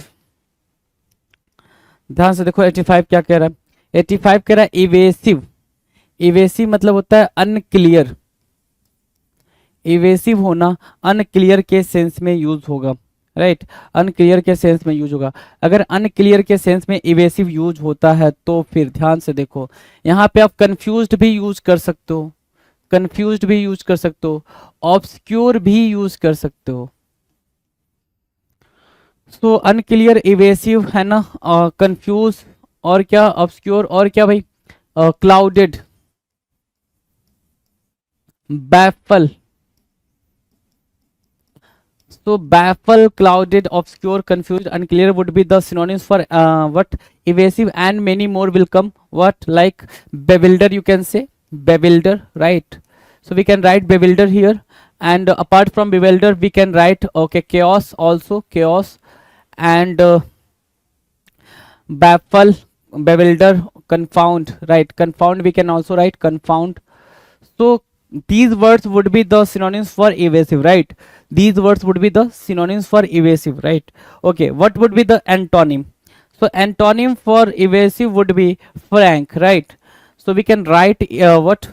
ध्यान से देखो 85 क्या कह रहा है, 85 कह रहा है इवेसिव, इवेसिव मतलब होता है अनक्लियर, इवेसिव होना अनक्लियर के सेंस में यूज होगा, राइट, अनक्लियर के सेंस में यूज होगा। अगर अनक्लियर के सेंस में इवेसिव यूज होता है तो फिर ध्यान से देखो, यहाँ पे आप कंफ्यूज्ड भी यूज कर सकते हो, कंफ्यूज्ड भी यूज कर सकते हो, ऑब्सक्योर भी यूज कर सकते हो। सो अनक्लियर, इवेसिव है ना, कंफ्यूज और क्या, ऑब्सक्योर और क्या भाई, clouded, baffle. So baffle, clouded, obscure, confused, unclear would be the synonyms for what, evasive, and many more will come. What, like bewilder, you can say bewilder, right. So we can write bewilder here, and apart from bewilder we can write, okay, chaos also, chaos, and baffle, bewilder, confound, right, confound we can also write confound. So these words would be the synonyms for evasive, right, these words would be the synonyms for evasive, right. Okay, what would be the antonym, so antonym for evasive would be frank, right. So we can write what,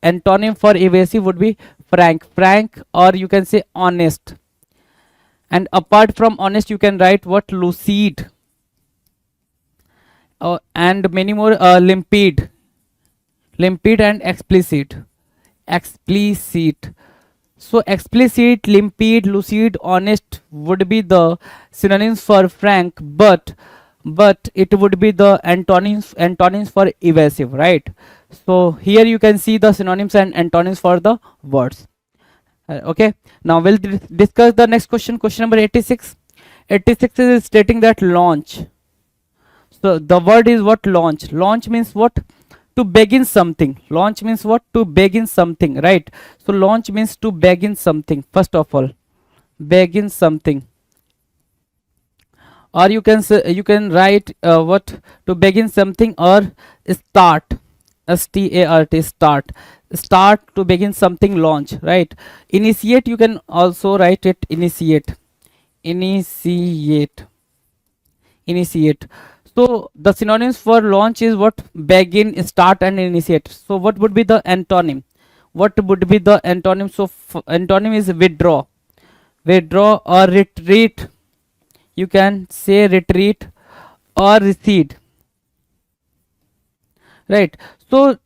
antonym for evasive would be frank, frank, or you can say honest, and apart from honest you can write what, lucid, and many more, limpid, limpid and explicit, explicit. So explicit, limpid, lucid, honest would be the synonyms for frank, but it would be the antonyms for evasive, right. So here you can see the synonyms and antonyms for the words. Okay, now we'll discuss the next question, question number 86. 86 is stating that launch. So the word is what, launch. Launch means what, to begin something. Launch means what, to begin something, right. So launch means to begin something, first of all, begin something, or you can say, you can write what, to begin something, or start, START, start, start, to begin something, launch, right. Initiate, you can also write it, initiate, initiate, initiate. So the synonyms for launch is what, begin, start, and initiate. So what would be the antonym, what would be the antonym, so antonym is withdraw, withdraw, or retreat, you can say retreat, or recede, right. So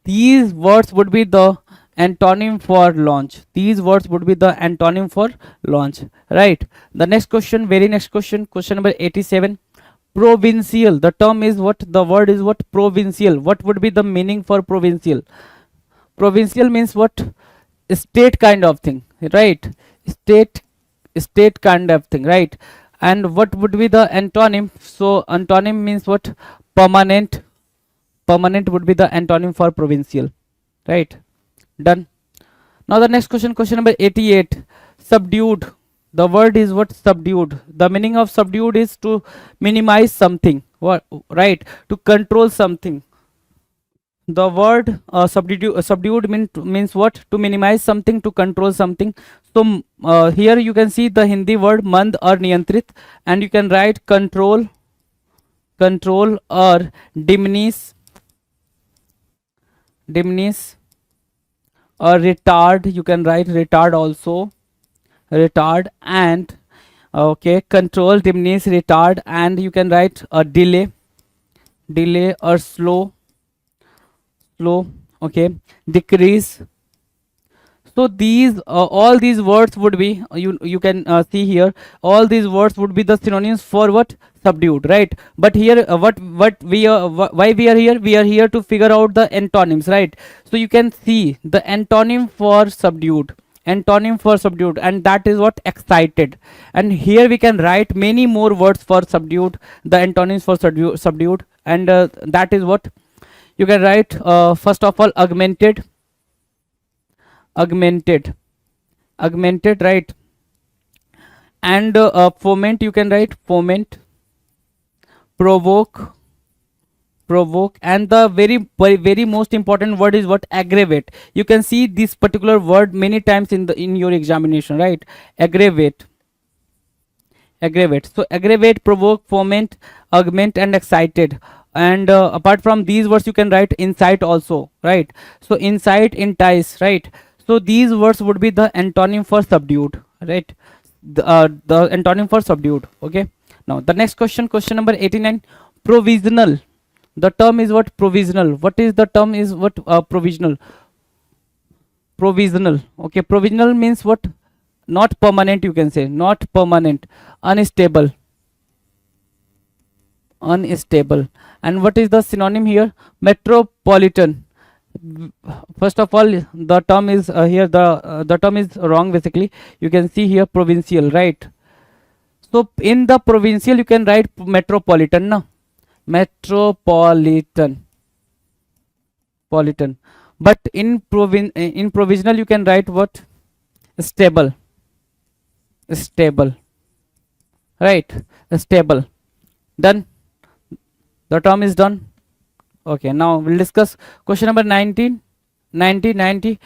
these words would be the antonym for launch, these words would be the antonym for launch, right. The next question, very next question, question number 87. Provincial, the term is what, the word is what, provincial. What would be the meaning for provincial? Provincial means what, state kind of thing, right, state kind of thing, right. And what would be the antonym, so antonym means what, permanent, permanent would be the antonym for provincial, right, done. Now the next question, question number 88. Subdued, the word is what, subdued. The meaning of subdued is to minimize something, what, right, to control something. The word subdued means what, to minimize something, to control something. So here you can see the Hindi word mand or niyantrit, and you can write control, control, or diminish, diminish or retard, you can write retard also, retard, and okay, control, diminish, retard, and you can write a delay, delay or slow, slow, okay, decrease. So these all these words would be you can see here, all these words would be the synonyms for what? Subdued, right? But here what we are why we are here? We are here to figure out the antonyms, right? So you can see the antonym for subdued, antonym for subdued, and that is what? Excited. And here we can write many more words for subdued, the antonyms for subdued, and that is what you can write. First of all, augmented, augmented, augmented, right? And foment, you can write foment, provoke, provoke, and the very most important word is what? Aggravate. You can see this particular word many times in your examination, right? Aggravate, aggravate. So aggravate, provoke, foment, augment, and excited. And apart from these words, you can write incite also, right? So incite, entice, right? So these words would be the antonym for subdued, right? The antonym for subdued. Okay. Now the next question, question number 89, provisional. The term is what? Provisional. What is the term is what? Provisional. Provisional. Okay. Provisional means what? Not permanent, you can say. Not permanent. Unstable. Unstable. And what is the synonym here? Metropolitan. First of all, the term is here, the term is wrong basically. You can see here provincial, right? So in the provincial you can write metropolitan, no? Metropolitan, politan. But in provisional you can write what? Stable, stable, right? Stable. Done. The term is done. Okay, now we'll discuss question number 19. 90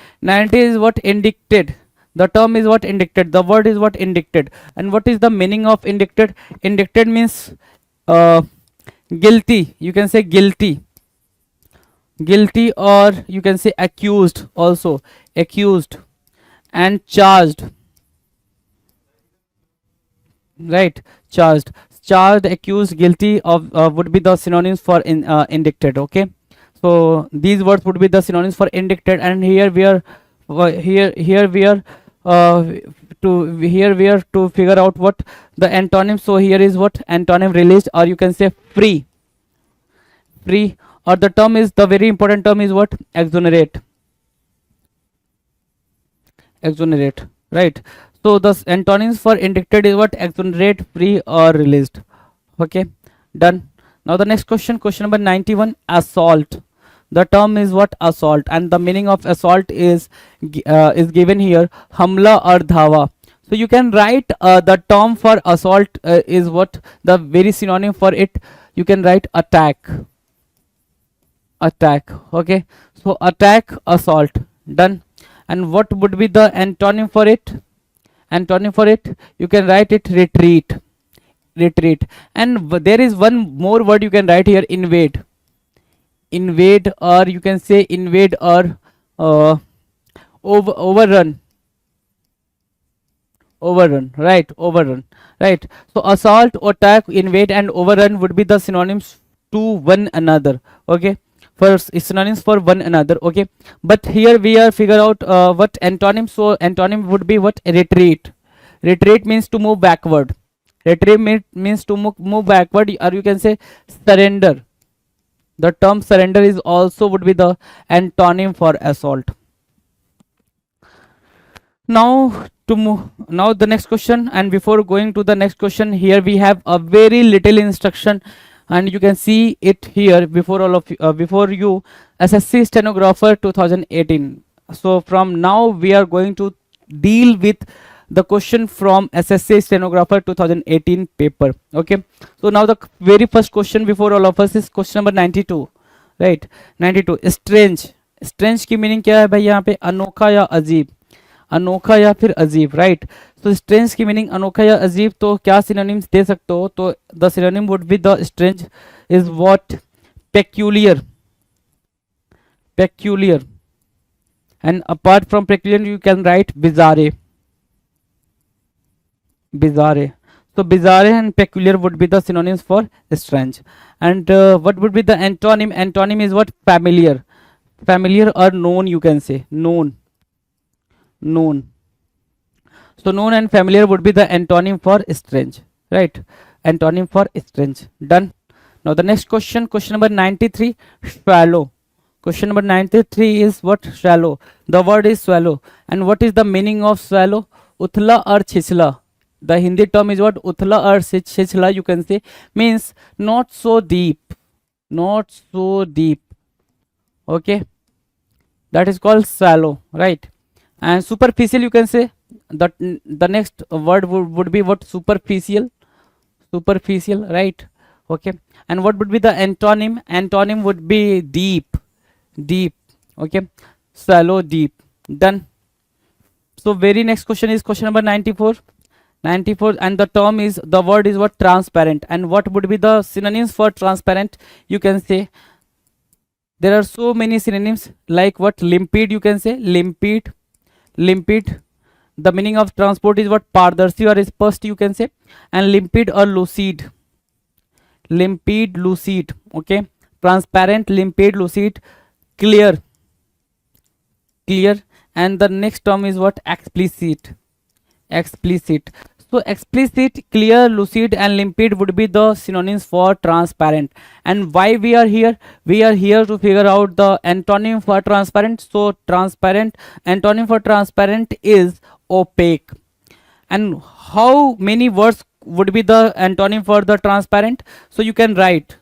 is what? Indicted. The term is what? Indicted. The word is what? Indicted. And what is the meaning of indicted? Indicted means guilty. You can say guilty, guilty, or you can say accused also, accused, and charged, right? Charged, charged, accused, guilty of would be the synonyms for indicted. Okay, so these words would be the synonyms for indicted. And here we are here we are to figure out what the antonym. So here is what? Antonym: released, or you can say free, free, or the term is, the very important term is what? Exonerate, exonerate, right? So the antonyms for indicted is what? Exonerate, free, or released. Okay, done. Now the next question, question number 91, assault. The term is what? Assault. And the meaning of assault is given here, hamla or dhawa. So you can write the term for assault is what? The very synonym for it, you can write attack, attack. Okay, so attack, assault. Done. And what would be the antonym for it? Antonym for it, you can write it retreat, retreat. And there is one more word you can write here, invade, invade, or you can say invade, or overrun, overrun, right? Overrun, right? So assault, attack, invade, and overrun would be the synonyms to one another. Okay, first synonyms for one another. Okay, but here we are figure out what antonym. So antonym would be what? Retreat. Retreat means to move backward, retreat means to move backward, or you can say surrender. The term surrender is also would be the antonym for assault. Now to move, now the next question. And before going to the next question, here we have a very little instruction, and you can see it here before all of you, before you, SSC stenographer 2018. So from now we are going to deal with the question from SSC stenographer 2018 paper. Okay, so now the very first question before all of us is question number 92, right? 92, strange. Strange की मीनिंग क्या है भाई? यहाँ पे अनोखा या अजीब, अनोखा या फिर अजीब, राइट? तो स्ट्रेंज की मीनिंग अनोखा या अजीब, तो क्या सिनोनिम्स दे सकते हो? तो the synonym would be the strange is what? Peculiar, peculiar, and apart from peculiar you can write bizarre. Bizarre. So bizarre and peculiar would be the synonyms for strange. And what would be the antonym? Antonym is what? Familiar. Familiar or known, you can say. Known. Known. So known and familiar would be the antonym for strange, right? Antonym for strange. Done. Now the next question, question number 93, swallow. Question number 93 is what? Swallow. The word is swallow. And what is the meaning of swallow? Uthla or chichla. The Hindi term is what? Uthla or chichla, you can say. Means not so deep. Not so deep. Okay. That is called shallow, right? And superficial, you can say. The next word would be what? Superficial. Superficial, right? Okay. And what would be the antonym? Antonym would be deep. Deep. Okay. Shallow, deep. Done. So very next question is question number 94. 94, and the term is, the word is what? Transparent. And what would be the synonyms for transparent? You can say there are so many synonyms, like what? Limpid, you can say. Limpid. Limpid. The meaning of transport is what? Pardarshi or spasht, you can say. And limpid or lucid. Limpid, lucid. Okay. Transparent, limpid, lucid. Clear. Clear. And the next term is what? Explicit. Explicit. So explicit, clear, lucid and limpid would be the synonyms for transparent. And why we are here? We are here to figure out the antonym for transparent. So transparent, antonym for transparent is opaque. And how many words would be the antonym for the transparent? So you can write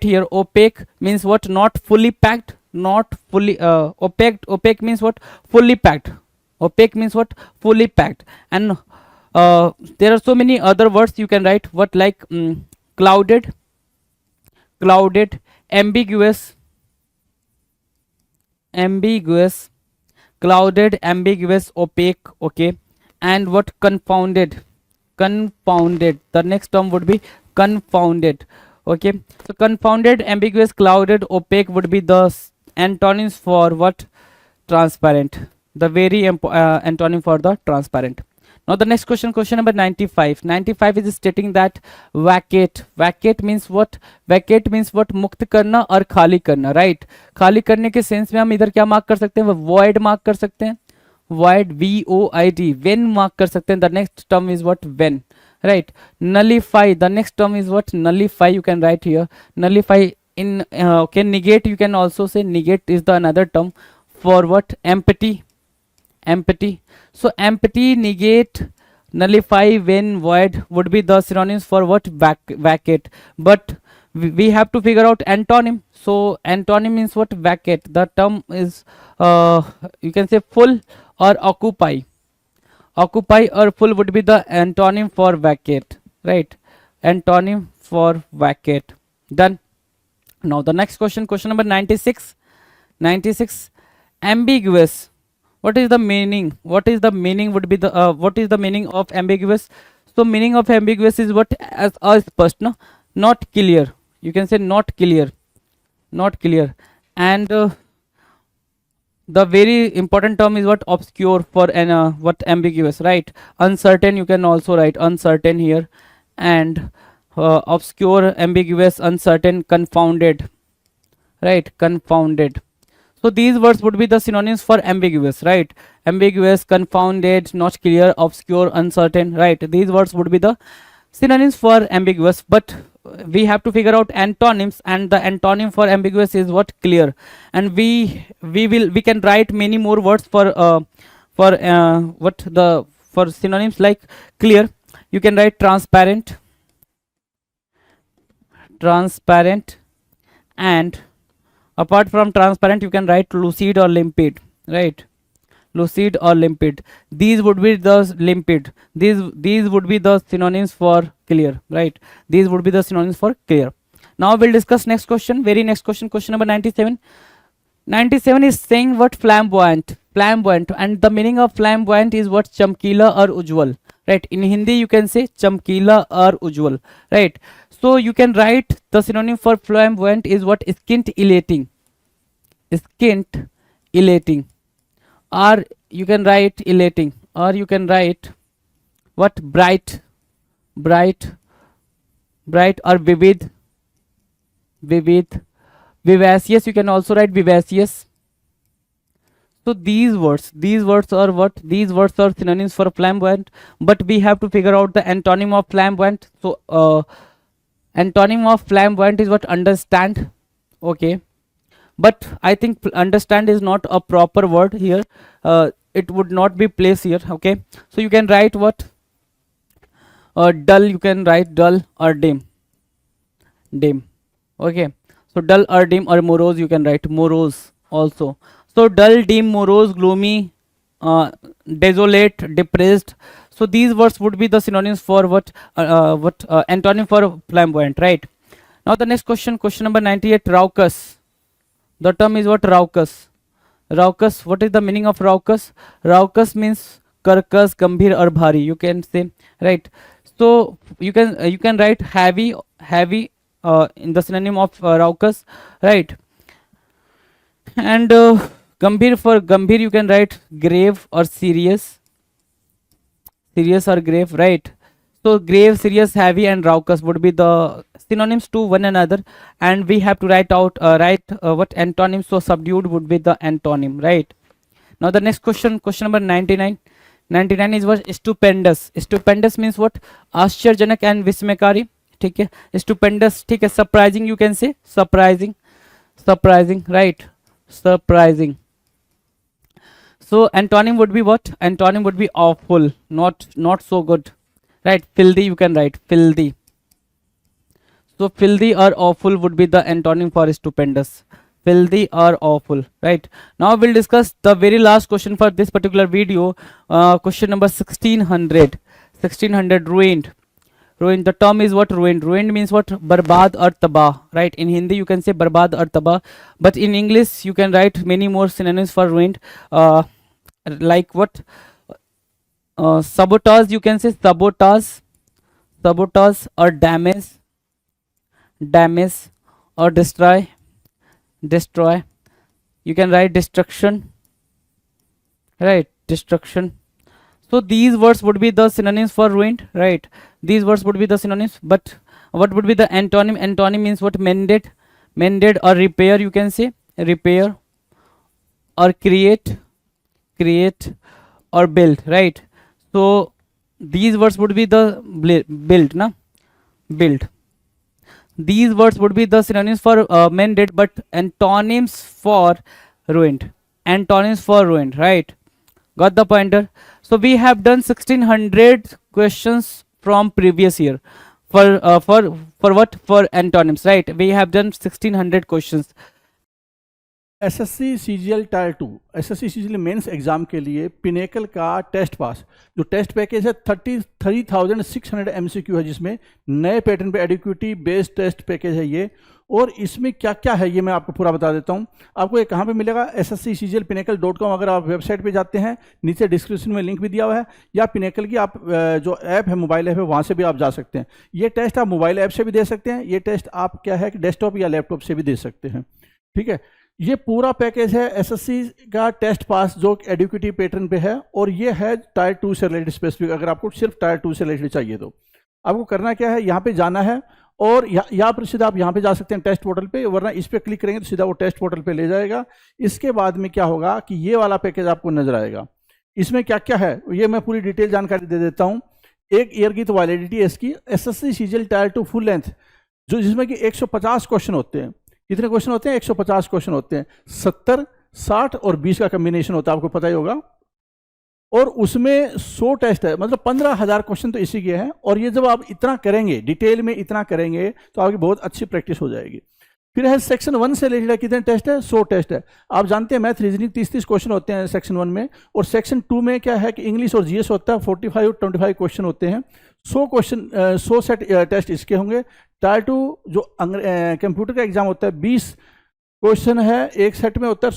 here, opaque means what? Not fully packed. Not fully opaque means what? Fully packed. Opaque means what? Fully packed. And there are so many other words you can write, what? Like clouded, ambiguous, clouded, ambiguous, opaque. Okay. And what? Confounded. The next term would be confounded. Okay. So confounded, ambiguous, clouded, opaque would be the antonyms for what? Transparent. The very antonym for the transparent. Now the next question, question number 95. 95 is stating that vacate. Vacate means what? Vacate means what? मुक्त करना और खाली करना, right? खाली करने के सेंस में हम इधर क्या मार्क कर सकते हैं? void मार्क कर सकते हैं. void, void. when मार्क कर सकते हैं. The next term is what? when, right? nullify. The next term is what? nullify. You can write here. nullify. In okay, negate, you can also say. negate is the another term for what? empty. Empty. So empty, negate, nullify, when, void would be the synonyms for what? Vacate. But we have to figure out antonym. So antonym means what? Vacate. The term is you can say full or occupy. Occupy or full would be the antonym for vacate, right? Antonym for vacate. Done. Now the next question, question number 96. 96, ambiguous. What is the meaning? What is the meaning would be the what is the meaning of ambiguous? So meaning of ambiguous is what? As spasht, no? Not clear. You can say not clear. Not clear. And the very important term is what? Obscure for an what? Ambiguous, right? Uncertain, you can also write uncertain here. And obscure, ambiguous, uncertain, confounded, right? Confounded. So these words would be the synonyms for ambiguous, right? Ambiguous, confounded, not clear, obscure, uncertain, right? These words would be the synonyms for ambiguous. But we have to figure out antonyms, and the antonym for ambiguous is what? Clear. And we can write many more words for for synonyms like clear. You can write transparent, and apart from transparent you can write lucid or limpid, right? Lucid or limpid. These would be the limpid. These would be the synonyms for clear, right? These would be the synonyms for clear. Now we'll discuss next question, very next question, question number 97. 97 is saying what? Flamboyant. Flamboyant. And the meaning of flamboyant is what? Chamkila or ujwal, right? In Hindi you can say chamkila or ujwal, right? So you can write the synonym for flamboyant is what? Scintillating. skint, elating, or you can write elating, or you can write what, bright, bright, bright, or vivid, vivid, vivacious, you can also write vivacious. So these words are what, these words are synonyms for flamboyant, but we have to figure out the antonym of flamboyant. So antonym of flamboyant is what, understand. Okay, but I think understand is not a proper word here. It would not be placed here. Okay, so you can write what, dull, you can write dull, or dim, dim. Okay, so dull or dim, or morose, you can write morose also. So dull, dim, morose, gloomy, desolate, depressed. So these words would be the synonyms for what antonym for flamboyant, right? Now the next question, question number 98, raucous. The term is what, raucous. Raucous, what is the meaning of raucous? Raucous means karkas, gambhir, or bhari, you can say, right? So you can write heavy, heavy in the synonym of raucous, right? And gambhir, for gambhir you can write grave or serious, serious or grave, right? So grave, serious, heavy, and raucous would be the synonyms to one another, and we have to write out what antonym. So subdued would be the antonym, right? Now the next question, question number 99. 99 is what, stupendous. Stupendous means what, आश्चर्यजनक and विस्मयकारी, ठीक है. Stupendous, ठीक है. Surprising, you can say surprising, surprising, right? Surprising. So antonym would be what? Antonym would be awful, not so good, right? Filthy, you can write filthy. So filthy or awful would be the antonym for stupendous. Filthy or awful, right? Now we'll discuss the very last question for this particular video. Question number 1600. 1600, ruined. Ruined, the term is what, ruined. Ruined means what, barbad or tabah, right? In Hindi you can say barbad or tabah, but in English you can write many more synonyms for ruined, like what, sabotage, you can say sabotage, sabotage, or damage, damage, or destroy, destroy, you can write destruction, right? Destruction. So these words would be the synonyms for ruined, right? These words would be the synonyms, but what would be the antonym? Antonym means what, mended, mended, or repair, you can say repair, or create, create, or build, right? So these words would be the build, na, build. These words would be the synonyms for mended, but antonyms for ruined, antonyms for ruined, right? Got the pointer? So we have done 1600 questions from previous year for what, for antonyms, right? We have done 1600 questions. SSC CGL tier 2 SSC CGL mains exam के लिए पिनेकल का टेस्ट पास जो टेस्ट पैकेज है 33,600 एमसीक्यू है, जिसमें नए पैटर्न पे एडिक्विटी बेस्ड टेस्ट पैकेज है ये। और इसमें क्या क्या है ये मैं आपको पूरा बता देता हूँ। आपको ये कहाँ पे मिलेगा, ssccglpinnacle.com। अगर आप वेबसाइट पे जाते हैं, नीचे डिस्क्रिप्शन में लिंक भी दिया हुआ है, या पिनेकल की आप जो ऐप है, मोबाइल ऐप है, वहाँ से भी आप जा सकते हैं। ये टेस्ट आप मोबाइल ऐप से भी दे सकते हैं, ये टेस्ट आप क्या है कि डेस्कटॉप या लैपटॉप से भी दे सकते हैं, ठीक है। ये पूरा पैकेज है एसएससी का टेस्ट पास जो एडिक्विटी पैटर्न पे है, और ये है टायर 2 से रिलेटेड स्पेसिफिक। अगर आपको सिर्फ टायर 2 से रिलेटेड चाहिए तो आपको करना क्या है, यहाँ पे जाना है और यहाँ पर सीधा आप यहाँ पे जा सकते हैं टेस्ट पोर्टल पे, वरना इस पर क्लिक करेंगे तो सीधा वो टेस्ट पोर्टल पे ले जाएगा। इसके बाद में क्या होगा कि ये वाला पैकेज आपको नजर आएगा। इसमें क्या क्या है ये मैं पूरी डिटेल जानकारी दे देता हूँ। एक ईयर की तो वैलिडिटी है इसकी, SSC CGL tier 2 full length, जो जिसमें कि 150 क्वेश्चन होते हैं। कितने क्वेश्चन होते हैं, 150 क्वेश्चन होते हैं। 70, 60 और 20 का कॉम्बिनेशन होता है, आपको पता ही होगा। और उसमें 100 टेस्ट है, मतलब 15,000 क्वेश्चन तो इसी के हैं। और ये जब आप इतना करेंगे, डिटेल में इतना करेंगे, तो आपकी बहुत अच्छी प्रैक्टिस हो जाएगी। फिर है सेक्शन 1 से रिलेटेड कितने टेस्ट है, 100 टेस्ट है। आप जानते हैं मैथ रीजनिंग 30-30 क्वेश्चन होते हैं सेक्शन 1 में, और सेक्शन 2 में क्या है कि इंग्लिश और जीएस होता है, 45 और 25 क्वेश्चन होते हैं। 100 क्वेश्चन 100 सेट टेस्ट इसके होंगे। टायर 2 जो कंप्यूटर का एग्जाम होता है 20 क्वेश्चन है, एक सेट में उत्तर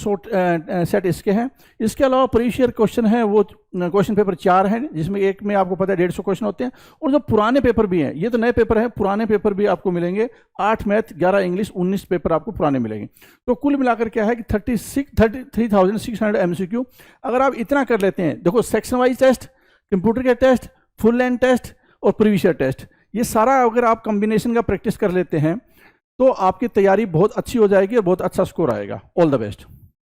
सेट इसके हैं। इसके अलावा प्रीवियस ईयर क्वेश्चन है वो क्वेश्चन पेपर 4 हैं, जिसमें एक में आपको पता है 150 क्वेश्चन होते हैं। और जो पुराने पेपर भी हैं, ये तो नए पेपर हैं, पुराने पेपर भी आपको मिलेंगे। 8 मैथ, 11 इंग्लिश, 19 पेपर आपको पुराने मिलेंगे। तो कुल मिलाकर क्या है कि 33,600 MCQ। अगर आप इतना कर लेते हैं, देखो सेक्शन वाइज टेस्ट, कंप्यूटर के टेस्ट, फुल लेंथ टेस्ट और प्रीवियस ईयर टेस्ट, ये सारा अगर आप कॉम्बिनेशन का प्रैक्टिस कर लेते हैं तो आपकी तैयारी बहुत अच्छी हो जाएगी और बहुत अच्छा स्कोर आएगा। All the best.